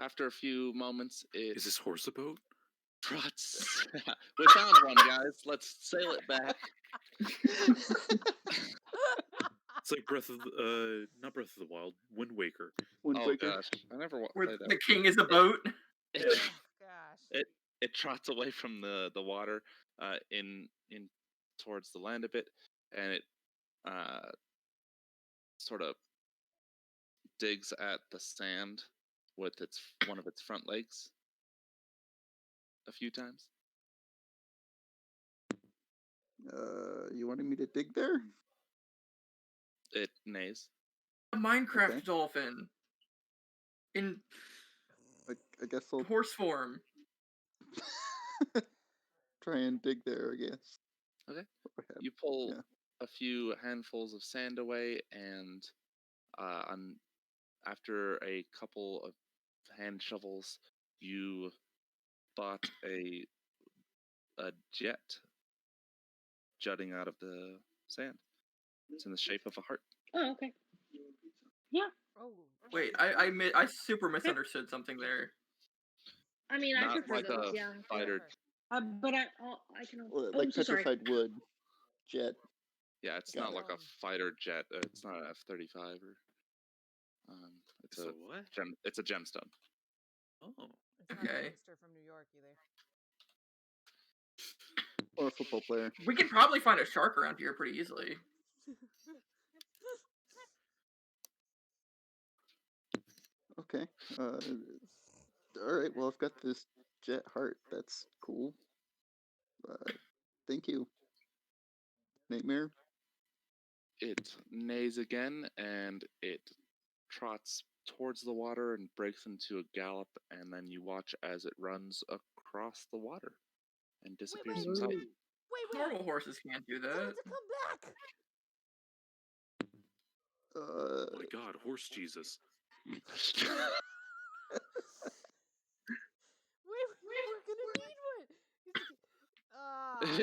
After a few moments, it Is this horse a boat? trots. We found one, guys. Let's sail it back. It's like not Breath of the Wild, Wind Waker. Wind Oh Waker. gosh, I never Where played that. the king is a boat? It, Oh, gosh. it trots away from the water, in towards the land a bit, and it sort of digs at the sand with one of its front legs a few times. You wanting me to dig there? It neighs. A Minecraft Okay. dolphin. In I guess I'll horse form. try and dig there, I guess. Okay. Go ahead. You pull Yeah. a few handfuls of sand away, and after a couple of hand shovels, you spot a jet jutting out of the sand. It's in the shape of a heart. Oh, okay. Yeah. Oh. Wait, I super misunderstood something there. I mean, I Not prefer like those. a Yeah. fighter. But I can. Well, Oh, like I'm so sorry. petrified wood jet. Yeah, it's Got not it. like a fighter jet. It's not an F-35 or. It's It's a a what? It's a gemstone. Oh. It's not a Okay. gangster from New York either. Or a football player. We can probably find a shark around here pretty easily. Okay. Alright, well, I've got this jet heart. That's cool. Thank you. Nightmare? It neighs again, and it trots towards the water and breaks into a gallop, and then you watch as it runs across the water and disappears from sight. Wait. Normal horses can't do Tell him that. to come back. Oh my god, horse Jesus. We're gonna need one.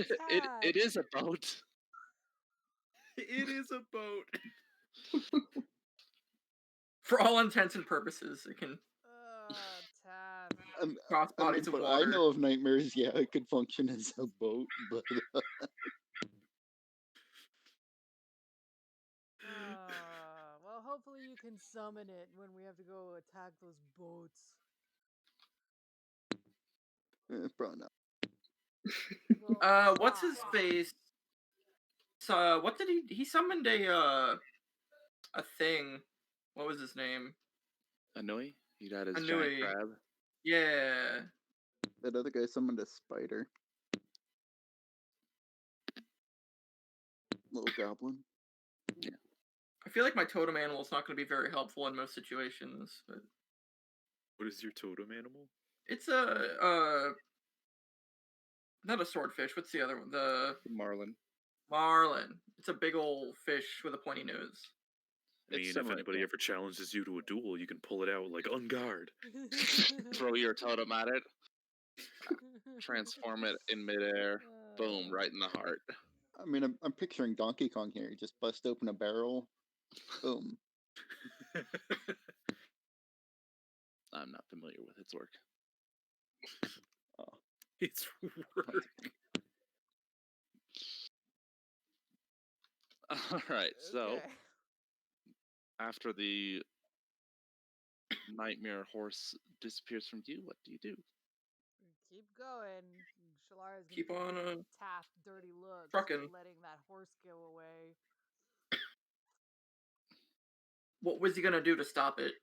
It is a boat. It is a boat. For all intents and purposes, it can Tath. cross I mean, bodies of what water. I know of nightmares, yeah, it could function as a boat, but Well, hopefully you can summon it when we have to go attack those boats. probably not. Well, What's his fine. face? So, what did he summoned a thing. What was his name? Anui? He got his Anui. giant crab. Yeah. That other guy summoned a spider. Little goblin. I feel like my totem animal is not going to be very helpful in most situations, but What is your totem animal? it's not a swordfish. What's the other one? The Marlin. marlin. It's a big old fish with a pointy nose. I mean, if anybody ever challenges you to a duel, you can pull it out like on guard. Throw your totem at it, transform it in midair, boom, right in the heart. I mean, I'm picturing Donkey Kong here. Just bust open a barrel, boom. I'm not familiar with its work. It's work. All right, so Okay. after the nightmare horse disappears from view, what do you do? Keep going. Shalara's gonna Keep on Taff dirty looks trucking. for letting that horse go away. What was he gonna do to stop it?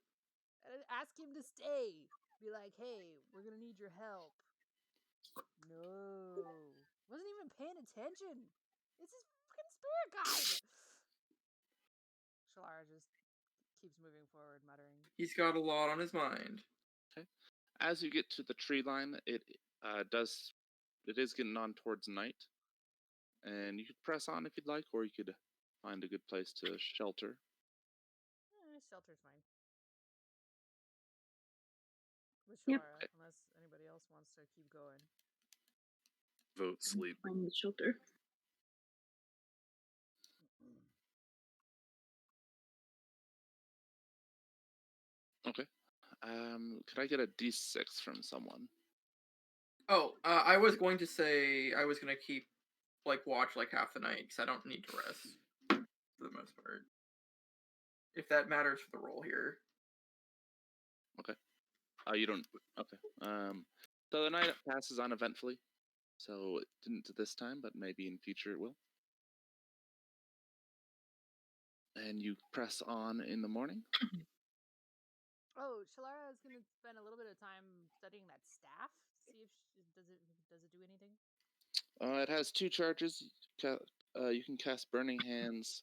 Ask him to stay. Be like, hey, we're gonna need your help. No. Wasn't even paying attention. It's his fucking spirit guide. Shalara just keeps moving forward, muttering. He's got a lot on his mind. Okay. As you get to the tree line, it is getting on towards night, and you could press on if you'd like, or you could find a good place to shelter. Shelter's fine. With Yep. Shalara, unless anybody else wants to keep going. Vote sleep. Find the shelter. Okay. Could I get a D6 from someone? Oh, I was going to say I was gonna keep watch half the night because I don't need to rest for the most part. If that matters for the roll here. Okay. You don't. Okay. So the night passes uneventfully. So it didn't this time, but maybe in future it will. And you press on in the morning. Oh, Shalara is gonna spend a little bit of time studying that staff. See if does it do anything. It has 2 charges. You can cast Burning Hands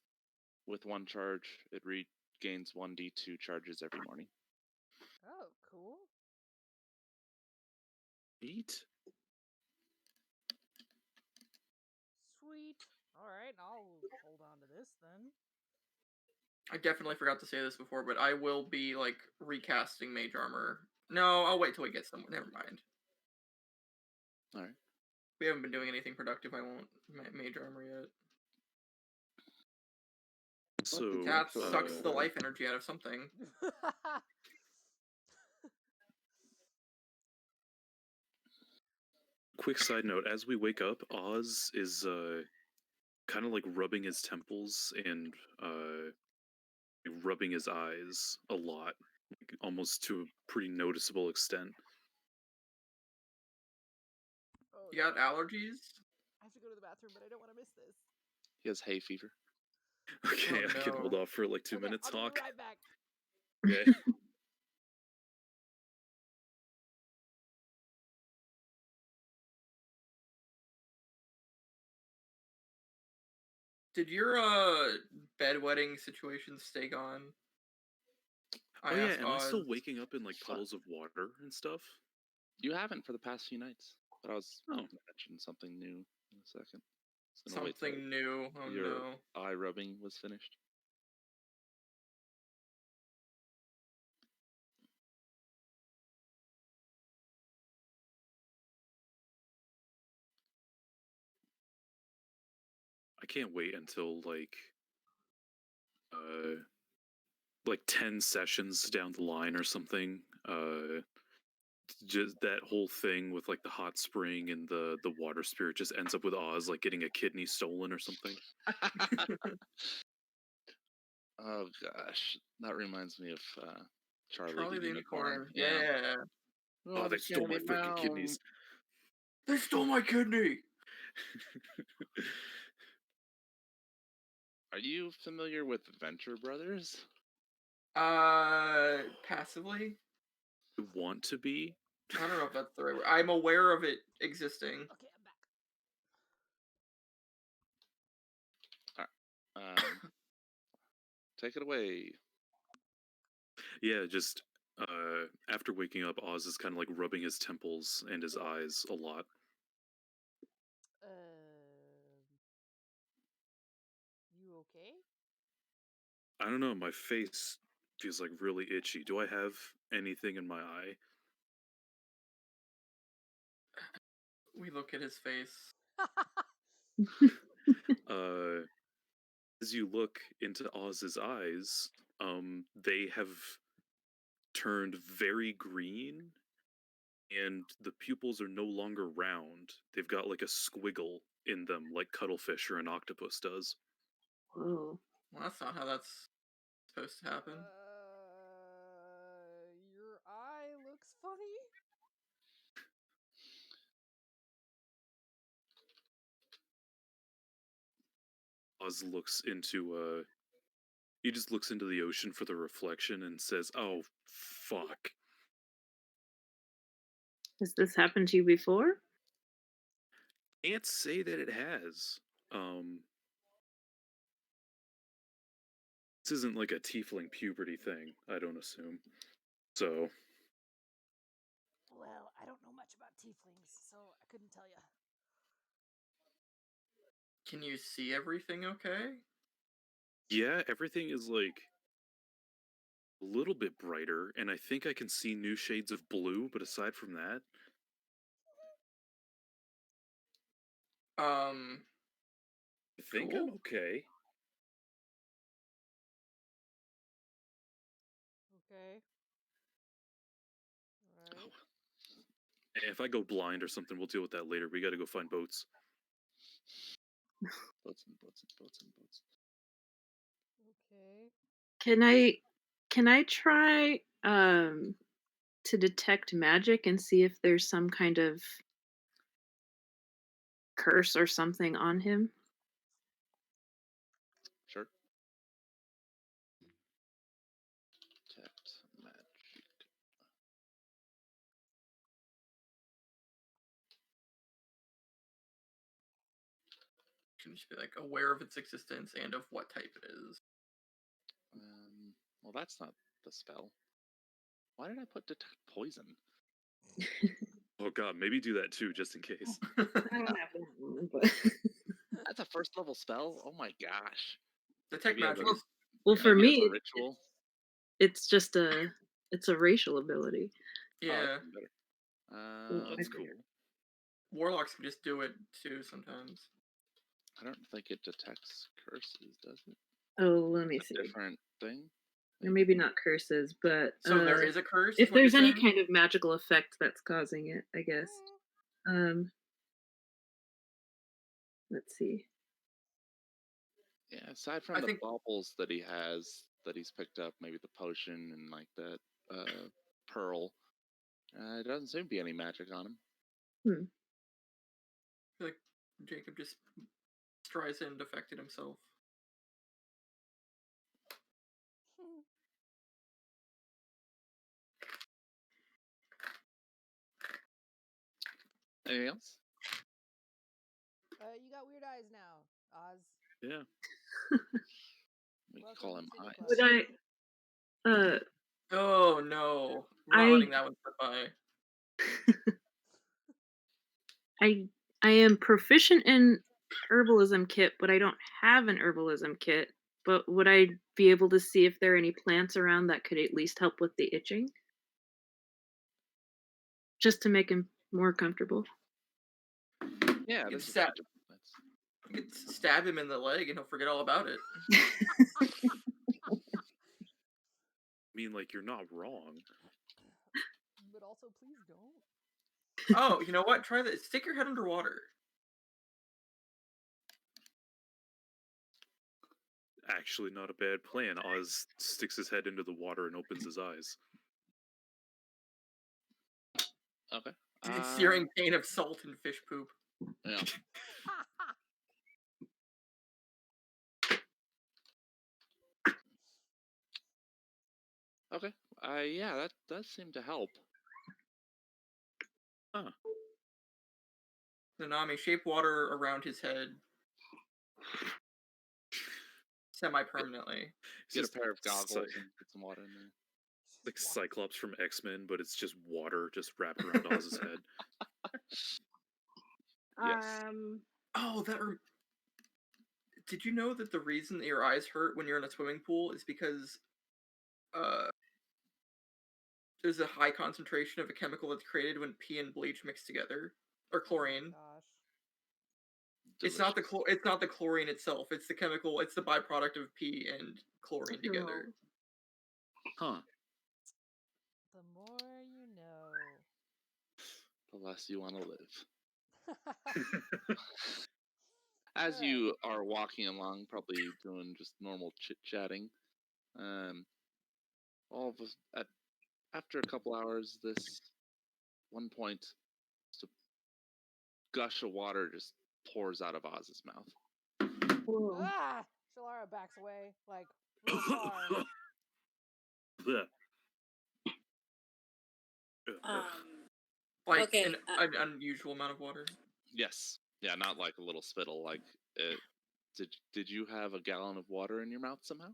with 1 charge. It regains 1d2 charges every morning. Oh, cool. Eat. Sweet. All right, I'll hold on to this then. I definitely forgot to say this before, but I will be recasting Mage Armor. No, I'll wait till we get somewhere. Never mind. All right. We haven't been doing anything productive. I won't Mage Armor yet. So That sucks the life energy out of something. Quick side note: as we wake up, Oz is kind of rubbing his temples and rubbing his eyes a lot, almost to a pretty noticeable extent. Oh, You got allergies? I have to go to the bathroom, but I don't want to miss this. He has hay fever. Okay, Oh, I can hold no. off for 2 Okay, minutes, I'll Hawk. be right back. Okay. Did your bedwetting situation stay gone? Oh yeah, asked am I still Oz. waking up in puddles of water and stuff? You haven't for the past few nights, but I was Oh. going to mention something new in a second. Just gonna wait till Something new. Oh your no. eye rubbing was finished. I can't wait until 10 sessions down the line or something. Just that whole thing with the hot spring and the water spirit just ends up with Oz getting a kidney stolen or something. Oh gosh, that reminds me of Charlie the Unicorn. Yeah. Yeah. Oh, they stole my freaking kidneys. They stole my kidney. Are you familiar with Venture Brothers? Passively. I want to be. I don't know if that's the right word. I'm aware of it existing. Okay, I'm back. Take it away. Yeah, just after waking up, Oz is kind of rubbing his temples and his eyes a lot. You okay? I don't know, my face feels really itchy. Do I have anything in my eye? We look at his face. As you look into Oz's eyes, they have turned very green, and the pupils are no longer round. They've got a squiggle in them, like cuttlefish or an octopus does. Whoa. Well, that's not how that's supposed to happen. Your eye looks funny. Oz looks into he just looks into the ocean for the reflection and says, "Oh, fuck." Has this happened to you before? Can't say that it has. Um, this isn't like a tiefling puberty thing, I don't assume. So, Well, I don't know much about tieflings, so I couldn't tell you. Can you see everything okay? yeah, everything is like a little bit brighter, and I think I can see new shades of blue, but aside from that, I think I'm Cool. okay. Okay. Alright. If I go blind or something, we'll deal with that later. We gotta go find boats. Boats and boats and boats and boats. Okay. Can I try to detect magic and see if there's some kind of curse or something on him? Sure. Detect magic. Can just be like aware of its existence and of what type it is. Well, that's not the spell. Why did I put detect poison? Oh god, maybe do that too, just in case. I don't have that one, but That's a first level spell. Oh my gosh. Detect Maybe as magic a- is well, for Maybe as me, a ritual. it's just it's a racial ability. Oh, yeah. that's even better. That's cool. Warlocks can just do it too sometimes. I don't think it detects curses, does it? Oh, let me It's see. a different thing. Or maybe not curses, but So there is a curse. if is what you're there's any saying? kind of magical effect that's causing it, I guess. Let's see. Yeah, aside from I the think- baubles that he has, that he's picked up, maybe the potion and like that pearl, it doesn't seem to be any magic on him. I feel like Jacob just Streisand affected himself. Anything else? You got weird eyes now, Oz. Yeah. We Welcome call to him City eyes. Club. Would Oh no, we're not I- letting that one slip by. I am proficient in herbalism kit, but I don't have an herbalism kit. But would I be able to see if there are any plants around that could at least help with the itching? Just to make him more comfortable. Yeah, You there's a stab- bunch of plants. You could stab him in the leg and he'll forget all about it. I mean, like, you're not wrong. But also, please don't. Oh, you know what? Try this. Stick your head underwater. Actually, not a bad plan. Oz sticks his head into the water and opens his eyes. Okay. The searing pain of salt and fish poop. Yeah. Okay. Yeah, that does seem to help. Nanami, shape water around his head. Semi-permanently. Get a Just pair of goggles Cy- and put some water in there. like Cyclops from X-Men, but it's just water just wrapped around Oz's head. Yes. Oh, did you know that the reason that your eyes hurt when you're in a swimming pool is because there's a high concentration of a chemical that's created when pee and bleach mix together, or chlorine. Oh gosh. It's not the Delicious. it's not the chlorine itself. It's the chemical. It's the byproduct of pee and chlorine together. Huh. The more you know. The less you want to live. As Alright. you are walking along, probably doing just normal chit chatting, after a couple hours, this one point, just a gush of water just pours out of Oz's mouth. Whoa. Ah! Shalara backs away, like, real far. Bleh. Like Okay, an unusual amount of water. Yes. Yeah, not like a little spittle. Like, did you have a gallon of water in your mouth somehow?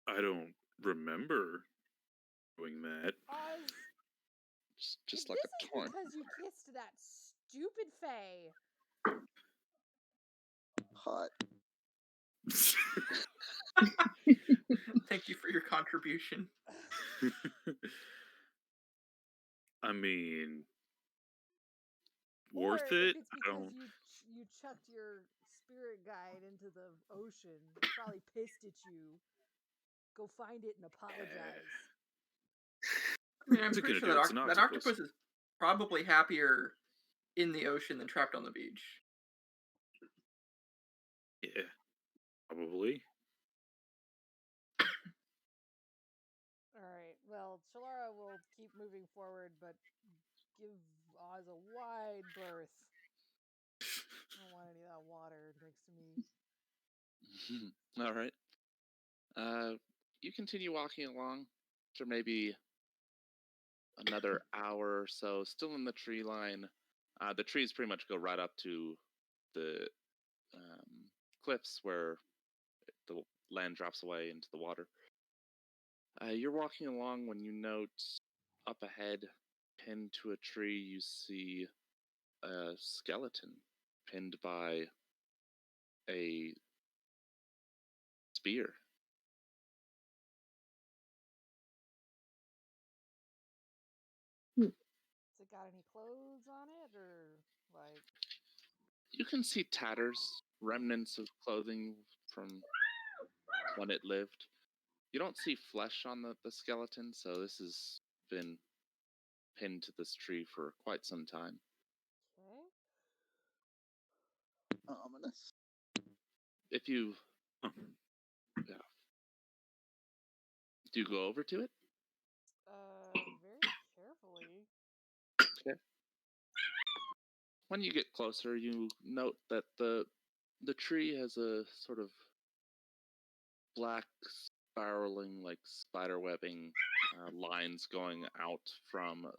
I don't remember doing that. Oz, Just if like this a is torrent. because you kissed that stupid Fae. Hot. Thank you for your contribution. I mean, Or worth if it? it's I because don't. you chucked your spirit guide into the ocean, it probably pissed at you. Go find it and apologize. I mean, I'm What's it pretty gonna sure do? It's an that octopus is probably happier in the ocean than trapped on the beach. Yeah, probably. Alright, well, Shalara will keep moving forward, but give Oz a wide berth. I don't want any of that water next to me. All right. You continue walking along after maybe another hour or so, still in the tree line. The trees pretty much go right up to the cliffs where the land drops away into the water. You're walking along when you note up ahead, pinned to a tree, you see a skeleton pinned by a spear. Has it got any clothes on it, or like? You can see tatters, remnants of clothing from when it lived. You don't see flesh on the skeleton, so this has been pinned to this tree for quite some time. Okay. Ominous. If you, Huh. yeah, do you go over to it? Very carefully. Okay. When you get closer, you note that the tree has a sort of black spiraling, like spider webbing lines going out from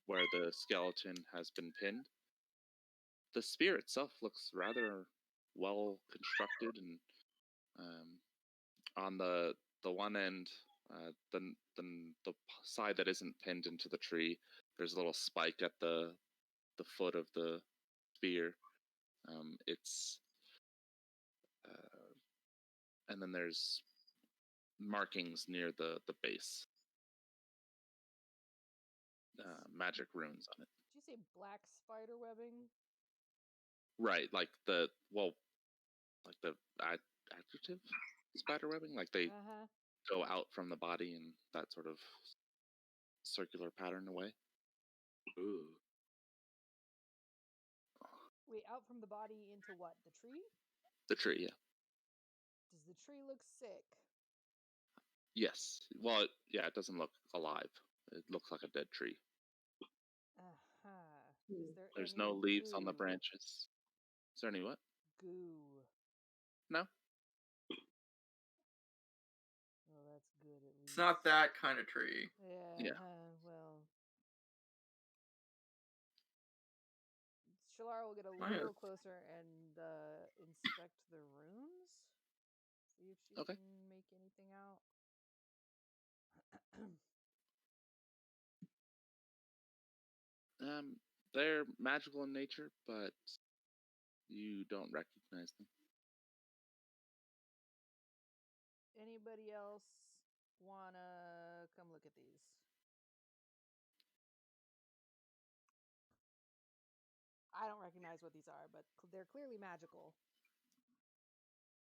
where the skeleton has been pinned. The spear itself looks rather well constructed, and on the one end, the side that isn't pinned into the tree, there's a little spike at the foot of the spear. It's and then there's markings near the base, magic runes on it. Did you say black spider webbing? Right, like like the adjective spider webbing, like they Uh-huh. go out from the body in that sort of circular pattern away. Ooh. Wait, out from the body into what? The tree? The tree, yeah. Does the tree look sick? Yes. Well, yeah, it doesn't look alive. It looks like a dead tree. Uh-huh. Is there There's any no leaves on the goo? branches. Is there any what? Goo. No. Well, that's good at least. It's not that kind of tree. Yeah. Well. Shalara will get a Mine is- little closer and inspect the runes. See if she Okay. can make anything out. They're magical in nature, but you don't recognize them. Anybody else wanna come look at these? I don't recognize what these are, but they're clearly magical.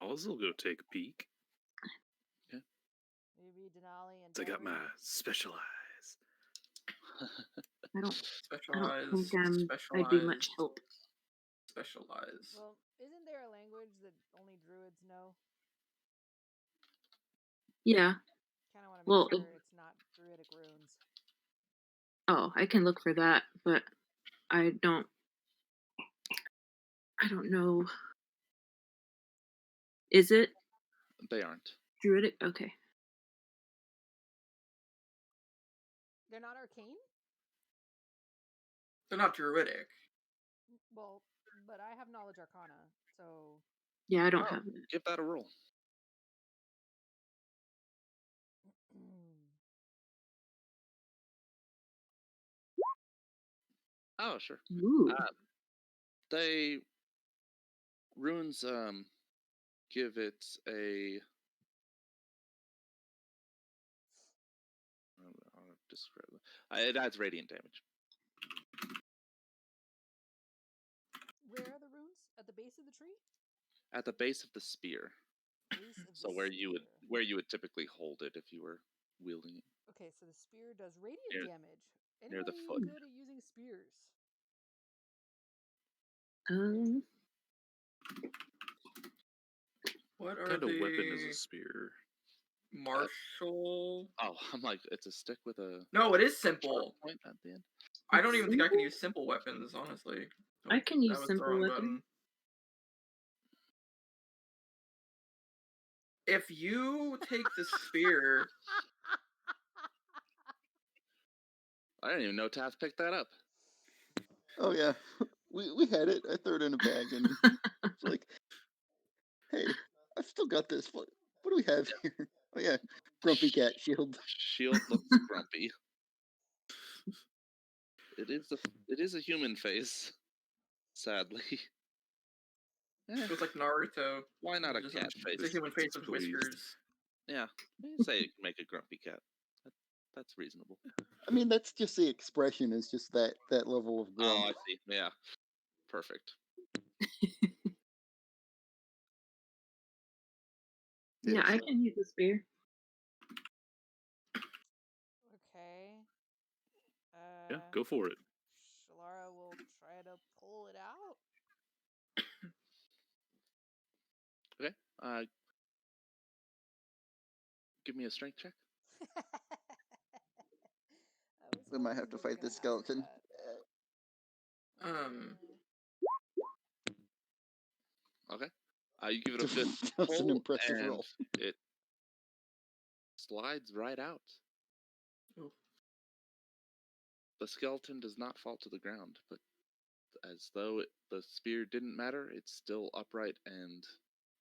I'll go take a peek. Maybe Denali and I got Delry? my special eyes. I don't Specialize. think I'd be much help. Specialize. Well, isn't there a language that only druids know? Yeah. Kind of want to make Well, sure it's not druidic runes. Oh, I can look for that, but I don't I don't know. Is it They aren't. druidic? Okay. They're not arcane? They're not druidic. Well, but I have knowledge arcana, so Yeah, I don't Oh, have it. give that a roll. Oh, sure. Ooh. They runes give it a. I don't know how to describe it. It adds radiant damage. where are the runes? At the base of the tree? At the base of the spear. Base of So the where spear. you would typically hold it if you were wielding it. Okay, so the spear does radiant Near- damage. near the Anybody foot. good at using spears? What are What kind of weapon is the a spear? martial? Oh, I'm like, it's a stick with a No, it is sharp simple. point at the end. I don't It's even think I can simple? use simple weapons, honestly. I can use that was the simple wrong weapons. button. If you take the spear, I didn't even know Tath picked that up. Oh yeah, we had it. I threw it in a bag and it's like, hey, I've still got this. What do we have here? Oh yeah, grumpy cat shield. Shield looks grumpy. It is a human face, sadly. it was like Naruto. Why not a Just cat It's a face? human face with Displeased. whiskers. Yeah, you say you can make a grumpy cat. That's reasonable. I mean, that's just the expression. Is just that level of grump. Oh, I see. Yeah, perfect. Yeah, I so- can use a spear. Okay. Yeah, go for it. Shalara will try to pull it out. Okay. Give me a strength check. We might have to fight this skeleton. Okay. You give it a fifth That's an pull, impressive and roll. it slides right out. Ooh. The skeleton does not fall to the ground, but as though the spear didn't matter, it's still upright and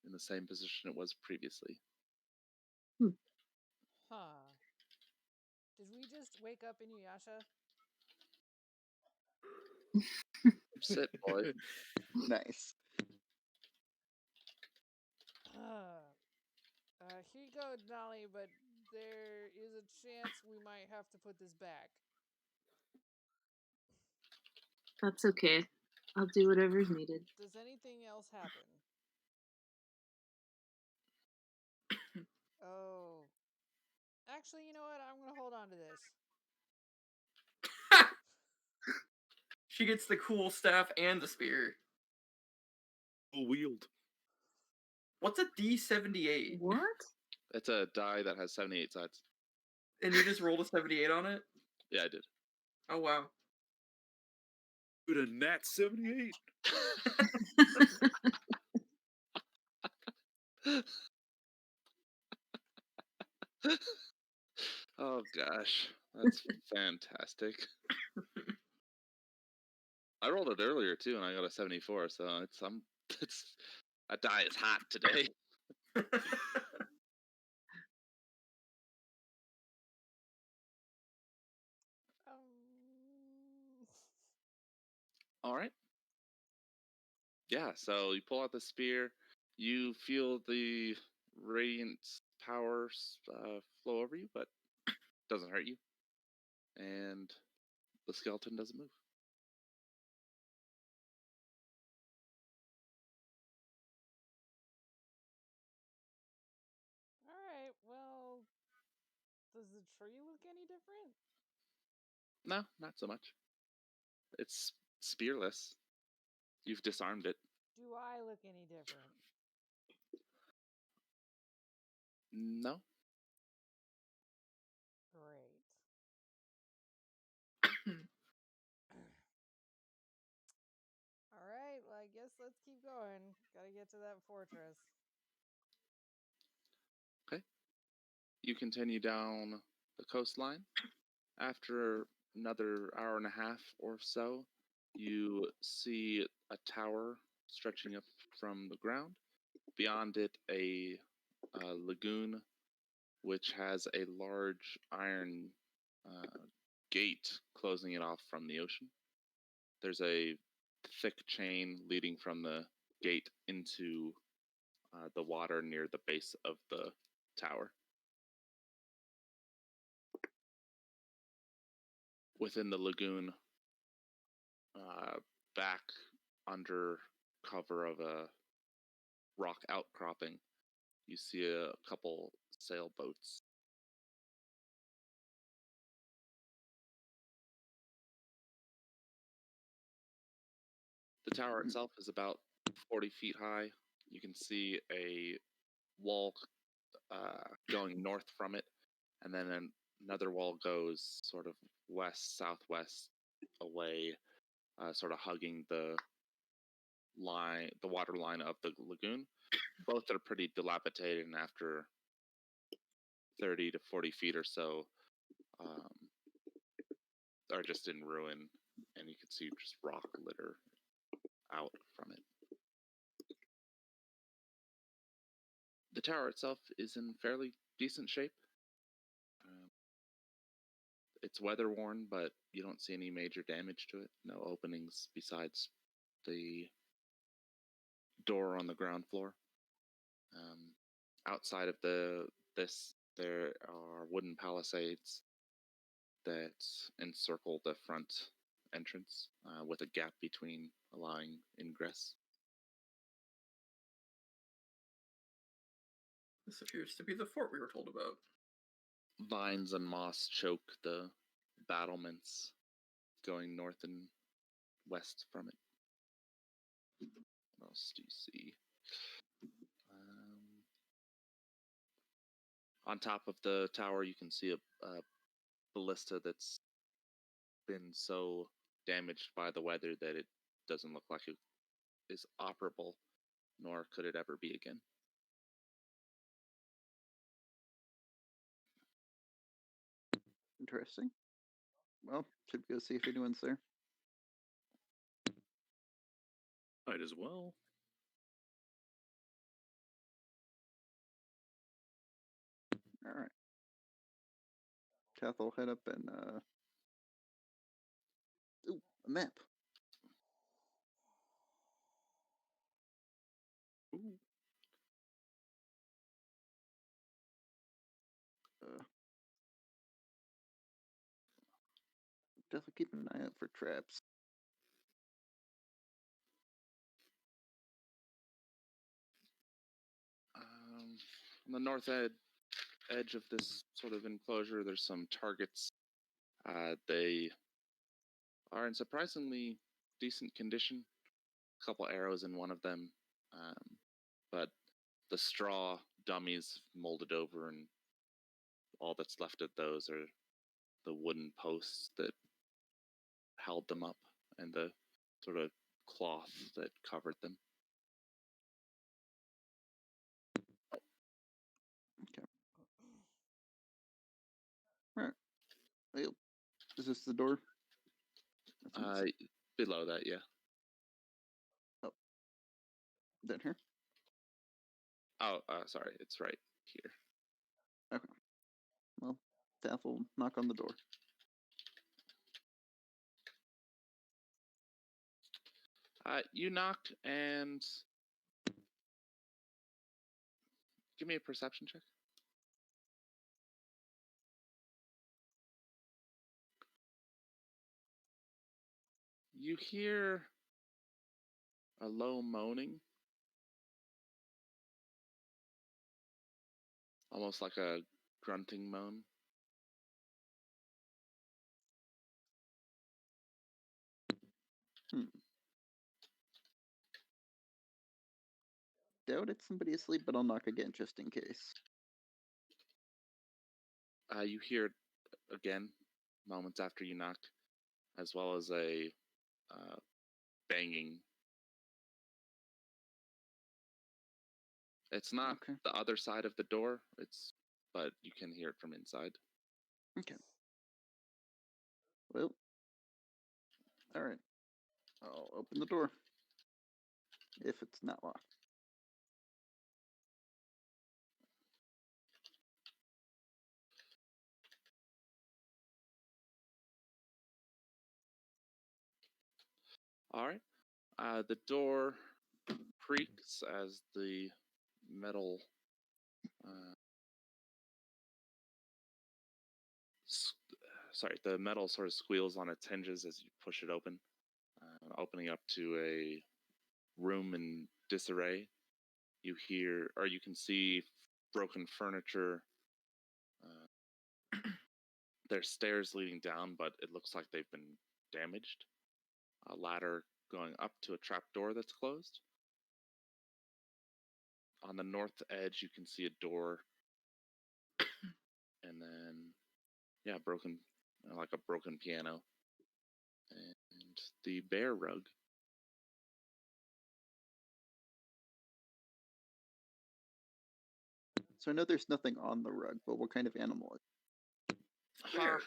in the same position it was previously. Huh. Did we just wake up Inuyasha? Sit, boy. Nice. Here you go, Denali, but there is a chance we might have to put this back. That's okay. I'll do whatever's needed. Does anything else happen? Oh. Actually, you know what? I'm gonna hold on to this. She gets the cool staff and the spear. Full wield. What's a D78? What? It's a die that has 78 sides. And you just rolled a 78 on it? Yeah, I did. Oh wow. Dude, a nat 78. Oh gosh, that's fantastic. I rolled it earlier too, and I got a 74. So it's that die is hot today. All right. Yeah, so you pull out the spear. You feel the radiant power flow over you, but doesn't hurt you. And the skeleton doesn't move. Alright, well, does the tree look any different? No, not so much. It's spearless. You've disarmed it. Do I look any different? No. Great. Alright, well, I guess guess let's keep going. Gotta get to that fortress. Okay. You continue down the coastline. After another hour and a half or so, you see a tower stretching up from the ground. Beyond it, a lagoon which has a large iron gate closing it off from the ocean. There's a thick chain leading from the gate into the water near the base of the tower. Within the lagoon, back under cover of a rock outcropping, you see a couple sailboats. The tower itself is about 40 feet high. You can see a wall going north from it, and then another wall goes sort of west southwest away, sort of hugging the water line of the lagoon. Both are pretty dilapidated, and after 30 to 40 feet or so, are just in ruin, and you can see just rock litter out from it. The tower itself is in fairly decent shape. It's weather worn, but you don't see any major damage to it. No openings besides the door on the ground floor. Outside of this, there are wooden palisades that encircle the front entrance with a gap between, allowing ingress. This appears to be the fort we were told about. Vines and moss choke the battlements going north and west from it. What else do you see? On top of the tower, you can see a ballista that's been so damaged by the weather that it doesn't look like it is operable, nor could it ever be again. Interesting. Well, should we go see if anyone's there? Might as well. All right. Kath will head up and ooh, a map. Ooh. Definitely keep an eye out for traps. On the north edge of this sort of enclosure, there's some targets. They are in surprisingly decent condition. A couple arrows in one of them, but the straw dummies molded over, and all that's left of those are the wooden posts that held them up and the sort of cloth that covered them. Okay. All right. Well, is this the door? Below that, yeah. Oh. Down here? Oh, sorry, it's right here. Okay. Well, Taff will knock on the door. You knock and give me a perception check. You hear a low moaning, almost like a grunting moan. Doubt it's somebody asleep, but I'll knock again just in case. You hear it again moments after you knock, as well as a banging It's not Okay. the other side of the door. But you can hear it from inside. Okay. Well, all right. I'll open the door if it's not locked. All right. The door creaks as the metal the metal sort of squeals on its hinges as you push it open, opening up to a room in disarray. You hear, or you can see broken furniture. There's stairs leading down, but it looks like they've been damaged. A ladder going up to a trap door that's closed. On the north edge, you can see a door, and then, broken, like a broken piano, and the bear rug. So I know there's nothing on the rug, but what kind of animal is it? Bear.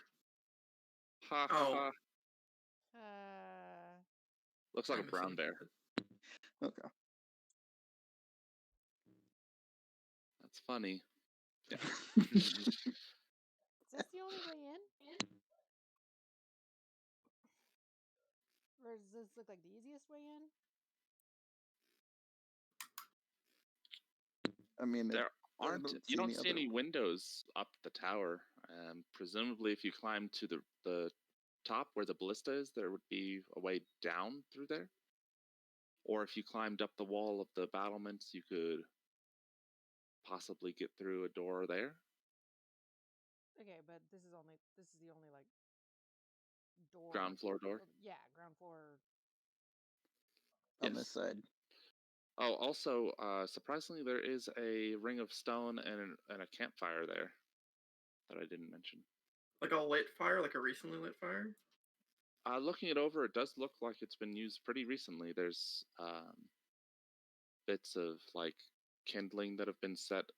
Ha Oh. ha. Looks like I'm a brown assuming- bear. Okay. That's funny. Yeah. Is this the only way in? Or does this look like the easiest way in? I mean, There I aren't. don't You see don't any see other- any windows up the tower. Presumably, if you climb to the top where the ballista is, there would be a way down through there. Or if you climbed up the wall of the battlements, you could possibly get through a door there. Okay, but this is the only like door. Ground floor door. Yeah, ground floor. on this Yes. side. Oh, also, surprisingly, there is a ring of stone and a campfire there that I didn't mention. Like a lit fire, like a recently lit fire. Looking it over, it does look like it's been used pretty recently. There's bits of like kindling that have been set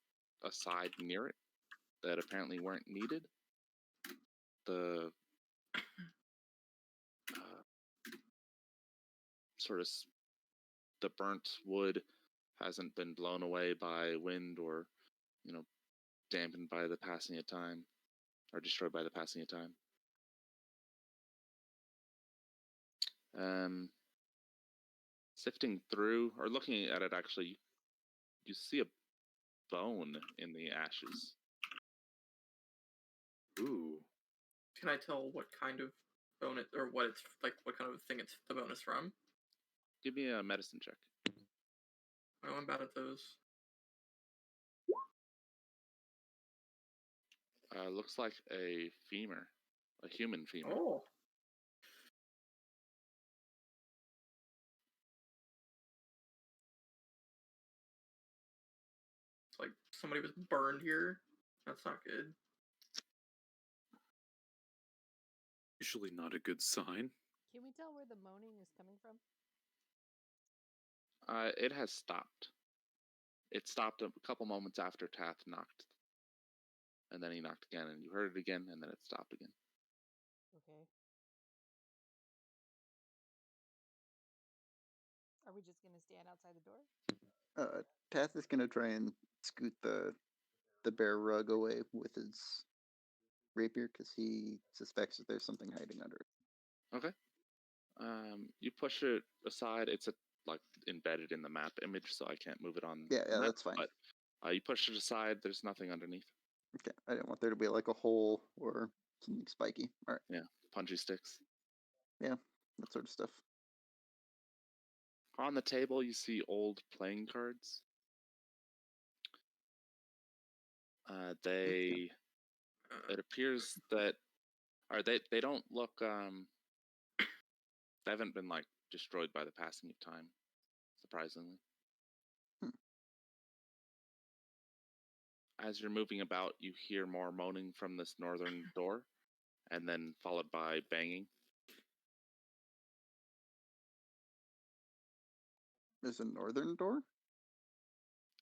aside near it that apparently weren't needed. The sort of the burnt wood hasn't been blown away by wind or, dampened by the passing of time or destroyed by the passing of time. Sifting through or looking at it, actually, you see a bone in the ashes. Ooh. Can I tell what kind of bone it, or what it's like, what kind of thing it's the bone is from? Give me a medicine check. Oh, I'm bad at those. Looks like a femur, a human femur. Oh. It's like somebody was burned here. That's not good. Usually not a good sign. Can we tell where the moaning is coming from? It has stopped. It stopped a couple moments after Tath knocked. And then he knocked again, and you heard it again, and then it stopped again. Okay. Are we just gonna stand outside the door? Tath is gonna try and scoot the bear rug away with his rapier because he suspects that there's something hiding under it. Okay. You push it aside. It's like embedded in the map image, so I can't move it on. Yeah, the map, that's fine. But you push it aside. There's nothing underneath. Okay, I didn't want there to be like a hole or something spiky. All right. Yeah, punchy sticks. Yeah, that sort of stuff. On the table, you see old playing cards. It appears that, or they don't look. They haven't been like destroyed by the passing of time, surprisingly. As you're moving about, you hear more moaning from this northern door, and then followed by banging. There's a northern door?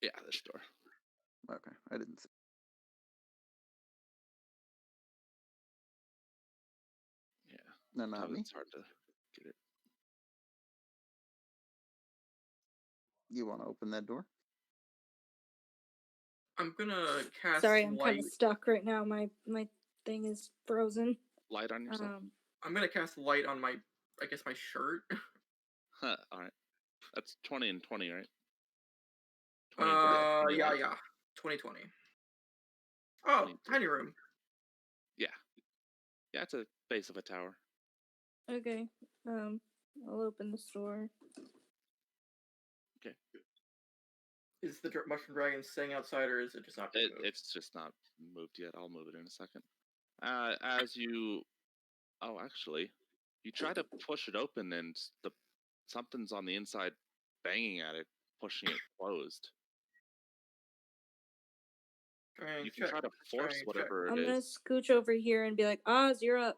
Yeah, this door. Okay, I didn't see. Yeah, No, not me. it's hard to get it. You want to open that door? I'm gonna cast Sorry, I'm kind light. of stuck right now. My thing is frozen. Light on yourself. I'm gonna cast light on my, I guess, my shirt. Huh, all right. That's 20 and 20, right? 20 and 20. Yeah, yeah. 2020. Oh, 22. tiny room. Yeah. Yeah, it's a base of a tower. Okay. I'll open this door. Okay. Is the mushroom dragon staying outside, or is it just not being moved? It's just not moved yet. I'll move it in a second. As you, oh, actually, you try to push it open, and something's on the inside, banging at it, pushing it closed. You can try to force whatever it I'm is. gonna scooch over here and be like, Oz, you're up.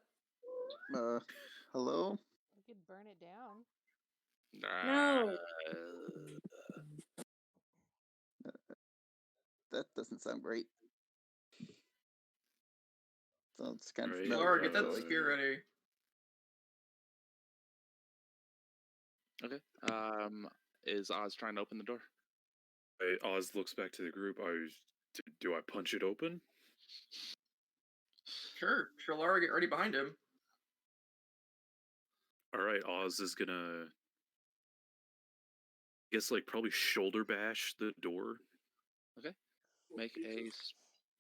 Hello? You could burn it down. No. That doesn't sound great. So it's kind of Right, smelly. Laura, get that actually. spear ready. Okay. Is Oz trying to open the door? Oz looks back to the group. Do I punch it open? Sure, Laura, get ready behind him. All right, Oz is gonna, I guess, like, probably shoulder bash the door. Okay. Make a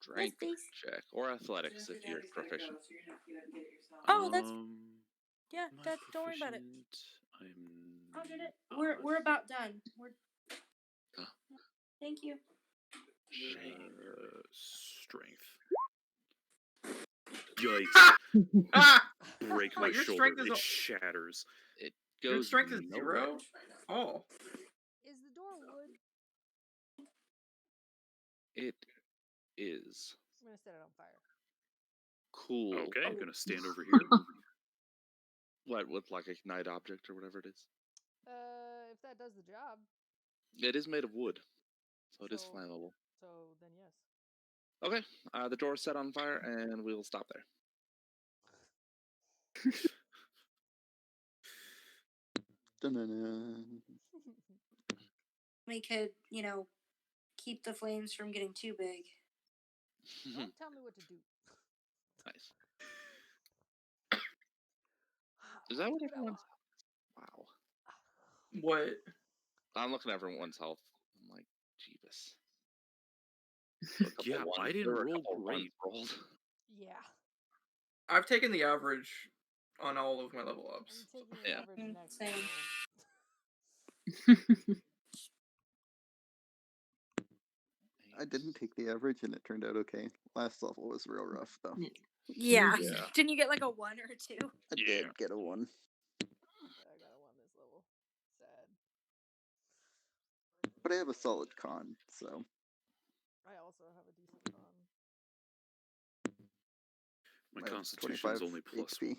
strength check or athletics if you're proficient. Oh, that's yeah. am I That don't worry about it. proficient? I'll get it. We're about done. Thank you. Strength. Yikes! Ah! Break my Wait, your shoulder. strength is It a- shatters. It Your goes strength is nowhere. 0? Oh. Is the door wood? It is. I'm gonna set it on fire. Cool. Okay, I'm gonna stand over here. What, with like a ignite object or whatever it is? If that does the job. It is made of wood, so it is So- flammable. So then yes. Okay, the door is set on fire, and we will stop there. Dun-dun-dun. We could, keep the flames from getting too big. Don't tell me what to do. Nice. Is that what everyone's? Wow. What? I'm looking at everyone's health. I'm like, Jeebus. Yeah, I didn't roll great. Rolled. Yeah. I've taken the average on all of my level I'm ups. taking the Yeah. average next Same. level. I didn't take the average and it turned out okay. Last level was real rough though. Yeah. Yeah. Didn't you get like a 1 or a 2? I did get a 1. I got a 1 this level. Sad. But I have a solid con, so I also have a decent con. My I have constitution's 25 only plus HP.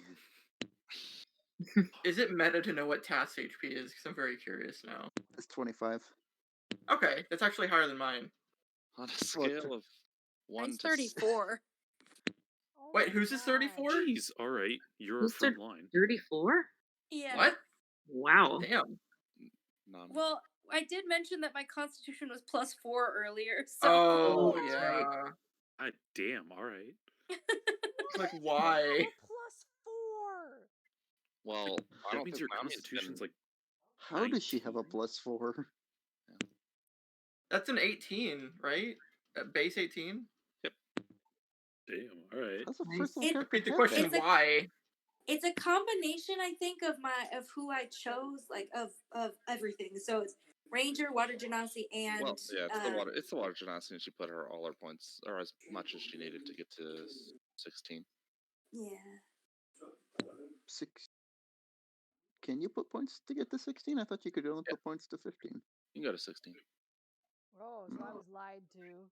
1. Is it meta to know what task HP is? Because I'm very curious now. it's 25. Okay, that's actually higher than mine. On a scale of 1 Mine's to 34. Oh Wait, my who's this God. 34? Jeez, all right, you're Who's front line. 34? Yeah. What? Wow. Damn. none. Well, I did mention that my constitution was plus 4 earlier, so. Oh, that's yeah. right. God damn, all right. Like, why? Plus 4. Well, I That don't means think your Nami's constitution's been- like How does she have a 19. +4? That's an 18, right? At base 18? Damn, all right. How's the Nice. first level It- character Repeat the have question, that? It's a- why? It's a combination, I think, of who I chose, like of everything. So it's Ranger, Water Genasi, and Well, yeah, it's the water. It's the water genasi, and she put all her points, or as much as she needed to get to 16. Yeah. 6. Can you put points to get to 16? I thought you could only Yeah. put points to 15. You can go to 16. Oh, so I was lied to.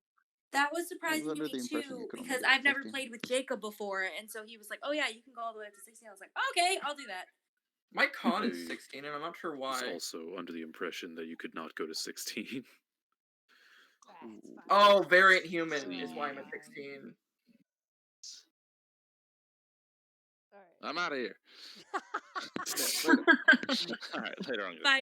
That was surprising under to the me impression too you could only because get I've never 15. played with Jacob before, and so he was like, "Oh yeah, you can go all the way up to 16." I was like, "Okay, I'll do that." My con is I 16, and I'm not sure was why. also under the impression that you could not go to 16. It's fine. Oh, variant human is why I'm at Yeah. 16. All right. I'm out of here. Later. All right, later on. Guys. Bye.